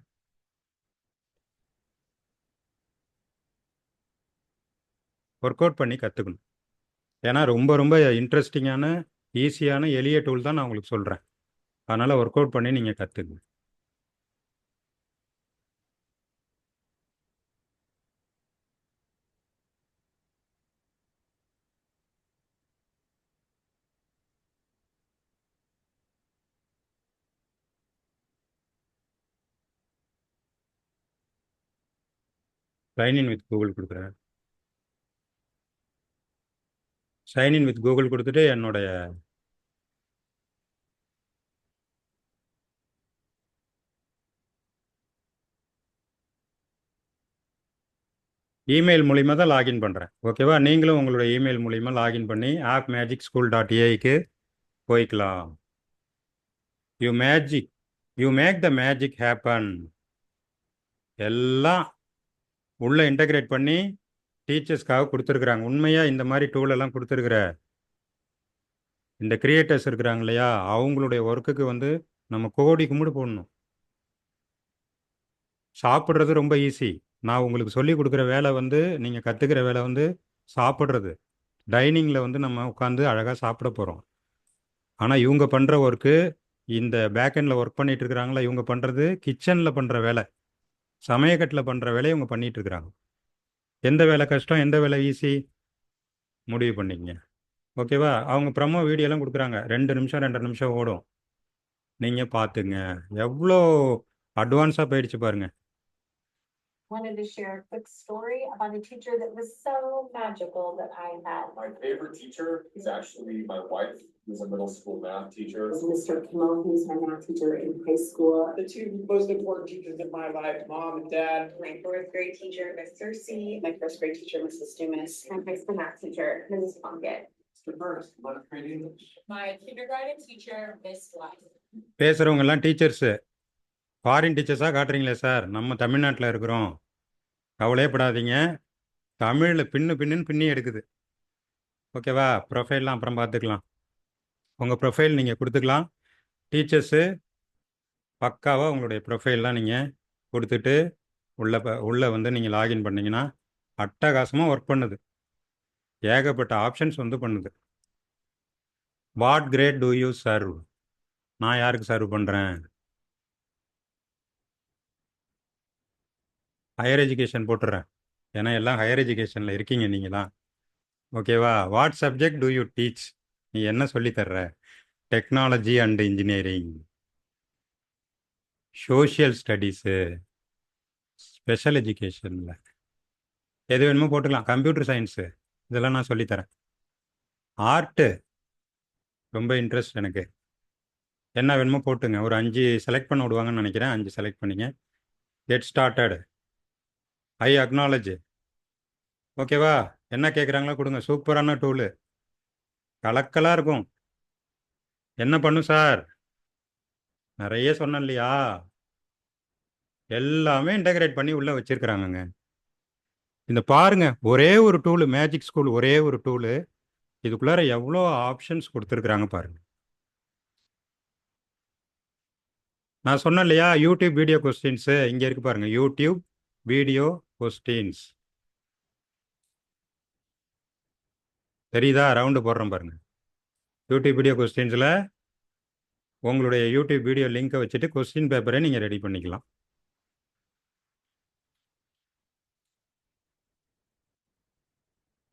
ஒர்க் அவுட் பண்ணி கற்றுக்கணும். ஏன்னா ரொம்ப ரொம்ப இன்ட்ரெஸ்டிங்கான, ஈஸியான, எளிய டூல் தான் நான் உங்களுக்கு சொல்கிறேன். அதனால் ஒர்க் அவுட் பண்ணி நீங்கள் கற்றுக்குங்க. சைன்இன் வித் கூகுள் கொடுக்குறேன். சைன்இன் வித் கூகுள் கொடுத்துட்டு என்னுடைய இமெயில் மூலிமா தான் லாகின் பண்ணுறேன். ஓகேவா? நீங்களும் உங்களோட இமெயில் மூலிமா லாகின் பண்ணி appmagicschool.ai-க்கு போய்க்கலாம். You make the magic happen. எல்லாம் உள்ள இன்டகிரேட் பண்ணி டீச்சர்ஸ்க்காக கொடுத்துருக்குறாங்க. உண்மையாக இந்த மாதிரி டூலெல்லாம் கொடுத்துருக்குற இந்த கிரியேட்டர்ஸ் இருக்கிறாங்க இல்லையா, அவங்களுடைய ஒர்க்குக்கு வந்து நம்ம கோடி கும்பிடு போடணும். சாப்பிட்றது ரொம்ப ஈஸி. நான் உங்களுக்கு சொல்லி கொடுக்குற வேலை வந்து, நீங்கள் கற்றுக்கிற வேலை வந்து சாப்பிட்றது. டைனிங்கில் வந்து நம்ம உட்காந்து அழகாக சாப்பிட போகிறோம். ஆனால் இவங்க பண்ணுற ஒர்க்கு, இந்த பேக்கெண்டில் ஒர்க் பண்ணிட்டு இருக்கிறாங்களா, இவங்க பண்ணுறது கிச்சனில் பண்ணுற வேலை, சமயக்கட்டில் பண்ணுற வேலையை இவங்க பண்ணிட்டு இருக்கிறாங்க. எந்த வேலை கஷ்டம், எந்த வேலை ஈஸி, முடிவு பண்ணிக்கங்க. ஓகேவா? அவங்க ப்ரமோ வீடியோலாம் கொடுக்குறாங்க, 2 நிமிஷம் 2.5 நிமிஷம் ஓடும். நீங்கள் பார்த்துங்க, எவ்வளோ அட்வான்ஸாக போயிடுச்சு பாருங்க. Wanted to share a quick story about a teacher that was so magical that I had. My favorite teacher is actually my wife, who's a middle school math teacher. Mr. Kimmel, who's my math teacher in high school. The two most important teachers in my life, mom and dad. My fourth grade teacher, Mr. C. My first grade teacher, Mrs. Dumas. My high school math teacher, Mrs. Plunkett. Mr. Ernest, 11th grade English. My kindergarten teacher, Miss White. பேசுகிறவங்கெல்லாம் teachers. Foreign டீச்சர்ஸாக காட்டுறீங்களே sir, நம்ம தமிழ்நாட்டில் இருக்கிறோம், கவலையப்படாதீங்க. தமிழில் பின்னு எடுக்குது. ஓகேவா? ப்ரொஃபைல்லாம் அப்புறம் பார்த்துக்கலாம். உங்கள் ப்ரொஃபைல் நீங்கள் கொடுத்துக்கலாம். டீச்சர்ஸு பக்காவாக உங்களுடைய ப்ரொஃபைல்லாம் நீங்கள் கொடுத்துட்டு உள்ளே வந்து நீங்கள் லாகின் பண்ணிங்கன்னா அட்டகாசமாக ஒர்க் பண்ணுது. ஏகப்பட்ட ஆப்ஷன்ஸ் வந்து பண்ணுது. What great do you serve? நான் யாருக்கு சர்வ் பண்ணுறேன்? ஹையர் எஜுகேஷன் போட்டுறேன், ஏன்னா எல்லாம் ஹையர் எஜுகேஷனில் இருக்கீங்க நீங்களாம். ஓகேவா? What subject do you teach? நீ என்ன சொல்லித்தர்ற? Technology and engineering, social studies, special எஜுகேஷனில் எது வேணுமோ போட்டுக்கலாம். கம்ப்யூட்டர் சயின்ஸு இதெல்லாம் நான் சொல்லித்தரேன். ஆர்ட்டு ரொம்ப இன்ட்ரெஸ்ட் எனக்கு, என்ன வேணுமோ போட்டுங்க. ஒரு 5 செலக்ட் பண்ண விடுவாங்கன்னு நினைக்கிறேன். 5 செலக்ட் பண்ணிங்க. கெட் ஸ்டார்டட், ஐ அக்னாலஜ். ஓகேவா? என்ன கேட்குறாங்களோ கொடுங்க. சூப்பரான டூலு, கலக்கலாக இருக்கும். என்ன பண்ணும் சார்? நிறைய சொன்னேன் இல்லையா, எல்லாமே இன்டகிரேட் பண்ணி உள்ளே வச்சுருக்குறாங்கங்க. இந்த பாருங்க, ஒரே ஒரு டூலு, மேஜிக் ஸ்கூல் ஒரே ஒரு டூலு, இதுக்குள்ளார எவ்வளோ ஆப்ஷன்ஸ் கொடுத்துருக்குறாங்க பாருங்க. நான் சொன்னேன் இல்லையா, யூடியூப் வீடியோ கொஸ்டின்ஸு இங்கே இருக்கு பாருங்க. யூடியூப் வீடியோ கொஸ்டின்ஸ் தெரியுதா? ரவுண்டு போடுறோம் பாருங்க. யூடியூப் வீடியோ கொஸ்டின்ஸில் உங்களுடைய யூடியூப் வீடியோ லிங்கை வச்சுட்டு கொஸ்டின் பேப்பரை நீங்கள் ரெடி பண்ணிக்கலாம்.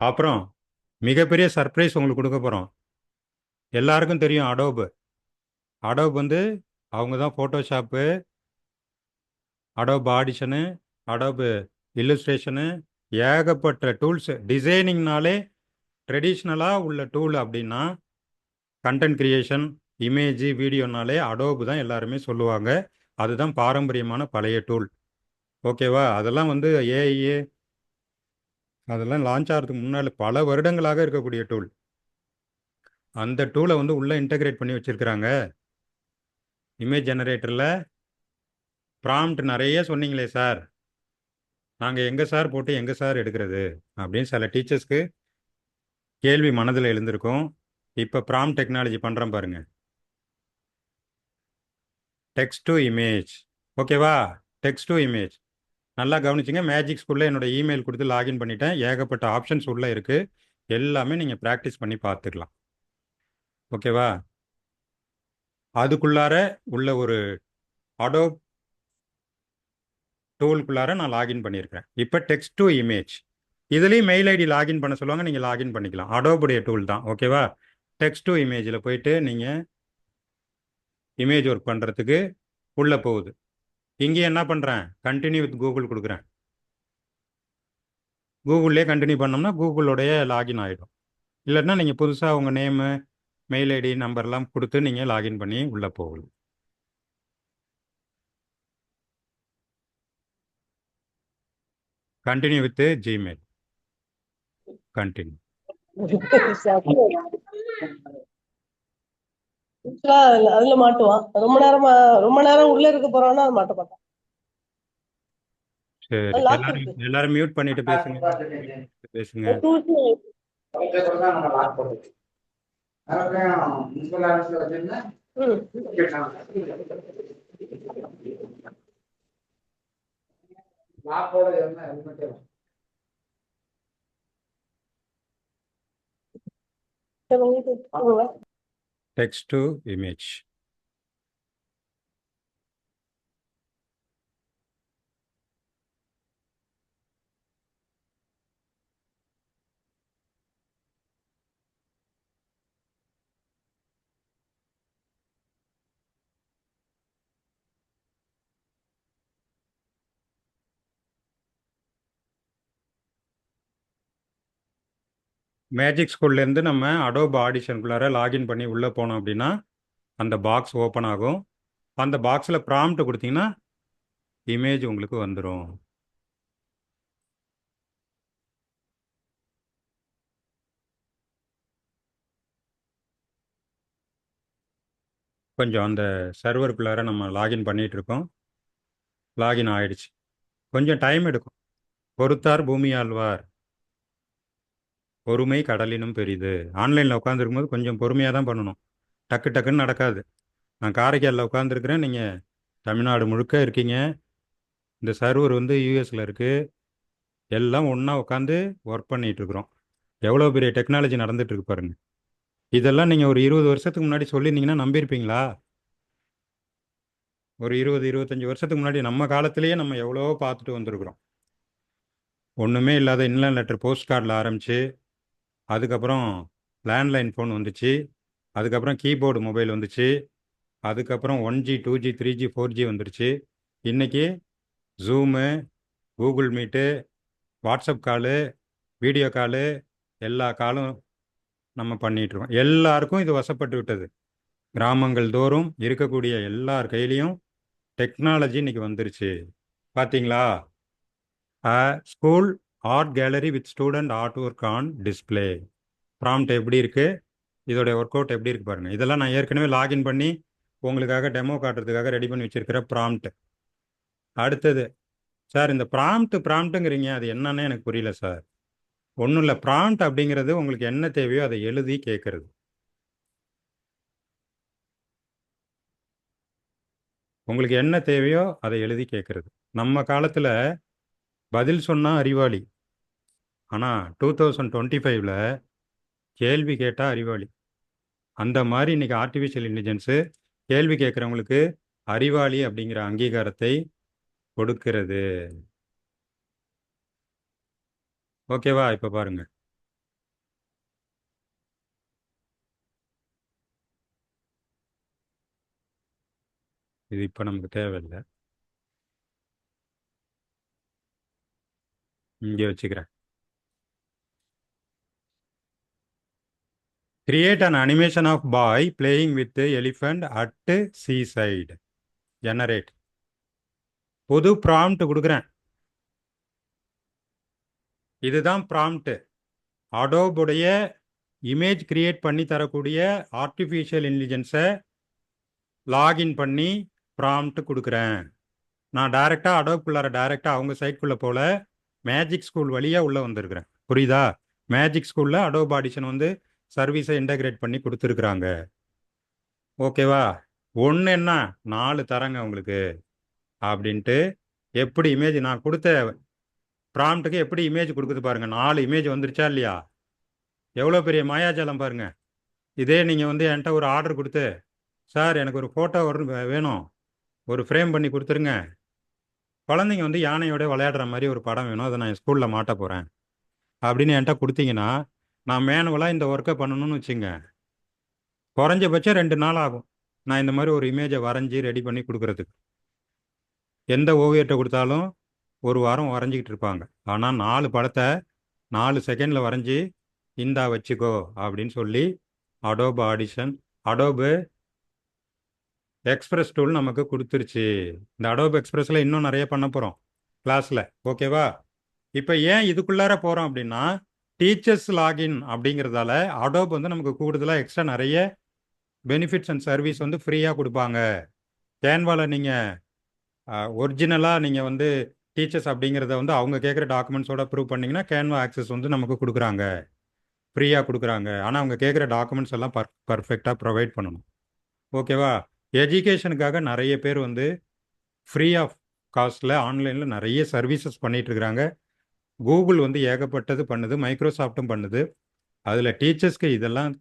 அப்புறம் மிகப்பெரிய சர்ப்ரைஸ் உங்களுக்கு கொடுக்க போகிறோம். எல்லாருக்கும் தெரியும் அடோப் வந்து அவங்க தான் ஃபோட்டோஷாப்பு, அடோப் ஆடிஷனு, அடோப் இல்லுஸ்ட்ரேஷனு, ஏகப்பட்ட டூல்ஸு. டிசைனிங்னாலே ட்ரெடிஷ்னலாக உள்ள டூல் அப்படின்னா கண்டென்ட் கிரியேஷன், இமேஜ், வீடியோனாலே அடோப் தான் எல்லாருமே சொல்லுவாங்க. அதுதான் பாரம்பரியமான பழைய டூல். ஓகேவா? அதெல்லாம் வந்து ஏஐ அதெல்லாம் லான்ச் ஆகிறதுக்கு முன்னால் பல வருடங்களாக இருக்கக்கூடிய டூல். அந்த டூலை வந்து உள்ளே இன்டகிரேட் பண்ணி வச்சுருக்கிறாங்க. இமேஜ் ஜெனரேட்டரில் ப்ராம்ப்ட் நிறைய சொன்னீங்களே சார், நாங்கள் எங்கே சார் போட்டு எங்கே சார் எடுக்கிறது அப்படின்னு சில டீச்சர்ஸ்க்கு கேள்வி மனதில் எழுந்திருக்கும். இப்போ ப்ராம்ப்ட் டெக்னாலஜி பண்ணுறோம் பாருங்கள். Text to image. ஓகேவா? டெக்ஸ்ட் டு இமேஜ் நல்லா கவனிச்சிங்க. மேஜிக் ஸ்கூலில் என்னோடய இமெயில் கொடுத்து லாகின் பண்ணிட்டேன். ஏகப்பட்ட ஆப்ஷன்ஸ் உள்ளே இருக்குது. எல்லாமே நீங்கள் ப்ராக்டிஸ் பண்ணி பார்த்துக்கலாம். ஓகேவா? அதுக்குள்ளார உள்ள ஒரு அடோப் டூலுக்குள்ளார நான் லாகின் பண்ணியிருக்கிறேன். இப்போ டெக்ஸ்ட் டு இமேஜ், இதுலேயும் மெயில் ஐடி லாகின் பண்ண சொல்லுவாங்க, நீங்கள் லாகின் பண்ணிக்கலாம். அடோபுடைய டூல் தான். ஓகேவா? டெக்ஸ்ட் டு இமேஜில் போயிட்டு நீங்கள் இமேஜ் ஒர்க் பண்ணுறதுக்கு உள்ளே போகுது. இங்கே என்ன பண்ணுறேன், கண்டினியூ வித் கூகுள் கொடுக்குறேன். கூகுள்லேயே கண்டினியூ பண்ணோம்னா கூகுளோடைய லாகின் ஆகிடும். இல்லைன்னா நீங்கள் புதுசாக உங்கள் நேமு, மெயில் ஐடி, நம்பர்லாம் கொடுத்து நீங்கள் லாகின் பண்ணி உள்ளே போகலாம். Continue with Gmail. கண்டினியூ. அதுல மாட்டுவான். ரொம்ப நேரம் உள்ள இருக்க போறான்னா அது மாட்ட மாட்டான். சரி, லாக் எல்லாரும் இருக்கு. எல்லாரும் மியூட் பண்ணிட்டு பேசுங்க. பேசுங்க. Text to image. மேஜிக் ஸ்கூல்லேருந்து நம்ம அடோப் ஆடிஷனுக்குள்ளார லாகின் பண்ணி உள்ளே போனோம் அப்படின்னா அந்த பாக்ஸ் ஓப்பன் ஆகும். அந்த பாக்ஸில் ப்ராம்ப்ட் கொடுத்தீங்கன்னா இமேஜ் உங்களுக்கு வந்துடும். கொஞ்சம் அந்த சர்வருக்குள்ளார நம்ம லாகின் பண்ணிகிட்டு இருக்கோம். லாகின் ஆயிடுச்சு. கொஞ்சம் டைம் எடுக்கும். பொறுத்தார் பூமி ஆழ்வார், பொறுமை கடலினும் பெரிது. ஆன்லைனில் உட்காந்துருக்கும்போது கொஞ்சம் பொறுமையாக தான் பண்ணணும். டக்கு டக்குன்னு நடக்காது. நான் காரைக்காலில் உட்காந்துருக்குறேன், நீங்கள் தமிழ்நாடு முழுக்க இருக்கீங்க. இந்த சர்வர் வந்து யூஎஸில் இருக்குது. எல்லாம் ஒன்றா உட்காந்து ஒர்க் பண்ணிகிட்ருக்குறோம். எவ்வளோ பெரிய டெக்னாலஜி நடந்துகிட்ருக்கு பாருங்க. இதெல்லாம் நீங்கள் ஒரு 20 வருஷத்துக்கு முன்னாடி சொல்லியிருந்தீங்கன்னா நம்பியிருப்பீங்களா? ஒரு 20-25 வருஷத்துக்கு முன்னாடி நம்ம காலத்திலேயே நம்ம எவ்வளோ பார்த்துட்டு வந்திருக்கிறோம். ஒன்றுமே இல்லாத இன்லேண்ட் லெட்டர் போஸ்ட் கார்டில் ஆரம்பித்து, அதுக்கப்புறம் லேண்ட்லைன் ஃபோன் வந்துச்சு, அதுக்கப்புறம் கீபோர்டு மொபைல் வந்துச்சு, அதுக்கப்புறம் 1G 2G 3G 4G வந்துருச்சு. இன்றைக்கி ஜூமு, கூகுள் மீட்டு, வாட்ஸ்அப் காலு, வீடியோ காலு, எல்லா காலும் நம்ம பண்ணிகிட்ருக்கோம். எல்லாருக்கும் இது வசப்பட்டு விட்டது. கிராமங்கள் தோறும் இருக்கக்கூடிய எல்லார் கையிலையும் டெக்னாலஜி இன்றைக்கி வந்துருச்சு. பார்த்தீங்களா? School art gallery with student art work on display. Prompt எப்படி இருக்குது, இதோடைய ஒர்க் அவுட் எப்படி இருக்குது பாருங்கள். இதெல்லாம் நான் ஏற்கனவே லாகின் பண்ணி உங்களுக்காக டெமோ காட்டுறதுக்காக ரெடி பண்ணி வச்சுருக்கிற ப்ராம்ப்ட். அடுத்தது, சார் இந்த ப்ராம்ப்ட்டுங்கிறீங்க, அது என்னன்னு எனக்கு புரியல சார். ஒன்றும் இல்லை, ப்ராம்ப்ட் அப்படிங்கிறது உங்களுக்கு என்ன தேவையோ அதை எழுதி கேட்குறது. உங்களுக்கு என்ன தேவையோ அதை எழுதி கேட்குறது. நம்ம காலத்தில் பதில் சொன்னால் அறிவாளி, ஆனால் 2025 கேள்வி கேட்டால் அறிவாளி. அந்த மாதிரி இன்றைக்கி ஆர்டிஃபிஷியல் இன்டெலிஜென்ஸு கேள்வி கேட்குறவங்களுக்கு அறிவாளி அப்படிங்கிற அங்கீகாரத்தை கொடுக்கிறது. ஓகேவா? இப்போ பாருங்க, இது இப்போ நமக்கு தேவையில்லை, இங்கே வச்சுக்கிறேன். Create an animation of boy playing with the elephant at seaside. Generate. புது ப்ராம்ப்ட் கொடுக்குறேன். இதுதான் ப்ராம்ப்ட். அடோபுடைய இமேஜ் கிரியேட் பண்ணி தரக்கூடிய ஆர்டிஃபிஷியல் இன்டெலிஜென்ஸை லாகின் பண்ணி ப்ராம்ப்ட் கொடுக்குறேன். நான் டைரெக்டாக அடோப்குள்ளார டைரெக்டாக அவங்க சைட்குள்ளே போல மேஜிக் ஸ்கூல் வழியாக உள்ளே வந்திருக்கிறேன். புரியுதா? மேஜிக் ஸ்கூலில் அடோப் ஆடிஷன் வந்து சர்வீஸை இன்டகிரேட் பண்ணி கொடுத்துருக்குறாங்க. ஓகேவா? ஒன்று என்ன 4 தரங்க உங்களுக்கு அப்படின்ட்டு. எப்படி இமேஜ் நான் கொடுத்த ப்ராம்ப்ட்டுக்கு எப்படி இமேஜ் கொடுக்குது பாருங்கள். 4 இமேஜ் வந்துருச்சா இல்லையா? எவ்வளோ பெரிய மாயாஜாலம் பாருங்கள். இதே நீங்கள் வந்து என்கிட்ட ஒரு ஆர்டர் கொடுத்து, சார் எனக்கு ஒரு ஃபோட்டோ வேணும், ஒரு ஃப்ரேம் பண்ணி கொடுத்துருங்க, குழந்தைங்க வந்து யானையோட விளையாடுற மாதிரி ஒரு படம் வேணும், அதை நான் என் ஸ்கூலில் மாட்ட போகிறேன் அப்படின்னு என்கிட்ட கொடுத்தீங்கன்னா, நான் மேனுவலாக இந்த ஒர்க்கை பண்ணணும்னு வச்சுங்க, குறைஞ்சபட்சம் 2 நாள் ஆகும் நான் இந்த மாதிரி ஒரு இமேஜை வரைஞ்சி ரெடி பண்ணி கொடுக்குறதுக்கு. எந்த ஓவியர்கிட்ட கொடுத்தாலும் 1 வாரம் வரைஞ்சிக்கிட்டு இருப்பாங்க. ஆனால் 4 படத்தை 4 செகண்டில் வரைஞ்சி இந்தா வச்சுக்கோ அப்படின்னு சொல்லி Adobe audition, Adobe express tool நமக்கு கொடுத்துருச்சு. இந்த அடோப் எக்ஸ்பிரஸில் இன்னும் நிறைய பண்ண போகிறோம் கிளாஸில். ஓகேவா? இப்போ ஏன் இதுக்குள்ளார போகிறோம் அப்படின்னா, டீச்சர்ஸ் லாகின் அப்படிங்கிறதால அடோப் வந்து நமக்கு கூடுதலாக எக்ஸ்ட்ரா நிறைய பெனிஃபிட்ஸ் அண்ட் சர்வீஸ் வந்து ஃப்ரீயாக கொடுப்பாங்க. கேன்வாவில் நீங்கள் ஒரிஜினலாக நீங்கள் வந்து டீச்சர்ஸ் அப்படிங்கிறத வந்து அவங்க கேட்குற டாக்குமெண்ட்ஸோட ப்ரூவ் பண்ணிங்கன்னா கேன்வா ஆக்சஸ் வந்து நமக்கு கொடுக்குறாங்க, ஃப்ரீயாக கொடுக்குறாங்க. ஆனால் அவங்க கேட்குற டாக்குமெண்ட்ஸ் எல்லாம் பர்ஃபெக்டாக ப்ரொவைட் பண்ணணும். ஓகேவா? எஜுகேஷனுக்காக நிறைய பேர் வந்து ஃப்ரீ ஆஃப் காஸ்ட்டில் ஆன்லைனில் நிறைய சர்வீசஸ் பண்ணிகிட்டு இருக்கிறாங்க. கூகுள் வந்து ஏகப்பட்டது பண்ணுது, மைக்ரோசாஃப்ட்டும் பண்ணுது. அதில் டீச்சர்ஸ்க்கு இதெல்லாம்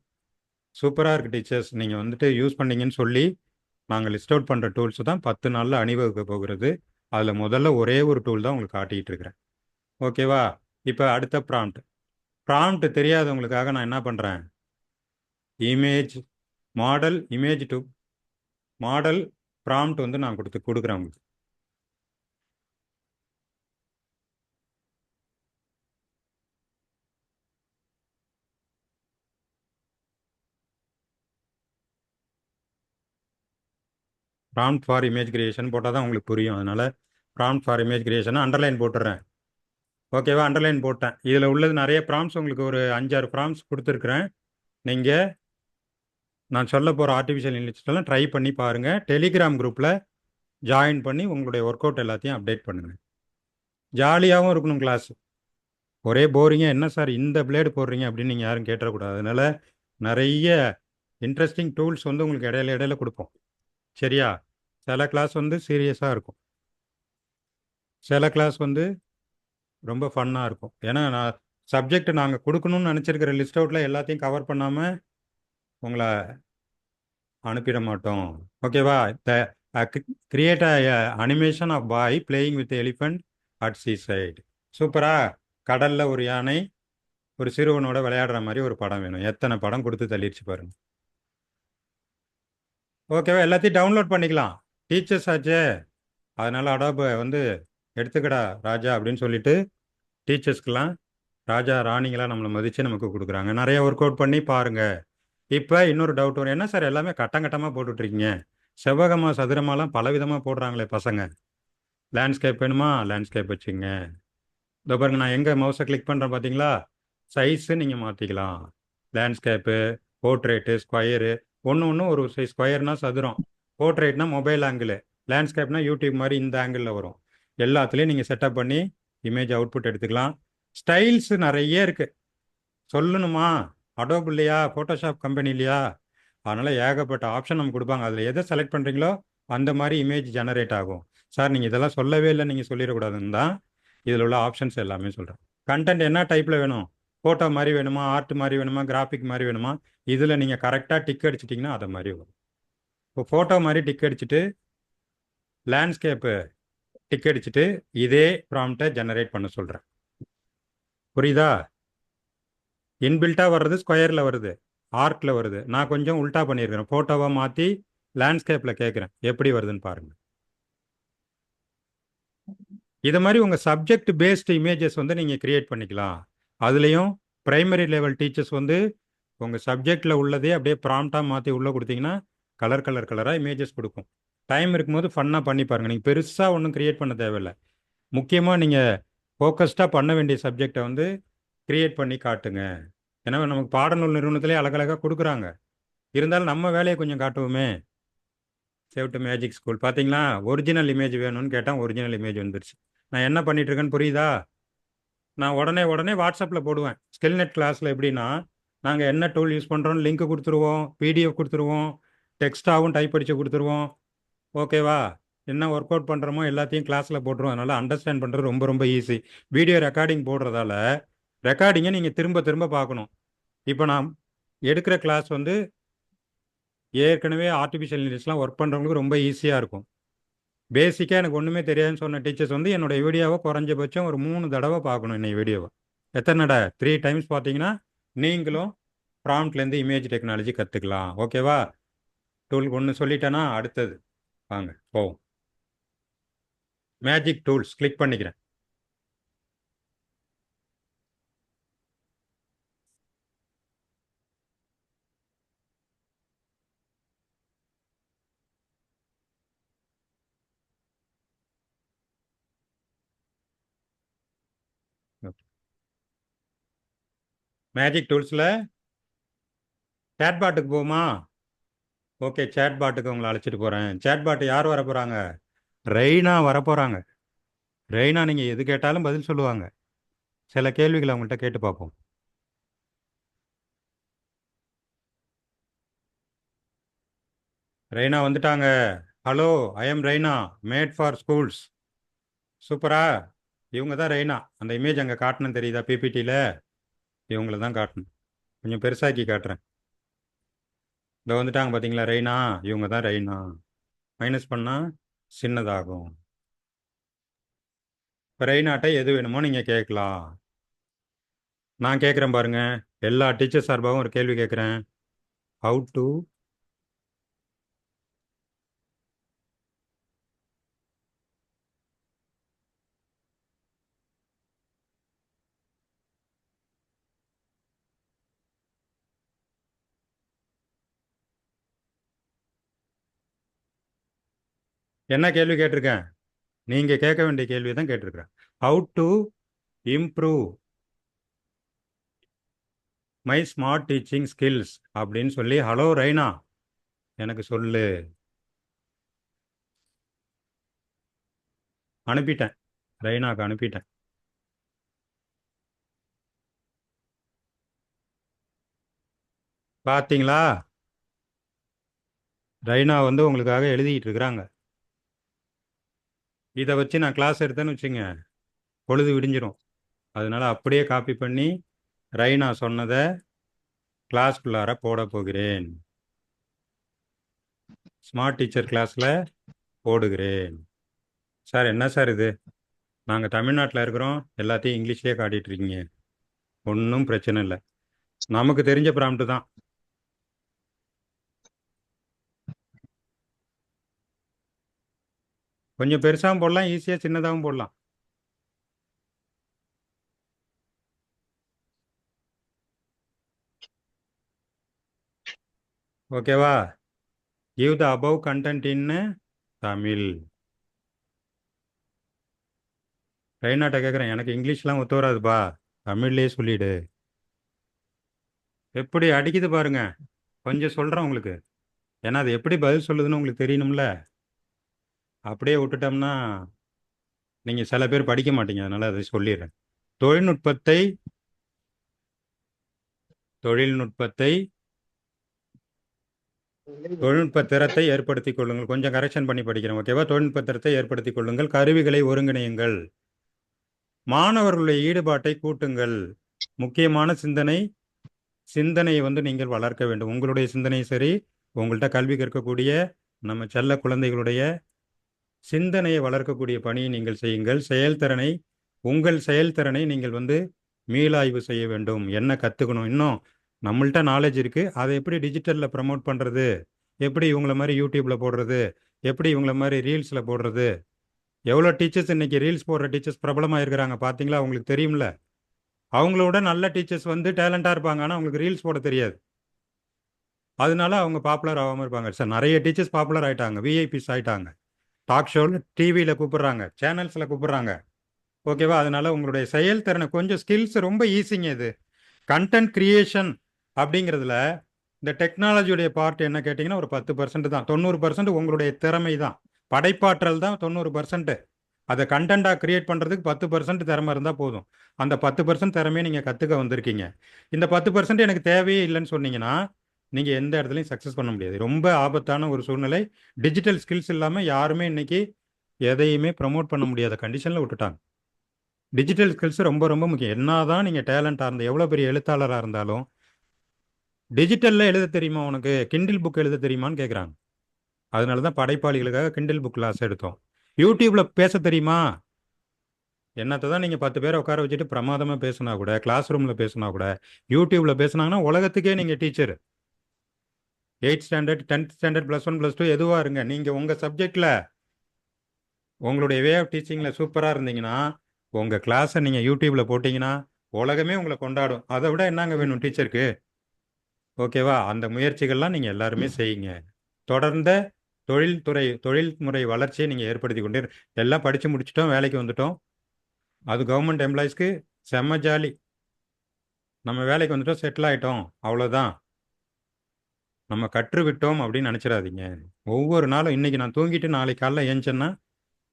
சூப்பராக இருக்குது டீச்சர்ஸ், நீங்கள் வந்துட்டு யூஸ் பண்ணீங்கன்னு சொல்லி நாங்கள் லிஸ்ட் அவுட் பண்ணுற டூல்ஸ் தான் 10 நாளில் அணிவகுக்க போகிறது. அதில் முதல்ல ஒரே ஒரு டூல் தான் உங்களுக்கு காட்டிகிட்டு இருக்கிறேன். ஓகேவா? இப்போ அடுத்த ப்ராம்ப்ட் தெரியாதவங்களுக்காக நான் என்ன பண்ணுறேன், image image to model prompt வந்து நான் கொடுக்குறேன் உங்களுக்கு. ப்ராம்ப்ட் ஃபார் இமேஜ் கிரியேஷன் போட்டால் தான் உங்களுக்கு புரியும். அதனால் ப்ராம்ப்ட் ஃபார் இமேஜ் கிரியேஷனை அண்டர்லைன் போட்டுடுறேன். ஓகேவா? அண்டர்லைன் போட்டேன். இதில் உள்ளது நிறைய ப்ராம்ப்ட்ஸ், உங்களுக்கு ஒரு 5-6 ப்ராம்ப்ட்ஸ் கொடுத்துருக்குறேன். நீங்கள் நான் சொல்ல போகிற ஆர்டிஃபிஷியல் இன்டெலிஜென்ஸ்லாம் ட்ரை பண்ணி பாருங்கள். டெலிகிராம் குரூப்பில் ஜாயின் பண்ணி உங்களுடைய ஒர்க் அவுட் எல்லாத்தையும் அப்டேட் பண்ணுங்கள். ஜாலியாகவும் இருக்கணும் கிளாஸ். ஒரே போரிங்காக என்ன சார் இந்த பிளேடு போடுறீங்க அப்படின்னு நீங்கள் யாரும் கேட்டக்கூடாது. அதனால் நிறைய இன்ட்ரெஸ்டிங் டூல்ஸ் வந்து உங்களுக்கு இடையில கொடுப்போம். சரியா? சில கிளாஸ் வந்து சீரியஸாக இருக்கும், சில கிளாஸ் வந்து ரொம்ப ஃபன்னாக இருக்கும். ஏன்னா நான் சப்ஜெக்ட் நாங்கள் கொடுக்கணும்னு நினச்சிருக்கிற லிஸ்ட் அவுட்டில் எல்லாத்தையும் கவர் பண்ணாமல் உங்களை அனுப்பிட மாட்டோம். ஓகேவா? Create animation of boy playing with elephant at sea side. சூப்பரா? கடலில் ஒரு யானை ஒரு சிறுவனோட விளையாடுற மாதிரி ஒரு படம் வேணும். எத்தனை படம் கொடுத்து தள்ளிடுச்சு பாருங்க. ஓகேவா? எல்லாத்தையும் டவுன்லோட் பண்ணிக்கலாம். டீச்சர்ஸ் ஆச்சே, அதனால் அடாப் வந்து எடுத்துக்கடா ராஜா அப்படின்னு சொல்லிட்டு டீச்சர்ஸ்க்கெலாம் ராஜா ராணிங்களாம் நம்மளை மதித்து நமக்கு கொடுக்குறாங்க. நிறைய ஒர்க் அவுட் பண்ணி பாருங்கள். இப்போ இன்னொரு டவுட் வரும், என்ன சார் எல்லாமே கட்டங்கட்டமாக போட்டுட்ருக்கீங்க, செவ்வகமாக சதுரமாலாம் பலவிதமாக போடுறாங்களே பசங்க. லேண்ட்ஸ்கேப் வேணுமா, லேண்ட்ஸ்கேப் வச்சுங்க. இதோ பாருங்க, நான் எங்கே மவுஸை கிளிக் பண்ணுறேன் பார்த்தீங்களா, சைஸு நீங்கள் மாற்றிக்கலாம். லேண்ட்ஸ்கேப்பு, போர்ட்ரேட்டு, ஸ்கொயரு, ஒன்று ஒரு சைஸ். ஸ்கொயர்னால் சதுரம், போர்ட்ரேட்னா மொபைல் ஆங்கிள், லேண்ட்ஸ்கேப்னா யூடியூப் மாதிரி இந்த ஆங்கிளில் வரும். எல்லாத்துலேயும் நீங்கள் செட்டப் பண்ணி இமேஜ் அவுட்புட் எடுத்துக்கலாம். ஸ்டைல்ஸு நிறைய இருக்குது. சொல்லணுமா, அடோப் இல்லையா, ஃபோட்டோஷாப் கம்பெனி இல்லையா, அதனால் ஏகப்பட்ட ஆப்ஷன் நம்ம கொடுப்பாங்க. அதில் எதை செலக்ட் பண்ணுறீங்களோ அந்த மாதிரி இமேஜ் ஜெனரேட் ஆகும். சார் நீங்கள் இதெல்லாம் சொல்லவே இல்லை, நீங்கள் சொல்லிடக்கூடாதுன்னு தான் இதில் உள்ள ஆப்ஷன்ஸ் எல்லாமே சொல்கிறேன். கண்டென்ட் என்ன டைப்பில் வேணும், ஃபோட்டோ மாதிரி வேணுமா, ஆர்ட் மாதிரி வேணுமா, கிராஃபிக் மாதிரி வேணுமா, இதில் நீங்கள் கரெக்டாக டிக் அடிச்சிட்டிங்கன்னா அதை மாதிரி வரும். இப்போ ஃபோட்டோ மாதிரி டிக் அடிச்சுட்டு லேண்ட்ஸ்கேப்பு டிக் அடிச்சுட்டு இதே ப்ராம்ப்டை ஜெனரேட் பண்ண சொல்கிறேன். புரியுதா? இன்பில்ட்டாக வர்றது ஸ்கொயரில் வருது, ஆர்க்கில் வருது. நான் கொஞ்சம் உல்ட்டா பண்ணியிருக்கிறேன், ஃபோட்டோவை மாற்றி லேண்ட்ஸ்கேப்பில் கேட்குறேன். எப்படி வருதுன்னு பாருங்கள். இது மாதிரி உங்கள் சப்ஜெக்ட் பேஸ்டு இமேஜஸ் வந்து நீங்கள் க்ரியேட் பண்ணிக்கலாம். அதுலேயும் ப்ரைமரி லெவல் டீச்சர்ஸ் வந்து உங்கள் சப்ஜெக்டில் உள்ளதே அப்படியே ப்ராம்ப்டாக மாற்றி உள்ளே கொடுத்தீங்கன்னா கலராக இமேஜஸ் கொடுக்கும். டைம் இருக்கும்போது ஃபன்னாக பண்ணி பாருங்கள். நீங்கள் பெருசாக ஒன்றும் க்ரியேட் பண்ண தேவையில்லை. முக்கியமாக நீங்கள் ஃபோக்கஸ்டாக பண்ண வேண்டிய சப்ஜெக்டை வந்து க்ரியேட் பண்ணி காட்டுங்க. ஏன்னா நமக்கு பாடநூல் நிறுவனத்திலே அழகழகாக கொடுக்குறாங்க. இருந்தாலும் நம்ம வேலையை கொஞ்சம் காட்டுவோமே. சேவ் டு மேஜிக் ஸ்கூல் பார்த்தீங்களா, ஒரிஜினல் இமேஜ் வேணும்னு கேட்டால் ஒரிஜினல் இமேஜ் வந்துருச்சு. நான் என்ன பண்ணிகிட்ருக்கேன்னு புரியுதா? நான் உடனே வாட்ஸ்அப்பில் போடுவேன். ஸ்கில்நெட் கிளாஸில் எப்படின்னா, நாங்கள் என்ன டூல் யூஸ் பண்ணுறோன்னு லிங்க் கொடுத்துருவோம், பிடிஎஃப் கொடுத்துருவோம், டெக்ஸ்ட்டாகவும் டைப் அடித்து கொடுத்துருவோம். ஓகேவா? என்ன ஒர்க் அவுட் பண்ணுறோமோ எல்லாத்தையும் கிளாஸில் போட்டுருவோம். அதனால் அண்டர்ஸ்டாண்ட் பண்ணுறது ரொம்ப ரொம்ப ஈஸி. வீடியோ ரெக்கார்டிங் போடுறதால ரெக்கார்டிங்கை நீங்கள் திரும்ப பார்க்கணும். இப்போ நான் எடுக்கிற கிளாஸ் வந்து ஏற்கனவே ஆர்டிஃபிஷியல் இன்டெலிஜென்ஸ்லாம் ஒர்க் பண்ணுறவங்களுக்கு ரொம்ப ஈஸியாக இருக்கும். பேசிக்காக எனக்கு ஒன்றுமே தெரியாதுன்னு சொன்ன டீச்சர்ஸ் வந்து என்னோடய வீடியோவை குறைஞ்சபட்சம் ஒரு 3 தடவை பார்க்கணும். என்னை வீடியோவை எத்தனை தடவை, 3 டைம்ஸ் பார்த்தீங்கன்னா நீங்களும் ப்ராம்ப்ட்லேருந்து இமேஜ் டெக்னாலஜி கற்றுக்கலாம். ஓகேவா? டூல் ஒன்று சொல்லிட்டேன்னா அடுத்தது வாங்க போவோம். மேஜிக் டூல்ஸ் கிளிக் பண்ணிக்கிறேன். மேஜிக் டூல்ஸில் சேட்பாட்டுக்கு போகுமா? ஓகே, சேட்பாட்டுக்கு உங்களை அழைச்சிட்டு போகிறேன். சேட்பாட்டு யார் வர போகிறாங்க? ரெய்னா வர போகிறாங்க. ரெய்னா நீங்கள் எது கேட்டாலும் பதில் சொல்லுவாங்க. சில கேள்விகளை அவங்கள்ட்ட கேட்டு பார்ப்போம். ரெய்னா வந்துட்டாங்க. Hello, I am Raina, made for schools. சூப்பரா? இவங்க தான் ரெய்னா. அந்த இமேஜ் அங்கே காட்டணும், தெரியுதா பிபிடியில்? இவங்கள தான் காட்டணும். கொஞ்சம் பெருசாக்கி காட்டுறேன். இந்த வந்துட்டாங்க பார்த்தீங்களா ரெய்னா? இவங்க தான் ரெய்னா. மைனஸ் பண்ணால் சின்னதாகும். இப்போ ரெய்னாட்ட எது வேணுமோ நீங்கள் கேட்கலாம். நான் கேட்குறேன் பாருங்க, எல்லா டீச்சர் சார்பாகவும் ஒரு கேள்வி கேட்குறேன். ஹவு டு என்ன கேள்வி கேட்டிருக்கேன்? நீங்கள் கேட்க வேண்டிய கேள்வி தான் கேட்டிருக்கிறேன். How to improve my smart teaching skills அப்படின்னு சொல்லி ஹலோ ரெய்னா எனக்கு சொல்லு. அனுப்பிட்டேன், ரெய்னாக்கு அனுப்பிட்டேன். பார்த்தீங்களா? ரெய்னா வந்து உங்களுக்காக எழுதிட்டு இருக்கிறாங்க. இதை வச்சு நான் கிளாஸ் எடுத்தேன்னு வச்சுங்க, பொழுது விடிஞ்சிடும். அதனால அப்படியே காப்பி பண்ணி ரெய்னா சொன்னதை கிளாஸ்குள்ளார போட போகிறேன். ஸ்மார்ட் டீச்சர் கிளாஸில் போடுகிறேன். சார் என்ன சார் இது? நாங்கள் தமிழ்நாட்டில் இருக்கிறோம், எல்லாத்தையும் இங்கிலீஷ்லேயே காட்டிகிட்டு இருக்கீங்க. ஒன்றும் பிரச்சனை இல்லை, நமக்கு தெரிஞ்ச ப்ராம்ப்ட் தான். கொஞ்சம் பெருசாகவும் போடலாம், ஈஸியாக சின்னதாகவும் போடலாம். ஓகேவா? Give the above content in Tamil. ரெய்னாட்ட கேட்குறேன், எனக்கு இங்கிலீஷ்லாம் ஒத்து வராதுப்பா, தமிழ்லேயே சொல்லிவிடு. எப்படி அடிக்குது பாருங்க. கொஞ்சம் சொல்கிறேன் உங்களுக்கு, ஏன்னா அது எப்படி பதில் சொல்லுதுன்னு உங்களுக்கு தெரியணும்ல. அப்படியே விட்டுட்டோம்னா நீங்கள் சில பேர் படிக்க மாட்டீங்க, அதனால் அதை சொல்லிடுறேன். தொழில்நுட்பத்தை தொழில்நுட்ப திறத்தை ஏற்படுத்திக் கொள்ளுங்கள். கொஞ்சம் கரெக்ஷன் பண்ணி படிக்கிறேன், ஓகேவா? தொழில்நுட்ப திறத்தை ஏற்படுத்திக் கொள்ளுங்கள். கருவிகளை ஒருங்கிணையுங்கள். மாணவர்களுடைய ஈடுபாட்டை கூட்டுங்கள். முக்கியமான சிந்தனையை வந்து நீங்கள் வளர்க்க வேண்டும். உங்களுடைய சிந்தனை சரி, உங்கள்கிட்ட கல்வி கற்கக்கூடிய நம்ம செல்ல குழந்தைகளுடைய சிந்தனையை வளர்க்கக்கூடிய பணியை நீங்கள் செய்யுங்கள். உங்கள் செயல்திறனை நீங்கள் வந்து மீளாய்வு செய்ய வேண்டும். என்ன கற்றுக்கணும், இன்னும் நம்மள்ட்ட நாலேஜ் இருக்குது, அதை எப்படி டிஜிட்டலில் ப்ரமோட் பண்ணுறது, எப்படி இவங்கள மாதிரி யூடியூப்பில் போடுறது, எப்படி இவங்கள மாதிரி ரீல்ஸில் போடுறது. எவ்வளோ டீச்சர்ஸ் இன்றைக்கி ரீல்ஸ் போடுற டீச்சர்ஸ் பிரபலமாக இருக்கிறாங்க பார்த்தீங்களா? அவங்களுக்கு தெரியும்ல. அவங்களோட நல்ல டீச்சர்ஸ் வந்து டேலண்டாக இருப்பாங்க, ஆனால் அவங்களுக்கு ரீல்ஸ் போட தெரியாது. அதனால அவங்க பாப்புலர் ஆகாமல் இருப்பாங்க. சார் நிறைய டீச்சர்ஸ் பாப்புலர் ஆகிட்டாங்க, விஐபிஸ் ஆகிட்டாங்க. டாக் ஷோவில், டிவியில் கூப்பிட்றாங்க, சேனல்ஸில் கூப்பிட்றாங்க, ஓகேவா? அதனால உங்களுடைய செயல்திறனை கொஞ்சம் ஸ்கில்ஸ் ரொம்ப ஈஸிங்க. இது கண்டென்ட் கிரியேஷன் அப்படிங்கிறதுல இந்த டெக்னாலஜியுடைய பார்ட் என்ன கேட்டிங்கன்னா ஒரு 10% தான். 90% உங்களுடைய திறமை தான், படைப்பாற்றல் தான் 90%. அதை கண்டென்ட்டாக கிரியேட் பண்ணுறதுக்கு 10% திறமை இருந்தால் போதும். அந்த 10% திறமையை நீங்கள் கற்றுக்க வந்திருக்கீங்க. இந்த 10% எனக்கு தேவையே இல்லைன்னு சொன்னீங்கன்னா நீங்கள் எந்த இடத்துலையும் சக்ஸஸ் பண்ண முடியாது. ரொம்ப ஆபத்தான ஒரு சூழ்நிலை. டிஜிட்டல் ஸ்கில்ஸ் இல்லாமல் யாருமே இன்றைக்கி எதையுமே ப்ரமோட் பண்ண முடியாத கண்டிஷனில் விட்டுட்டாங்க. டிஜிட்டல் ஸ்கில்ஸ் ரொம்ப ரொம்ப முக்கியம். என்ன தான் நீங்கள் டேலண்டாக இருந்தால், எவ்வளோ பெரிய எழுத்தாளராக இருந்தாலும், டிஜிட்டலில் எழுத தெரியுமா உனக்கு, கிண்டில் புக் எழுத தெரியுமான்னு கேட்குறாங்க. அதனால தான் படைப்பாளிகளுக்காக கிண்டில் புக் கிளாஸ் எடுத்தோம். யூடியூப்பில் பேச தெரியுமா? என்னத்தை தான் நீங்கள் 10 பேரை உட்கார வச்சுட்டு பிரமாதமாக பேசினா கூட, கிளாஸ் ரூமில் பேசினா கூட, யூடியூப்பில் பேசுனாங்கன்னா உலகத்துக்கே நீங்கள் teacher. 8th standard, 10th standard, +1 +2 எதுவாக இருங்க, நீங்கள் உங்கள் சப்ஜெக்டில் உங்களுடைய வே ஆஃப் டீச்சிங்கில் சூப்பராக இருந்தீங்கன்னா உங்கள் கிளாஸை நீங்கள் யூடியூப்பில் போட்டிங்கன்னா உலகமே உங்களை கொண்டாடும். அதை விட என்னங்க வேணும் டீச்சருக்கு? ஓகேவா? அந்த முயற்சிகள்லாம் நீங்கள் எல்லாருமே செய்யுங்க. தொடர்ந்த தொழில்முறை வளர்ச்சியை நீங்கள் ஏற்படுத்தி கொண்டே எல்லாம் படித்து முடிச்சிட்டோம், வேலைக்கு வந்துட்டோம். அது கவர்மெண்ட் எம்ப்ளாயிஸ்க்கு செம்ம ஜாலி. நம்ம வேலைக்கு வந்துட்டோம், செட்டில் ஆயிட்டோம், அவ்வளோதான். நம்ம கற்று விட்டோம் அப்படின்னு நினச்சிடாதீங்க. ஒவ்வொரு நாளும் இன்னைக்கு நான் தூங்கிட்டு நாளைக்கு காலைல ஏஞ்சேன்னா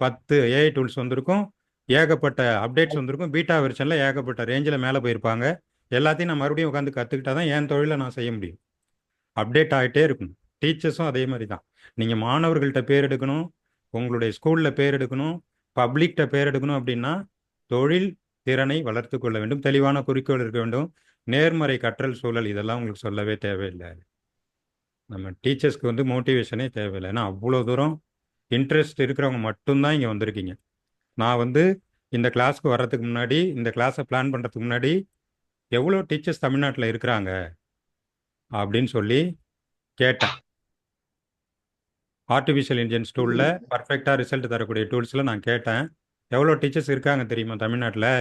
10 ஏஐ டூல்ஸ் வந்திருக்கும், ஏகப்பட்ட அப்டேட்ஸ் வந்திருக்கும், பீட்டா வெர்ஷனில் ஏகப்பட்ட ரேஞ்சில் மேலே போயிருப்பாங்க. எல்லாத்தையும் நான் மறுபடியும் உட்காந்து கற்றுக்கிட்டா தான் என் தொழிலை நான் செய்ய முடியும். அப்டேட் ஆகிட்டே இருக்கணும். டீச்சர்ஸும் அதே மாதிரி தான். நீங்கள் மாணவர்கள்ட்ட பேர் எடுக்கணும், உங்களுடைய ஸ்கூலில் பேர் எடுக்கணும், பப்ளிக்கிட்ட பேர் எடுக்கணும் அப்படின்னா தொழில் திறனை வளர்த்து கொள்ள வேண்டும், தெளிவான குறிக்கோள் இருக்க வேண்டும், நேர்மறை கற்றல் சூழல், இதெல்லாம் உங்களுக்கு சொல்லவே தேவையில்லை. நம்ம டீச்சர்ஸ்க்கு வந்து மோட்டிவேஷனே தேவையில்லை. ஏன்னா அவ்வளோ தூரம் இன்ட்ரெஸ்ட் இருக்கிறவங்க மட்டும்தான் இங்கே வந்திருக்கீங்க. நான் வந்து இந்த கிளாஸ்க்கு வர்றதுக்கு முன்னாடி, இந்த கிளாஸை பிளான் பண்ணுறதுக்கு முன்னாடி எவ்வளோ டீச்சர்ஸ் தமிழ்நாட்டில் இருக்கிறாங்க அப்படின்னு சொல்லி கேட்டேன். ஆர்டிஃபிஷியல் இன்டெலிஜென்ஸ் டூலில் பர்ஃபெக்டாக ரிசல்ட் தரக்கூடிய டூல்ஸில் நான் கேட்டேன், எவ்வளோ டீச்சர்ஸ் இருக்காங்க தெரியுமா தமிழ்நாட்டில்?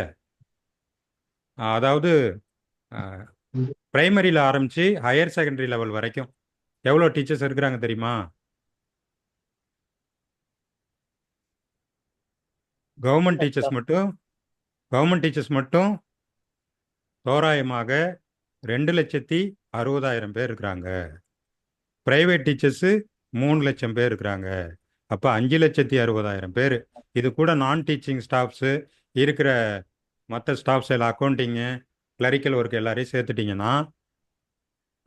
அதாவது பிரைமரியில் ஆரம்பித்து ஹையர் செகண்டரி லெவல் வரைக்கும் எவ்வளோ டீச்சர்ஸ் இருக்கிறாங்க தெரியுமா? கவர்மெண்ட் டீச்சர்ஸ் மட்டும் தோராயமாக 2,60,60,000 பேர் இருக்கிறாங்க. பிரைவேட் டீச்சர்ஸு 3,00,000 பேர் இருக்கிறாங்க. அப்போ 5,60,000 பேர். இது கூட நான் டீச்சிங் ஸ்டாஃப்ஸு இருக்கிற மற்ற ஸ்டாஃப்ஸ் எல்லாம் அக்கௌண்டிங்கு, கிளரிக்கல் ஒர்க் எல்லாரையும் சேர்த்துட்டிங்கன்னா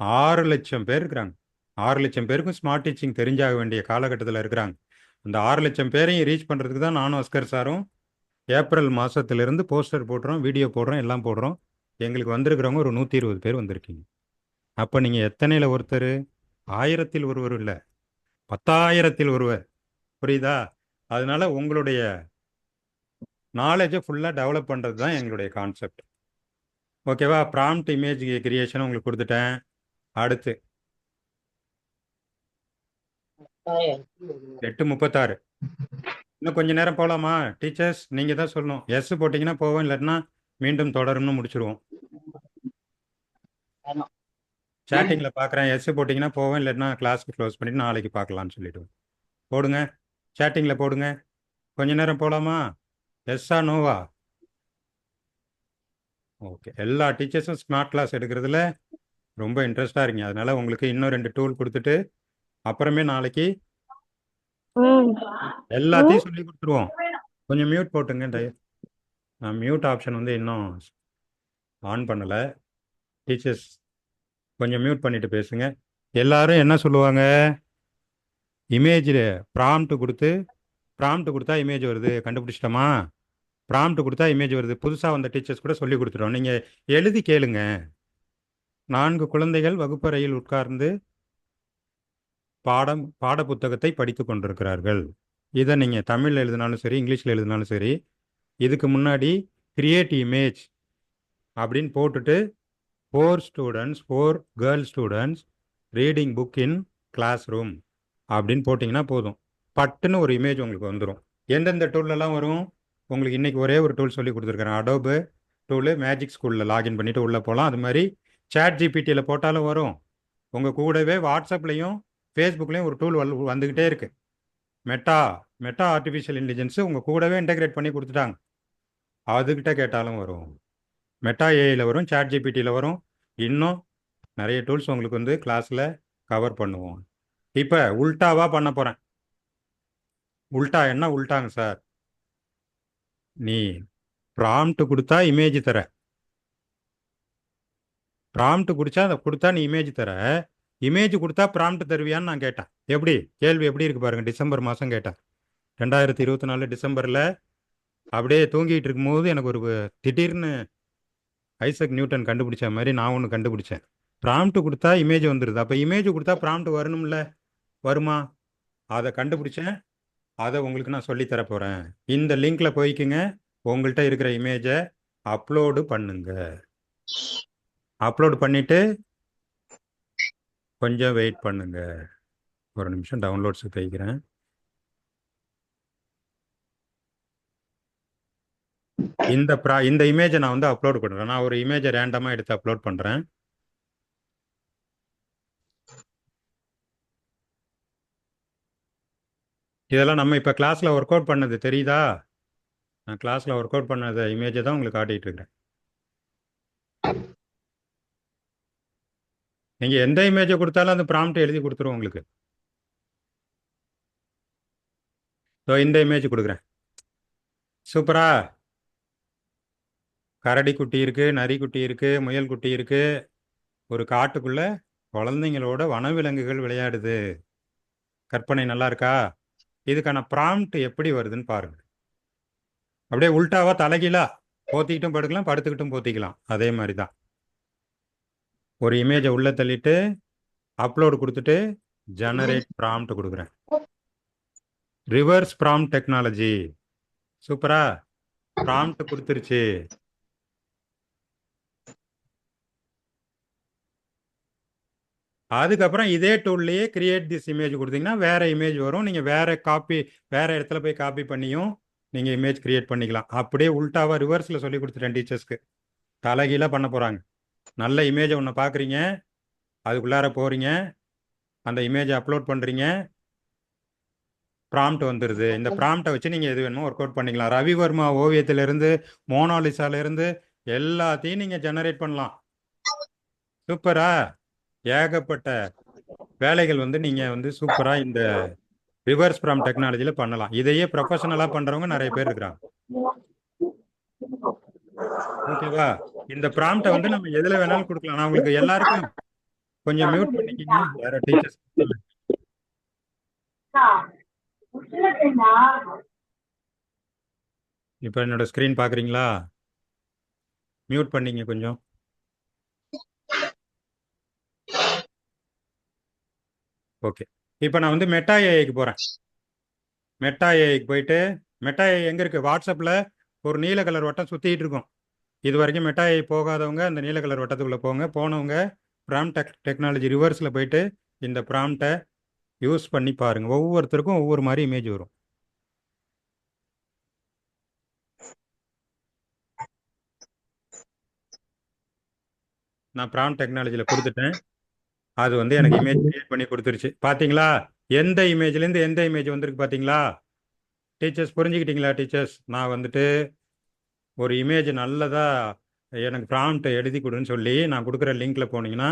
6,00,000 பேர் இருக்கிறாங்க. 6,00,000 பேருக்கும் ஸ்மார்ட் டீச்சிங் தெரிஞ்சாக வேண்டிய காலகட்டத்தில் இருக்கிறாங்க. அந்த 6,00,000 பேரையும் ரீச் பண்ணுறதுக்கு தான் நானும் அஸ்கர் சாரும் ஏப்ரல் மாதத்துலேருந்து போஸ்டர் போடுறோம், வீடியோ போடுறோம், எல்லாம் போடுறோம். எங்களுக்கு வந்திருக்கிறவங்க ஒரு 120 பேர் வந்திருக்கீங்க. அப்போ நீங்கள் எத்தனையில் ஒருத்தர்? 1000-ல் ஒருவர் இல்லை, 10,000-ல் ஒருவர். புரியுதா? அதனால உங்களுடைய நாலேஜை ஃபுல்லாக டெவலப் பண்ணுறது தான் எங்களுடைய கான்செப்ட். ஓகேவா? ப்ராம்ப்ட் இமேஜ் கிரியேஷன் உங்களுக்கு கொடுத்துட்டேன். அடுத்து 8:36. இன்னும் கொஞ்சம் நேரம் போகலாமா டீச்சர்ஸ்? நீங்கள் தான் சொல்லணும். எஸ் போட்டிங்கன்னா போவோம், இல்லாட்டினா மீண்டும் தொடரும்னு முடிச்சிடுவோம். சேட்டிங்கில் பார்க்குறேன், எஸ் போட்டிங்கன்னா போவோம், இல்லாட்டினா கிளாஸ்க்கு க்ளோஸ் பண்ணிவிட்டு நாளைக்கு பார்க்கலான்னு சொல்லிவிடுவோம். போடுங்க, சேட்டிங்கில் போடுங்க. கொஞ்ச நேரம் போகலாமா? எஸ்ஸா நோவா? ஓகே. எல்லா டீச்சர்ஸும் ஸ்மார்ட் கிளாஸ் எடுக்கிறதுல ரொம்ப இன்ட்ரெஸ்டாக இருக்கீங்க. அதனால் உங்களுக்கு இன்னும் 2 டூல் கொடுத்துட்டு அப்புறமே நாளைக்கு எல்லாத்தையும் சொல்லி கொடுத்துருவோம். கொஞ்சம் மியூட் போட்டுங்க. நான் மியூட் ஆப்ஷன் வந்து இன்னும் ஆன் பண்ணலை. டீச்சர்ஸ் கொஞ்சம் மியூட் பண்ணிவிட்டு பேசுங்க. எல்லாரும் என்ன சொல்லுவாங்க? இமேஜில் ப்ராம்ப்ட் கொடுத்தா இமேஜ் வருது, கண்டுபிடிச்சிட்டோமா? ப்ராம்ப்ட் கொடுத்தா இமேஜ் வருது. புதுசாக வந்த டீச்சர்ஸ் கூட சொல்லி கொடுத்துட்டோம். நீங்கள் எழுதி கேளுங்க. 4 குழந்தைகள் வகுப்பறையில் உட்கார்ந்து பாட புத்தகத்தை படித்து கொண்டிருக்கிறார்கள். இதை நீங்கள் தமிழில் எழுதினாலும் சரி, இங்கிலீஷில் எழுதினாலும் சரி, இதுக்கு முன்னாடி கிரியேட் இமேஜ் அப்படின்னு போட்டுட்டு 4 girl students reading book in class room அப்படின்னு போட்டிங்கன்னா போதும், பட்டுன்னு ஒரு இமேஜ் உங்களுக்கு வந்துடும். எந்தெந்த டூல்லலாம் வரும்? உங்களுக்கு இன்றைக்கி ஒரே ஒரு டூல் சொல்லி கொடுத்துருக்குறேன், அடோபு டூலு. மேஜிக் ஸ்கூலில் லாகின் பண்ணிவிட்டு உள்ளே போகலாம். அது மாதிரி சாட் ஜிபிடியில் போட்டாலும் வரும். உங்கள் கூடவே வாட்ஸ்அப்லேயும் ஃபேஸ்புக்லேயும் ஒரு டூல் வந்துக்கிட்டே இருக்குது. மெட்டா ஆர்டிஃபிஷியல் இன்டெலிஜென்ஸு உங்கள் கூடவே இன்டெகிரேட் பண்ணி கொடுத்துட்டாங்க. அதுக்கிட்ட கேட்டாலும் வரும். மெட்டா ஏஐயில் வரும், சாட் ஜிபிடியில் வரும். இன்னும் நிறைய டூல்ஸ் உங்களுக்கு வந்து கிளாஸில் கவர் பண்ணுவோம். இப்போ உல்ட்டாவாக பண்ண போகிறேன். உல்ட்டா என்ன உல்ட்டாங்க சார்? நீ ப்ராம்ப்ட் கொடுத்தா இமேஜ் தர, ப்ராம்ப்ட் கொடுத்தா நீ இமேஜ் தர, இமேஜ் கொடுத்தா ப்ராம்ப்ட் தருவியான்னு நான் கேட்டேன். எப்படி கேள்வி எப்படி இருக்கு பாருங்க. டிசம்பர் மாதம் கேட்டேன், 2024 டிசம்பரில். அப்படியே தூங்கிட்டு இருக்கும்போது எனக்கு ஒரு திடீர்னு ஐசக் நியூட்டன் கண்டுபிடிச்ச மாதிரி நான் ஒன்று கண்டுபிடிச்சேன். ப்ராம்ப்ட் கொடுத்தா இமேஜ் வந்துடுது, அப்போ இமேஜ் கொடுத்தா ப்ராம்ப்ட் வரணும்ல, வருமா? அதை கண்டுபிடிச்சேன். அதை உங்களுக்கு நான் சொல்லித்தர போகிறேன். இந்த லிங்க்கில் போய்க்குங்க, உங்கள்கிட்ட இருக்கிற இமேஜை அப்லோடு பண்ணுங்க. அப்லோடு பண்ணிவிட்டு கொஞ்சம் வெயிட் பண்ணுங்க. ஒரு நிமிஷம் டவுன்லோட்ஸுக்கு போய்க்கிறேன். இந்த இமேஜை நான் வந்து அப்லோட் பண்ணுறேன். நான் ஒரு இமேஜை ரேண்டமாக எடுத்து அப்லோட் பண்ணுறேன். இதெல்லாம் நம்ம இப்போ கிளாஸில் ஒர்க் அவுட் பண்ணது தெரியுதா? நான் கிளாஸில் ஒர்க் அவுட் பண்ணத இமேஜை தான் உங்களுக்கு காட்டிகிட்டு இருக்கிறேன். நீங்கள் எந்த இமேஜை கொடுத்தாலும் அந்த ப்ராம்ப்ட் எழுதி கொடுத்துரும் உங்களுக்கு. ஸோ இந்த இமேஜ் கொடுக்குறேன். சூப்பரா. கரடி குட்டி இருக்குது, நரி குட்டி இருக்குது, முயல் குட்டி இருக்குது. ஒரு காட்டுக்குள்ள குழந்தைங்களோட வனவிலங்குகள் விளையாடுது. கற்பனை நல்லா இருக்கா? இதுக்கான ப்ராம்ப்ட் எப்படி வருதுன்னு பாருங்க. அப்படியே உல்டாவா தலைகீழா போத்திக்கிட்டும் படுக்கலாம், படுத்துக்கிட்டும் போத்திக்கலாம். அதே மாதிரி தான் ஒரு இமேஜை உள்ள தள்ளிட்டு அப்லோடு கொடுத்துட்டு ஜெனரேட் ப்ராம்ப்ட் கொடுக்குறேன். Reverse prompt technology. சூப்பரா. ப்ராம்ப்ட் கொடுத்துருச்சு. அதுக்கப்புறம் இதே டூல்லையே கிரியேட் திஸ் இமேஜ் கொடுத்தீங்கன்னா வேற இமேஜ் வரும். நீங்கள் வேற இடத்துல போய் காப்பி பண்ணியும் நீங்கள் இமேஜ் கிரியேட் பண்ணிக்கலாம். அப்படியே உல்டாவாக ரிவர்ஸில் சொல்லி கொடுத்துட்டேன் டீச்சர்ஸ்க்கு. தலைகீழாக பண்ண போகிறாங்க. நல்ல இமேஜை ஒன்று பார்க்குறீங்க, அதுக்குள்ளார போகிறீங்க, அந்த இமேஜை அப்லோட் பண்ணுறீங்க, ப்ராம்ப்ட் வந்துடுது. இந்த ப்ராம்ப்டை வச்சு நீங்கள் எது வேணுமோ ஒர்க் அவுட் பண்ணிக்கலாம். ரவிவர்மா ஓவியத்திலிருந்து, மோனாலிசாலேருந்து எல்லாத்தையும் நீங்கள் ஜெனரேட் பண்ணலாம். சூப்பரா. ஏகப்பட்ட வேலைகள் நீங்கள் சூப்பராக இந்த ரிவர்ஸ் ப்ராம்ப்ட் டெக்னாலஜியில் பண்ணலாம். இதையே ப்ரொஃபஷனலாக பண்ணுறவங்க நிறைய பேர் இருக்கிறாங்க. ஓகேவா? இந்த ப்ராம்ப்டை நம்ம எதில் வேணாலும் கொடுக்கலாம். நான் உங்களுக்கு எல்லாருக்கும் கொஞ்சம் மியூட் பண்ணிக்கிங்க. வேற டீச்சர்ஸ் இப்போ என்னோட ஸ்க்ரீன் பார்க்குறீங்களா? மியூட் பண்ணிங்க கொஞ்சம். ஓகே. இப்போ நான் மெட்டா ஏஐக்கு போகிறேன். மெட்டா ஏஐக்கு போயிட்டு, மெட்டா ஏஐ எங்கே இருக்குது? வாட்ஸ்அப்பில் ஒரு நீல கலர் வட்டம் சுற்றிட்டு இருக்கும். இது வரைக்கும் மெட்டா ஏஐ போகாதவங்க அந்த நீல கலர் வட்டத்துக்குள்ளே போங்க. போனவங்க ப்ராம்ப்ட் டெக்னாலஜி ரிவர்ஸில் போயிட்டு இந்த ப்ராம்ப்டை யூஸ் பண்ணி பாருங்கள். ஒவ்வொருத்தருக்கும் ஒவ்வொரு மாதிரி இமேஜ் வரும். நான் ப்ராம்ப்ட் டெக்னாலஜியில் கொடுத்துட்டேன். அது எனக்கு இமேஜ் கிரியேட் பண்ணி கொடுத்துருச்சு. பார்த்தீங்களா? எந்த இமேஜ்லேருந்து எந்த இமேஜ் வந்திருக்கு பார்த்தீங்களா? டீச்சர்ஸ் புரிஞ்சுக்கிட்டீங்களா? டீச்சர்ஸ், நான் ஒரு இமேஜ் நல்லதாக எனக்கு ப்ராம்ப்டை எழுதி கொடுன்னு சொல்லி நான் கொடுக்குற லிங்க்கில் போனீங்கன்னா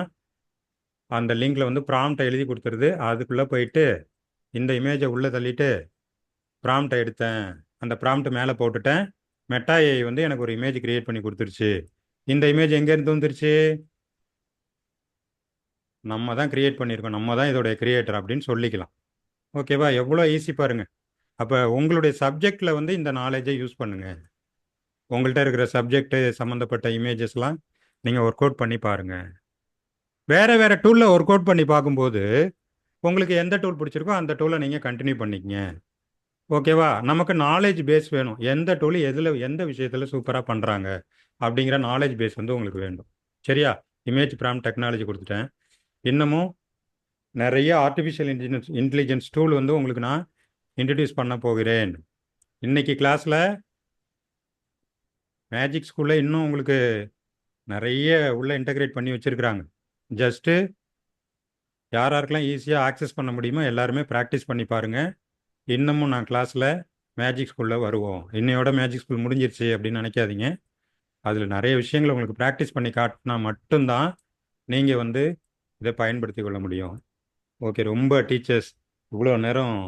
அந்த லிங்க்கில் ப்ராம்ப்டை எழுதி கொடுத்துருது. அதுக்குள்ளே போயிட்டு இந்த இமேஜை உள்ளே தள்ளிட்டு ப்ராம்ப்டை எடுத்தேன். அந்த ப்ராம்ப்ட் மேலே போட்டுட்டேன். மெட்டா ஏஐ எனக்கு ஒரு இமேஜ் கிரியேட் பண்ணி கொடுத்துருச்சு. இந்த இமேஜ் எங்கேருந்து வந்துருச்சு? நம்ம தான் கிரியேட் பண்ணியிருக்கோம், நம்ம தான் இதோடைய கிரியேட்டர் அப்படின்னு சொல்லிக்கலாம். ஓகேவா? எவ்வளோ ஈஸி பாருங்கள். அப்போ உங்களுடைய சப்ஜெக்டில் இந்த நாலேஜை யூஸ் பண்ணுங்கள். உங்கள்கிட்ட இருக்கிற சப்ஜெக்ட் சம்மந்தப்பட்ட இமேஜஸ்லாம் நீங்கள் ஒர்க் அவுட் பண்ணி பாருங்கள். வேறு வேறு டூலில் ஒர்க் அவுட் பண்ணி பார்க்கும்போது உங்களுக்கு எந்த டூல் பிடிச்சிருக்கோ அந்த டூலை நீங்கள் கண்டினியூ பண்ணிக்கங்க. ஓகேவா? நமக்கு நாலேஜ் பேஸ் வேணும். எந்த டூல் எந்த விஷயத்தில் சூப்பராக பண்ணுறாங்க அப்படிங்கிற நாலேஜ் பேஸ் உங்களுக்கு வேண்டும். சரியா? இமேஜ் ப்ராம்ப்ட் டெக்னாலஜி கொடுத்துட்டேன். இன்னமும் நிறைய ஆர்டிஃபிஷியல் இன்டெலிஜென்ஸ் டூல் உங்களுக்கு நான் இன்ட்ரடியூஸ் பண்ண போகிறேன். இன்னைக்கு கிளாஸில் மேஜிக் ஸ்கூலில் இன்னும் உங்களுக்கு நிறைய உள்ள இன்டகிரேட் பண்ணி வச்சுருக்குறாங்க. ஜஸ்ட்டு யாராருக்கெல்லாம் ஈஸியாக ஆக்சஸ் பண்ண முடியுமோ எல்லாருமே ப்ராக்டிஸ் பண்ணி பாருங்கள். இன்னமும் நான் கிளாஸில் மேஜிக் ஸ்கூலில் வருவோம். இன்னையோட மேஜிக் ஸ்கூல் முடிஞ்சிருச்சு அப்படின்னு நினைக்காதீங்க. அதில் நிறைய விஷயங்களை உங்களுக்கு ப்ராக்டிஸ் பண்ணி காட்டினா மட்டும்தான் நீங்கள் இதை பயன்படுத்தி கொள்ள முடியும். ஓகே. ரொம்ப டீச்சர்ஸ் இவ்வளோ நேரம்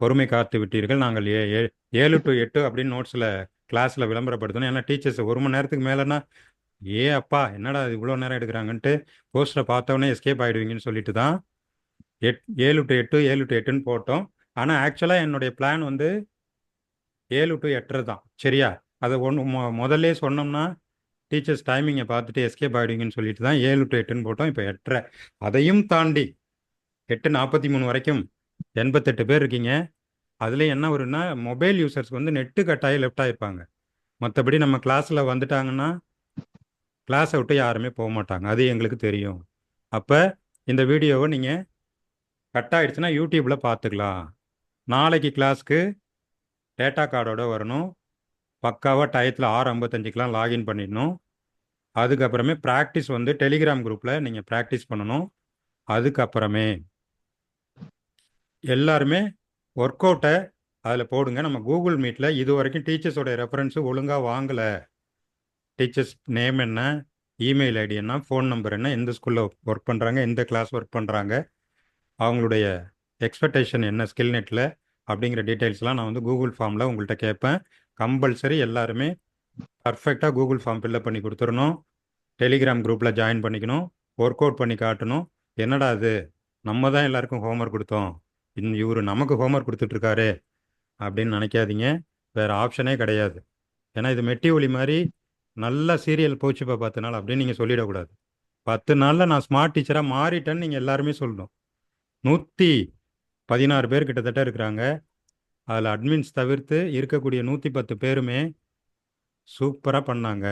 பொறுமை காத்து விட்டீர்கள். நாங்கள் 7 to 8 அப்படின்னு நோட்ஸில் கிளாஸில் விளம்பரப்படுத்தணும். ஏன்னா டீச்சர்ஸ் 1 மணி நேரத்துக்கு மேலேனா அப்பா என்னடா இவ்வளோ நேரம் எடுக்கிறாங்கன்ட்டு போஸ்டரை பார்த்தோன்னே எஸ்கேப் ஆகிடுவீங்கன்னு சொல்லிட்டு தான் 7 to 8 7 to 8ன்னு போட்டோம். ஆனால் ஆக்சுவலாக என்னுடைய பிளான் 7 to 8 தான். சரியா? அதை முதல்ல சொன்னோம்னா டீச்சர்ஸ் டைமிங்கை பார்த்துட்டு எஸ்கேப் ஆகிடுவீங்கன்னு சொல்லிட்டு தான் 7 to 8ன்னு போட்டோம். இப்போ 8:30. அதையும் தாண்டி 8:43 வரைக்கும் 88 பேர் இருக்கீங்க. அதில் என்ன வரும்னா மொபைல் யூசர்ஸ் நெட்டு கட்டாயி லெஃப்ட் ஆகிருப்பாங்க. மற்றபடி நம்ம கிளாஸில் வந்துட்டாங்கன்னா கிளாஸை விட்டு யாருமே போக மாட்டாங்க. அது எங்களுக்கு தெரியும். அப்போ இந்த வீடியோவை நீங்கள் கட் ஆகிடுச்சுன்னா யூடியூப்பில் பார்த்துக்கலாம். நாளைக்கு கிளாஸ்க்கு டேட்டா கார்டோட வரணும். பக்காவாக டயத்தில் 6:55க்கெலாம் லாகின் பண்ணிடணும். அதுக்கப்புறமே ப்ராக்டிஸ் டெலிகிராம் குரூப்பில் நீங்கள் ப்ராக்டிஸ் பண்ணணும். அதுக்கப்புறமே எல்லாருமே ஒர்க் அவுட்டை அதில் போடுங்க. நம்ம கூகுள் மீட்டில் இது வரைக்கும் டீச்சர்ஸோட ரெஃபரன்ஸு ஒழுங்காக வாங்கலை. டீச்சர்ஸ் நேம் என்ன, இமெயில் ஐடி என்ன, ஃபோன் நம்பர் என்ன, எந்த ஸ்கூலில் ஒர்க் பண்ணுறாங்க, எந்த கிளாஸ் ஒர்க் பண்ணுறாங்க, அவங்களுடைய எக்ஸ்பெக்டேஷன் என்ன ஸ்கில் நெட்டில் அப்படிங்கிற டீட்டெயில்ஸ்லாம் நான் வந்து கூகுள் ஃபார்மில் உங்கள்கிட்ட கேட்பேன். கம்பல்சரி எல்லாருமே பர்ஃபெக்டாக கூகுள் ஃபார்ம் ஃபில்அப் பண்ணி கொடுத்துடணும். டெலிகிராம் குரூப்பில் ஜாயின் பண்ணிக்கணும். ஒர்க் அவுட் பண்ணி காட்டணும். என்னடா அது, நம்ம தான் எல்லாருக்கும் ஹோம்ஒர்க் கொடுத்தோம், இவர் நமக்கு ஹோம்ஒர்க் கொடுத்துட்ருக்காரு அப்படின்னு நினைக்காதீங்க. வேறு ஆப்ஷனே கிடையாது. ஏன்னா இது மெட்டி ஒலி மாதிரி நல்ல சீரியல் போச்சுப்பா 10 நாள் அப்படின்னு நீங்கள் சொல்லிடக்கூடாது. 10 நாளில் நான் ஸ்மார்ட் டீச்சராக மாறிட்டேன்னு நீங்கள் எல்லாருமே சொல்லணும். 116 பேர் கிட்டத்தட்ட இருக்கிறாங்க. அதில் அட்மின்ஸ் தவிர்த்து இருக்கக்கூடிய 110 பேருமே சூப்பராக பண்ணாங்க.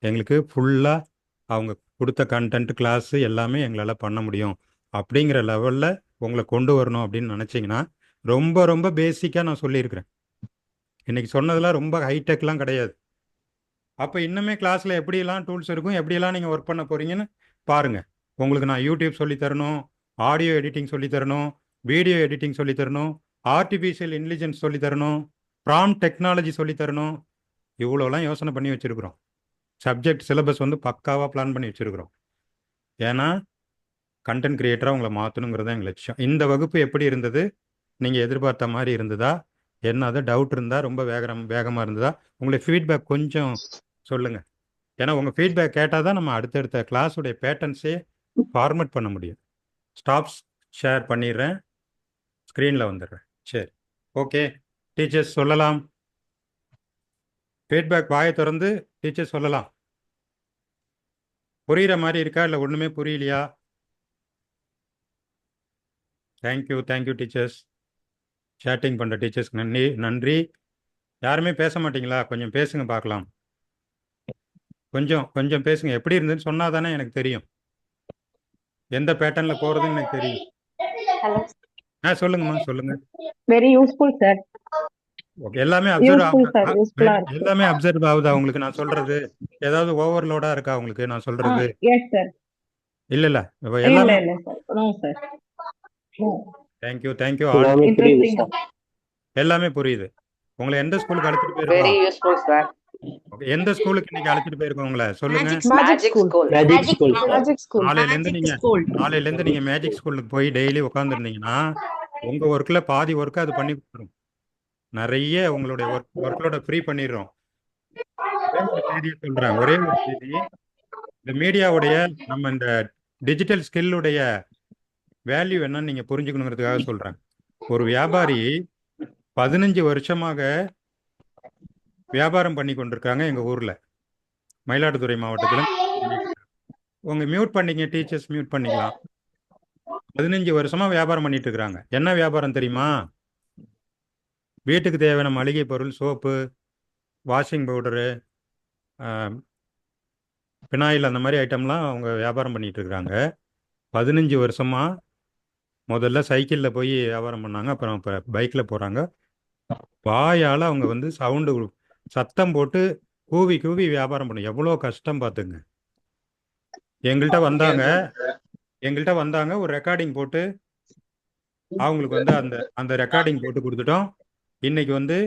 எங்களுக்கு ஃபுல்லாக அவங்க கொடுத்த கண்டென்ட் கிளாஸு எல்லாமே எங்களால் பண்ண முடியும் அப்படிங்கிற லெவலில் உங்களை கொண்டு வரணும் அப்படின்னு நினச்சிங்கன்னா ரொம்ப ரொம்ப பேசிக்காக நான் சொல்லியிருக்கிறேன். இன்றைக்கி சொன்னதெல்லாம் ரொம்ப ஹைடெக்லாம் கிடையாது. அப்போ இன்னுமே கிளாஸில் எப்படியெல்லாம் டூல்ஸ் இருக்கும், எப்படியெல்லாம் நீங்கள் ஒர்க் பண்ண போகிறீங்கன்னு பாருங்கள். உங்களுக்கு நான் யூடியூப் சொல்லித்தரணும், ஆடியோ எடிட்டிங் சொல்லித்தரணும், வீடியோ எடிட்டிங் சொல்லித்தரணும், ஆர்டிஃபிஷியல் இன்டெலிஜென்ஸ் சொல்லித்தரணும், ப்ராம்ப்ட் டெக்னாலஜி சொல்லித்தரணும். இவ்வளோலாம் யோசனை பண்ணி வச்சுருக்குறோம். சப்ஜெக்ட் சிலபஸ் வந்து பக்காவாக பிளான் பண்ணி வச்சுருக்குறோம். ஏன்னா கண்டென்ட் கிரியேட்டராக உங்களை மாற்றணுங்கிறது தான் எங்கள் லட்சியம். இந்த வகுப்பு எப்படி இருந்தது, நீங்கள் எதிர்பார்த்த மாதிரி இருந்ததா, என்னது டவுட் இருந்தால் ரொம்ப வேகமாக இருந்ததா, உங்களுக்கு ஃபீட்பேக் கொஞ்சம் சொல்லுங்கள். ஏன்னா உங்கள் ஃபீட்பேக் கேட்டால் தான் நம்ம அடுத்தடுத்த கிளாஸுடைய பேட்டர்ன்ஸே ஃபார்மேட் பண்ண முடியும். ஸ்டாப்ஸ் ஷேர் பண்ணிடுறேன், ஸ்க்ரீனில் வந்துடுறேன். சரி, ஓகே டீச்சர்ஸ் சொல்லலாம். ஃபீட்பேக் வாயை திறந்து டீச்சர்ஸ் சொல்லலாம். புரிகிற மாதிரி இருக்கா, இல்லை ஒன்றுமே புரியலையா? Thank you teachers. சேட்டிங் பண்ணுற டீச்சர்ஸ்க்கு நன்றி. யாருமே பேச மாட்டீங்களா? கொஞ்சம் பேசுங்க பார்க்கலாம். கொஞ்சம் பேசுங்க. எப்படி இருந்துன்னு சொன்னால் தானே எனக்கு தெரியும், எந்த பேட்டர்னில் போகிறதுன்னு எனக்கு தெரியும். Hello. சொல்லுங்கம்மா, சொல்லுங்கள். Very useful, sir. ஓகே, எல்லாமே Useful, sir. Useful. எல்லாமே அப்சர்வ் ஆகுதா உங்களுக்கு நான் சொல்கிறது? ஏதாவது ஓவர்லோடாக இருக்கா உங்களுக்கு நான் சொல்கிறது? Yes, sir. இல்லை எல்லாமே. No, sir. No, sir. No. Thank you Interesting. எல்லாமே புரியுது. உங்களை எந்த ஸ்கூலுக்கு அழைச்சிட்டு போயிருக்கோம்? Very useful, sir. ஓகே, எந்த ஸ்கூலுக்கு இன்னைக்கு அழைச்சிட்டு போயிருக்கோம் உங்களை சொல்லுங்க. Magic school. நாளையிலேருந்து நீங்க மேஜிக் ஸ்கூலுக்கு போய் டெய்லி உட்காந்துருந்தீங்கன்னா உங்க ஒர்க்ல பாதி ஒர்க்கை அது பண்ணி கொடுத்துரும். நிறைய உங்களுடைய ஒர்க்லோட ஃப்ரீ பண்ணிடுறோம். செய்தியை சொல்றேன், ஒரே ஒரு செய்தி. இந்த மீடியாவுடைய நம்ம இந்த டிஜிட்டல் ஸ்கில்லுடைய வேல்யூ என்னன்னு நீங்க புரிஞ்சுக்கணுங்கிறதுக்காக சொல்றேன். ஒரு வியாபாரி 15 வருஷமாக வியாபாரம் பண்ணி கொண்டிருக்காங்க எங்க ஊர்ல, மயிலாடுதுறை மாவட்டத்தில். உங்க மியூட் பண்ணிங்க டீச்சர்ஸ், மியூட் பண்ணிக்கலாம். 15 வருஷமா வியாபாரம் பண்ணிட்டு இருக்கிறாங்க. என்ன வியாபாரம் தெரியுமா? வீட்டுக்கு தேவையான மளிகை பொருள், சோப்பு, வாஷிங் பவுடரு, பினாயில், அந்த மாதிரி ஐட்டம்லாம் அவங்க வியாபாரம் பண்ணிட்டு இருக்கிறாங்க. 15 வருஷமா முதல்ல சைக்கிளில் போய் வியாபாரம் பண்ணாங்க, அப்புறம் இப்போ பைக்கில் போகிறாங்க. வாயால் அவங்க வந்து சத்தம் போட்டு கூவி கூவி வியாபாரம் பண்ண எவ்வளோ கஷ்டம் பார்த்துங்க. எங்கள்கிட்ட வந்தாங்க, ஒரு ரெக்கார்டிங் போட்டு அவங்களுக்கு வந்து அந்த ரெக்கார்டிங் போட்டு கொடுத்துட்டோம். இன்னைக்கு வந்து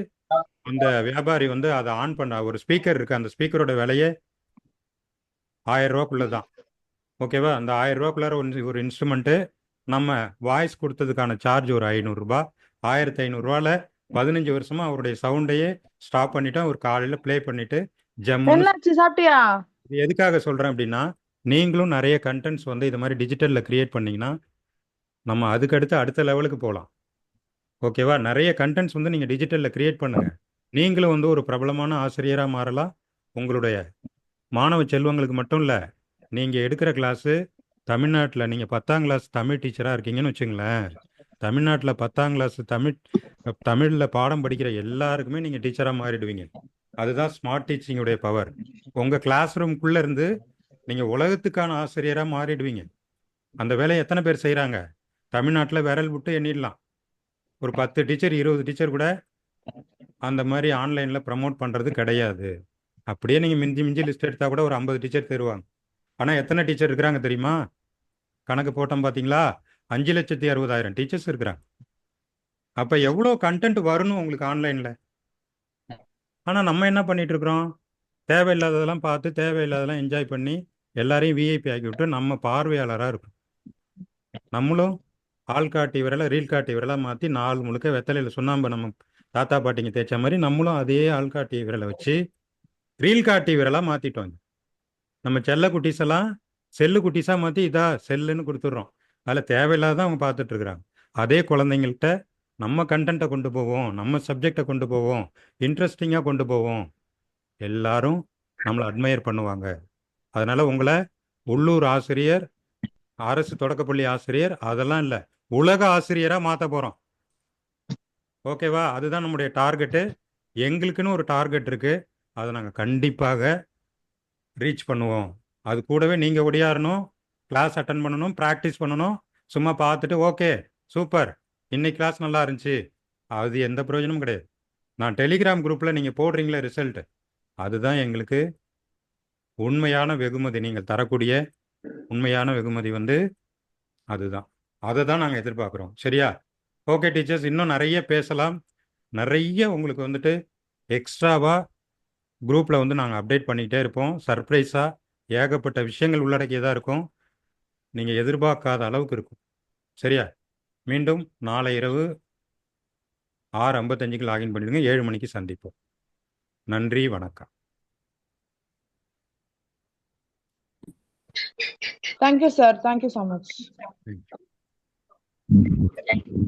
அந்த வியாபாரி வந்து அதை ஆன் பண்ண ஒரு ஸ்பீக்கர் இருக்கு, அந்த ஸ்பீக்கரோட விலையே 1000 ரூபாக்குள்ள தான். ஓகேவா? அந்த 1000 ரூபாக்குள்ளார ஒரு இன்ஸ்ட்ருமெண்ட்டு, நம்ம வாய்ஸ் கொடுத்ததுக்கான சார்ஜ் ஒரு 500 ரூபாய். 1500 ரூபாயில் 15 வருஷமா அவருடைய சவுண்டையே ஸ்டாப் பண்ணிட்டோம். ஒரு காலையில் ப்ளே பண்ணிட்டு சாப்பிட்டியா? இது எதுக்காக சொல்கிறேன் அப்படின்னா, நீங்களும் நிறைய கண்டென்ட்ஸ் வந்து இது மாதிரி டிஜிட்டலில் க்ரியேட் பண்ணிங்கன்னா நம்ம அதுக்கடுத்து அடுத்த லெவலுக்கு போகலாம். ஓகேவா? நிறைய கண்டென்ட்ஸ் வந்து நீங்கள் டிஜிட்டலில் க்ரியேட் பண்ணுங்கள். நீங்களும் வந்து ஒரு பிரபலமான ஆசிரியராக மாறலாம். உங்களுடைய மாணவ செல்வங்களுக்கு மட்டும் இல்லை, நீங்கள் எடுக்கிற கிளாஸு தமிழ்நாட்டில் நீங்கள் 10ஆம் கிளாஸ் தமிழ் டீச்சராக இருக்கீங்கன்னு வச்சுங்களேன், தமிழ்நாட்டில் 10ஆம் கிளாஸ் தமிழில் பாடம் படிக்கிற எல்லாருக்குமே நீங்கள் டீச்சராக மாறிடுவீங்க. அதுதான் ஸ்மார்ட் டீச்சிங்குடைய பவர். உங்கள் கிளாஸ் ரூம்குள்ளே இருந்து நீங்கள் உலகத்துக்கான ஆசிரியராக மாறிடுவீங்க. அந்த வேலையை எத்தனை பேர் செய்கிறாங்க? தமிழ்நாட்டில் விரல் விட்டு எண்ணிடலாம். ஒரு 10 டீச்சர் 20 டீச்சர் கூட அந்த மாதிரி ஆன்லைனில் ப்ரமோட் பண்ணுறது கிடையாது. அப்படியே நீங்கள் மிஞ்சி லிஸ்ட் எடுத்தால் கூட ஒரு 50 டீச்சர் தருவாங்க. ஆனால் எத்தனை டீச்சர் இருக்கிறாங்க தெரியுமா? கணக்கு போட்டோம் பார்த்தீங்களா? 5,60,000 டீச்சர்ஸ் இருக்கிறாங்க. அப்போ எவ்வளோ கண்டென்ட் வரணும் உங்களுக்கு ஆன்லைனில். ஆனால் நம்ம என்ன பண்ணிட்டு இருக்கிறோம்? தேவையில்லாததெல்லாம் பார்த்து தேவையில்லாததெல்லாம் என்ஜாய் பண்ணி எல்லாரையும் விஐபி ஆக்கி விட்டு நம்ம பார்வையாளராக இருக்கும். நம்மளும் ஆள்காட்டி விரலை ரீல் காட்டி விரலாக மாற்றி நாள் முழுக்க வெத்தலையில் சுண்ணாம்பு நம்ம தாத்தா பாட்டிங்க தேய்ச்ச மாதிரி நம்மளும் அதே ஆள்காட்டி விரலை வச்சு ரீல் காட்டி விரலாக மாற்றிட்டோம். நம்ம செல்ல குட்டீஸ் எல்லாம் செல்லு குட்டீஸாக மாற்றி இதா செல்லுன்னு கொடுத்துட்றோம். அதில் தேவையில்லாத அவங்க பார்த்துட்டு இருக்கிறாங்க. அதே குழந்தைங்கள்ட்ட நம்ம கண்டென்ட்டை கொண்டு போவோம், நம்ம சப்ஜெக்டை கொண்டு போவோம், இன்ட்ரெஸ்டிங்காக கொண்டு போவோம், எல்லாரும் நம்மளை அட்மையர் பண்ணுவாங்க. அதனால் உங்களை உள்ளூர் ஆசிரியர், அரசு தொடக்கப்பள்ளி ஆசிரியர் அதெல்லாம் இல்லை, உலக ஆசிரியராக மாற்ற போகிறோம். ஓகேவா? அதுதான் நம்முடைய டார்கெட்டு. எங்களுக்குன்னு ஒரு டார்கெட் இருக்குது, அதை நாங்கள் கண்டிப்பாக ரீச் பண்ணுவோம். அது கூடவே நீங்கள் ஒடியாரணும், கிளாஸ் அட்டன் பண்ணணும், ப்ராக்டிஸ் பண்ணணும். சும்மா பார்த்துட்டு ஓகே சூப்பர் இன்னைக்கு கிளாஸ் நல்லா இருந்துச்சு, அது எந்த பிரயோஜனமும் கிடையாது. நான் டெலிகிராம் குரூப்பில் நீங்கள் போடுறீங்களே ரிசல்ட்டு, அதுதான் எங்களுக்கு உண்மையான வெகுமதி. நீங்கள் தரக்கூடிய உண்மையான வெகுமதி அதுதான். அதை தான் நாங்கள் எதிர்பார்க்குறோம். சரியா? ஓகே டீச்சர்ஸ், இன்னும் நிறைய பேசலாம். நிறைய உங்களுக்கு எக்ஸ்ட்ராவாக குரூப்பில் நாங்கள் அப்டேட் பண்ணிக்கிட்டே இருப்போம். சர்ப்ரைஸாக ஏகப்பட்ட விஷயங்கள் உள்ளடக்கியதாக இருக்கும். நீங்கள் எதிர்பார்க்காத அளவுக்கு இருக்கும். சரியா? மீண்டும் நாளை இரவு 6:55 லாகின் பண்ணிடுங்க. 7 மணிக்கு சந்திப்போம். நன்றி, வணக்கம். Thank you, sir. Thank you so much.